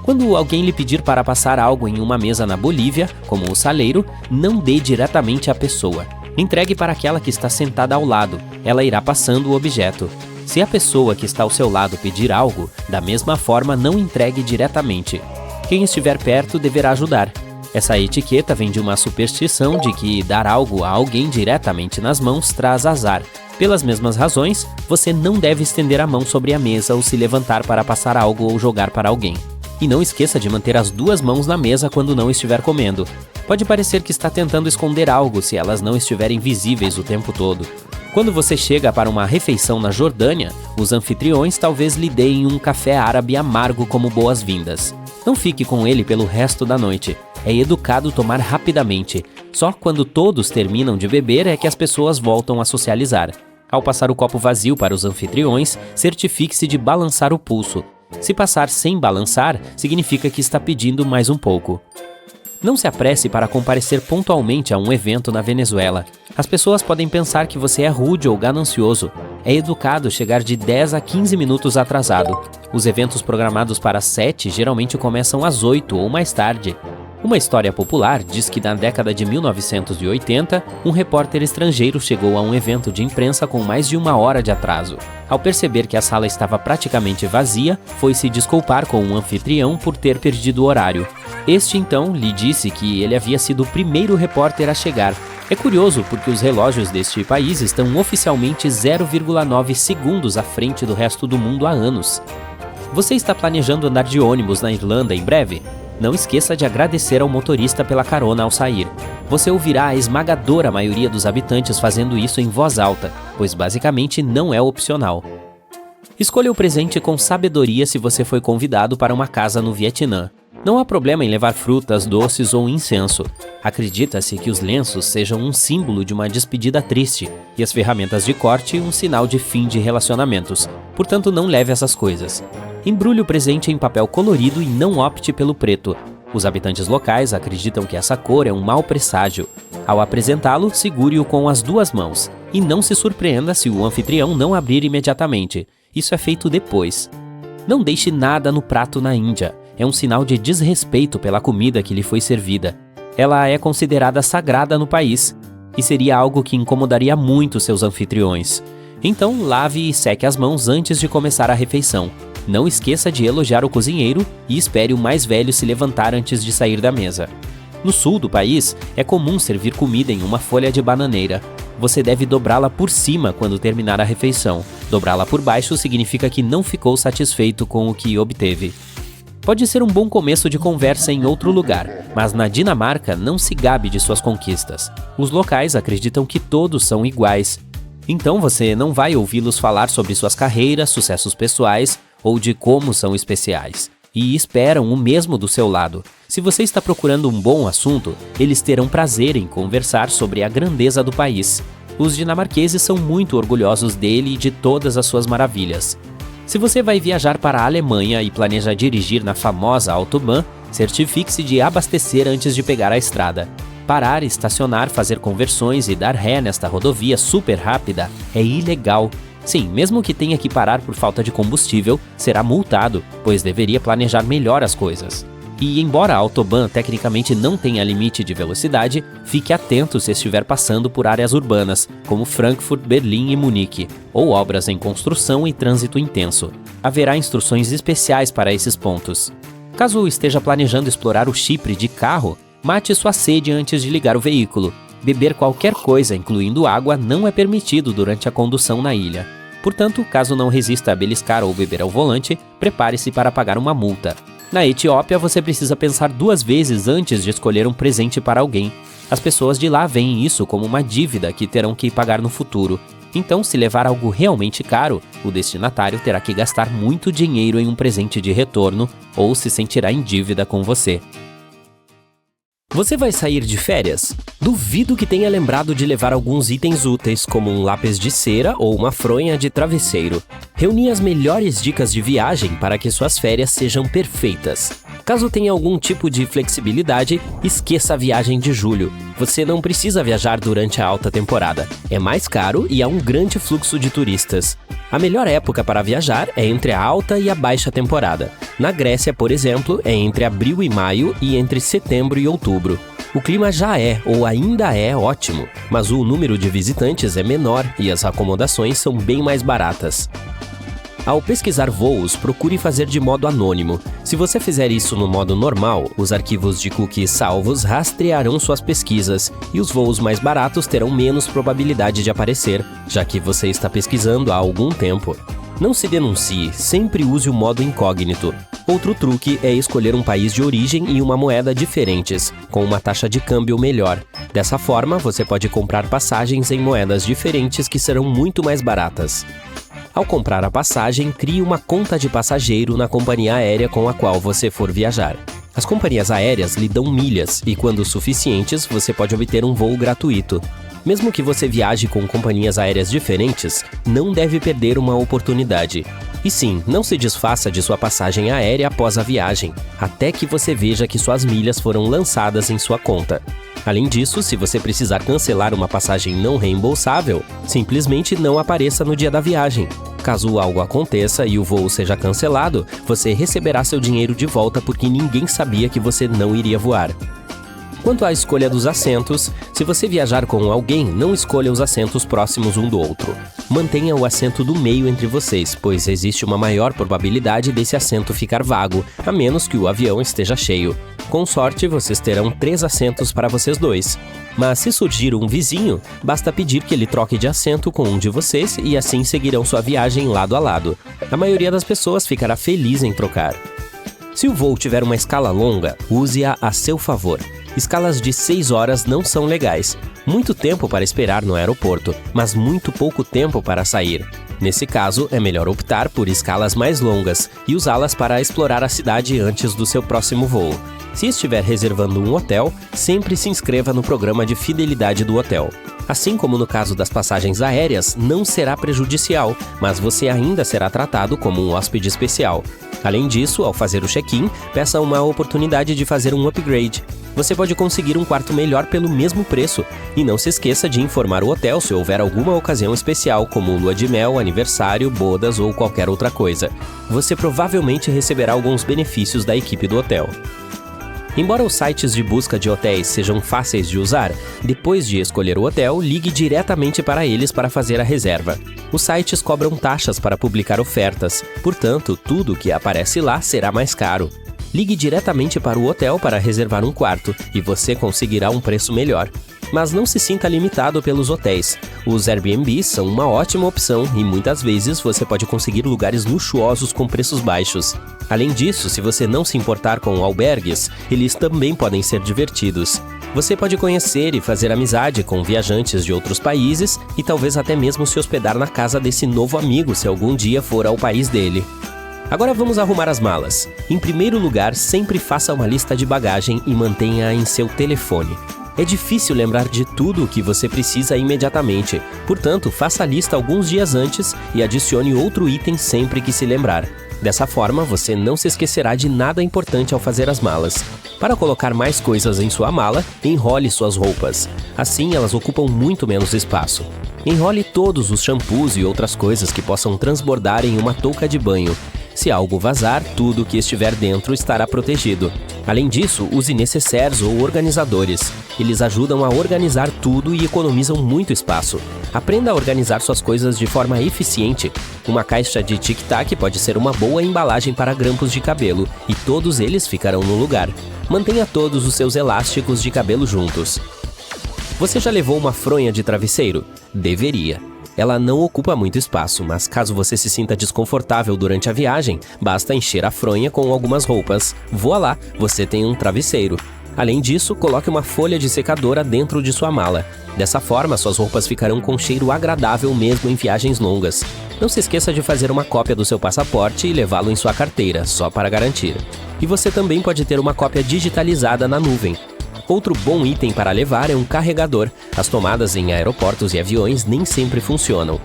Quando alguém lhe pedir para passar algo em uma mesa na Bolívia, como o saleiro, não dê diretamente à pessoa. Entregue para aquela que está sentada ao lado, ela irá passando o objeto. Se a pessoa que está ao seu lado pedir algo, da mesma forma não entregue diretamente. Quem estiver perto deverá ajudar. Essa etiqueta vem de uma superstição de que dar algo a alguém diretamente nas mãos traz azar. Pelas mesmas razões, você não deve estender a mão sobre a mesa ou se levantar para passar algo ou jogar para alguém. E não esqueça de manter as duas mãos na mesa quando não estiver comendo. Pode parecer que está tentando esconder algo se elas não estiverem visíveis o tempo todo. Quando você chega para uma refeição na Jordânia, os anfitriões talvez lhe deem um café árabe amargo como boas-vindas. Não fique com ele pelo resto da noite. É educado tomar rapidamente. Só quando todos terminam de beber é que as pessoas voltam a socializar. Ao passar o copo vazio para os anfitriões, certifique-se de balançar o pulso. Se passar sem balançar, significa que está pedindo mais um pouco. Não se apresse para comparecer pontualmente a um evento na Venezuela. As pessoas podem pensar que você é rude ou ganancioso. É educado chegar de 10 a 15 minutos atrasado. Os eventos programados para 7 geralmente começam às 8 ou mais tarde. Uma história popular diz que na década de 1980, um repórter estrangeiro chegou a um evento de imprensa com mais de 1 hora de atraso. Ao perceber que a sala estava praticamente vazia, foi se desculpar com o anfitrião por ter perdido o horário. Este então lhe disse que ele havia sido o primeiro repórter a chegar. É curioso porque os relógios deste país estão oficialmente 0,9 segundos à frente do resto do mundo há anos. Você está planejando andar de ônibus na Irlanda em breve? Não esqueça de agradecer ao motorista pela carona ao sair. Você ouvirá a esmagadora maioria dos habitantes fazendo isso em voz alta, pois basicamente não é opcional. Escolha o presente com sabedoria se você foi convidado para uma casa no Vietnã. Não há problema em levar frutas, doces ou incenso. Acredita-se que os lenços sejam um símbolo de uma despedida triste e as ferramentas de corte um sinal de fim de relacionamentos. Portanto, não leve essas coisas. Embrulhe o presente em papel colorido e não opte pelo preto. Os habitantes locais acreditam que essa cor é um mau presságio. Ao apresentá-lo, segure-o com as 2 mãos. E não se surpreenda se o anfitrião não abrir imediatamente. Isso é feito depois. Não deixe nada no prato na Índia. É um sinal de desrespeito pela comida que lhe foi servida. Ela é considerada sagrada no país e seria algo que incomodaria muito seus anfitriões. Então, lave e seque as mãos antes de começar a refeição. Não esqueça de elogiar o cozinheiro e espere o mais velho se levantar antes de sair da mesa. No sul do país, é comum servir comida em uma folha de bananeira. Você deve dobrá-la por cima quando terminar a refeição. Dobrá-la por baixo significa que não ficou satisfeito com o que obteve. Pode ser um bom começo de conversa em outro lugar, mas na Dinamarca não se gabe de suas conquistas. Os locais acreditam que todos são iguais. Então você não vai ouvi-los falar sobre suas carreiras, sucessos pessoais ou de como são especiais. E esperam o mesmo do seu lado. Se você está procurando um bom assunto, eles terão prazer em conversar sobre a grandeza do país. Os dinamarqueses são muito orgulhosos dele e de todas as suas maravilhas. Se você vai viajar para a Alemanha e planeja dirigir na famosa Autobahn, certifique-se de abastecer antes de pegar a estrada. Parar, estacionar, fazer conversões e dar ré nesta rodovia super rápida é ilegal. Sim, mesmo que tenha que parar por falta de combustível, será multado, pois deveria planejar melhor as coisas. E embora a Autobahn tecnicamente não tenha limite de velocidade, fique atento se estiver passando por áreas urbanas, como Frankfurt, Berlim e Munique, ou obras em construção e trânsito intenso. Haverá instruções especiais para esses pontos. Caso esteja planejando explorar o Chipre de carro, mate sua sede antes de ligar o veículo. Beber qualquer coisa, incluindo água, não é permitido durante a condução na ilha. Portanto, caso não resista a beliscar ou beber ao volante, prepare-se para pagar uma multa. Na Etiópia, você precisa pensar 2 vezes antes de escolher um presente para alguém. As pessoas de lá veem isso como uma dívida que terão que pagar no futuro. Então, se levar algo realmente caro, o destinatário terá que gastar muito dinheiro em um presente de retorno ou se sentirá em dívida com você. Você vai sair de férias? Duvido que tenha lembrado de levar alguns itens úteis, como um lápis de cera ou uma fronha de travesseiro. Reuni as melhores dicas de viagem para que suas férias sejam perfeitas. Caso tenha algum tipo de flexibilidade, esqueça a viagem de julho. Você não precisa viajar durante a alta temporada. É mais caro e há um grande fluxo de turistas. A melhor época para viajar é entre a alta e a baixa temporada. Na Grécia, por exemplo, é entre abril e maio e entre setembro e outubro. O clima já é ou ainda é ótimo, mas o número de visitantes é menor e as acomodações são bem mais baratas. Ao pesquisar voos, procure fazer de modo anônimo. Se você fizer isso no modo normal, os arquivos de cookies salvos rastrearão suas pesquisas e os voos mais baratos terão menos probabilidade de aparecer, já que você está pesquisando há algum tempo. Não se denuncie, sempre use o modo incógnito. Outro truque é escolher um país de origem e uma moeda diferentes, com uma taxa de câmbio melhor. Dessa forma, você pode comprar passagens em moedas diferentes que serão muito mais baratas. Ao comprar a passagem, crie uma conta de passageiro na companhia aérea com a qual você for viajar. As companhias aéreas lhe dão milhas e, quando suficientes, você pode obter um voo gratuito. Mesmo que você viaje com companhias aéreas diferentes, não deve perder uma oportunidade. E sim, não se desfaça de sua passagem aérea após a viagem, até que você veja que suas milhas foram lançadas em sua conta. Além disso, se você precisar cancelar uma passagem não reembolsável, simplesmente não apareça no dia da viagem. Caso algo aconteça e o voo seja cancelado, você receberá seu dinheiro de volta porque ninguém sabia que você não iria voar. Quanto à escolha dos assentos, se você viajar com alguém, não escolha os assentos próximos um do outro. Mantenha o assento do meio entre vocês, pois existe uma maior probabilidade desse assento ficar vago, a menos que o avião esteja cheio. Com sorte, vocês terão 3 assentos para vocês dois. Mas se surgir um vizinho, basta pedir que ele troque de assento com um de vocês e assim seguirão sua viagem lado a lado. A maioria das pessoas ficará feliz em trocar. Se o voo tiver uma escala longa, use-a a seu favor. Escalas de 6 horas não são legais. Muito tempo para esperar no aeroporto, mas muito pouco tempo para sair. Nesse caso, é melhor optar por escalas mais longas e usá-las para explorar a cidade antes do seu próximo voo. Se estiver reservando um hotel, sempre se inscreva no programa de fidelidade do hotel. Assim como no caso das passagens aéreas, não será prejudicial, mas você ainda será tratado como um hóspede especial. Além disso, ao fazer o check-in, peça uma oportunidade de fazer um upgrade. Você pode conseguir um quarto melhor pelo mesmo preço. E não se esqueça de informar o hotel se houver alguma ocasião especial, como lua de mel, aniversário, bodas ou qualquer outra coisa. Você provavelmente receberá alguns benefícios da equipe do hotel. Embora os sites de busca de hotéis sejam fáceis de usar, depois de escolher o hotel, ligue diretamente para eles para fazer a reserva. Os sites cobram taxas para publicar ofertas, portanto, tudo que aparece lá será mais caro. Ligue diretamente para o hotel para reservar um quarto e você conseguirá um preço melhor. Mas não se sinta limitado pelos hotéis. Os Airbnb são uma ótima opção e muitas vezes você pode conseguir lugares luxuosos com preços baixos. Além disso, se você não se importar com albergues, eles também podem ser divertidos. Você pode conhecer e fazer amizade com viajantes de outros países e talvez até mesmo se hospedar na casa desse novo amigo se algum dia for ao país dele. Agora vamos arrumar as malas. Em primeiro lugar, sempre faça uma lista de bagagem e mantenha-a em seu telefone. É difícil lembrar de tudo o que você precisa imediatamente, portanto, faça a lista alguns dias antes e adicione outro item sempre que se lembrar. Dessa forma, você não se esquecerá de nada importante ao fazer as malas. Para colocar mais coisas em sua mala, enrole suas roupas. Assim, elas ocupam muito menos espaço. Enrole todos os shampoos e outras coisas que possam transbordar em uma touca de banho. Se algo vazar, tudo que estiver dentro estará protegido. Além disso, use necessaires ou organizadores. Eles ajudam a organizar tudo e economizam muito espaço. Aprenda a organizar suas coisas de forma eficiente. Uma caixa de tic-tac pode ser uma boa embalagem para grampos de cabelo, e todos eles ficarão no lugar. Mantenha todos os seus elásticos de cabelo juntos. Você já levou uma fronha de travesseiro? Deveria. Ela não ocupa muito espaço, mas caso você se sinta desconfortável durante a viagem, basta encher a fronha com algumas roupas. Voilá, você tem um travesseiro. Além disso, coloque uma folha de secadora dentro de sua mala. Dessa forma, suas roupas ficarão com cheiro agradável mesmo em viagens longas. Não se esqueça de fazer uma cópia do seu passaporte e levá-lo em sua carteira, só para garantir. E você também pode ter uma cópia digitalizada na nuvem. Outro bom item para levar é um carregador. As tomadas em aeroportos e aviões nem sempre funcionam.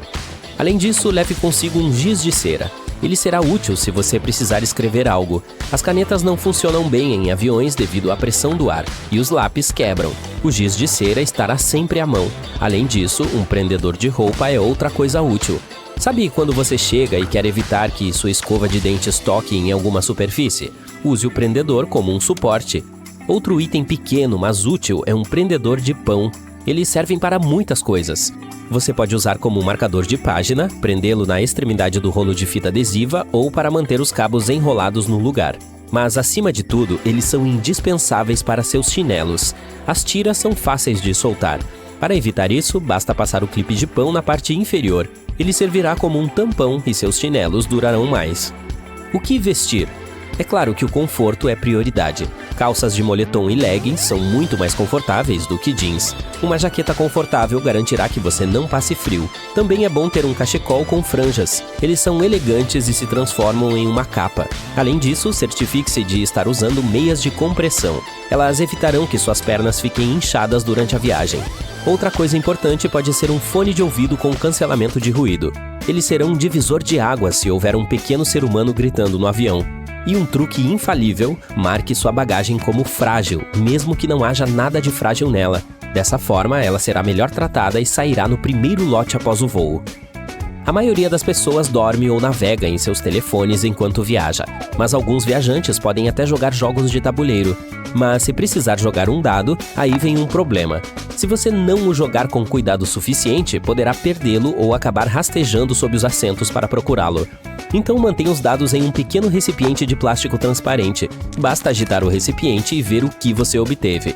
Além disso, leve consigo um giz de cera. Ele será útil se você precisar escrever algo. As canetas não funcionam bem em aviões devido à pressão do ar, e os lápis quebram. O giz de cera estará sempre à mão. Além disso, um prendedor de roupa é outra coisa útil. Sabe quando você chega e quer evitar que sua escova de dentes toque em alguma superfície? Use o prendedor como um suporte. Outro item pequeno, mas útil, é um prendedor de pão. Eles servem para muitas coisas. Você pode usar como um marcador de página, prendê-lo na extremidade do rolo de fita adesiva ou para manter os cabos enrolados no lugar. Mas, acima de tudo, eles são indispensáveis para seus chinelos. As tiras são fáceis de soltar. Para evitar isso, basta passar o clipe de pão na parte inferior. Ele servirá como um tampão e seus chinelos durarão mais. O que vestir? É claro que o conforto é prioridade. Calças de moletom e leggings são muito mais confortáveis do que jeans. Uma jaqueta confortável garantirá que você não passe frio. Também é bom ter um cachecol com franjas. Eles são elegantes e se transformam em uma capa. Além disso, certifique-se de estar usando meias de compressão. Elas evitarão que suas pernas fiquem inchadas durante a viagem. Outra coisa importante pode ser um fone de ouvido com cancelamento de ruído. Eles serão um divisor de águas se houver um pequeno ser humano gritando no avião. E um truque infalível, marque sua bagagem como frágil, mesmo que não haja nada de frágil nela. Dessa forma, ela será melhor tratada e sairá no primeiro lote após o voo. A maioria das pessoas dorme ou navega em seus telefones enquanto viaja, mas alguns viajantes podem até jogar jogos de tabuleiro. Mas se precisar jogar um dado, aí vem um problema. Se você não o jogar com cuidado suficiente, poderá perdê-lo ou acabar rastejando sob os assentos para procurá-lo. Então mantenha os dados em um pequeno recipiente de plástico transparente. Basta agitar o recipiente e ver o que você obteve.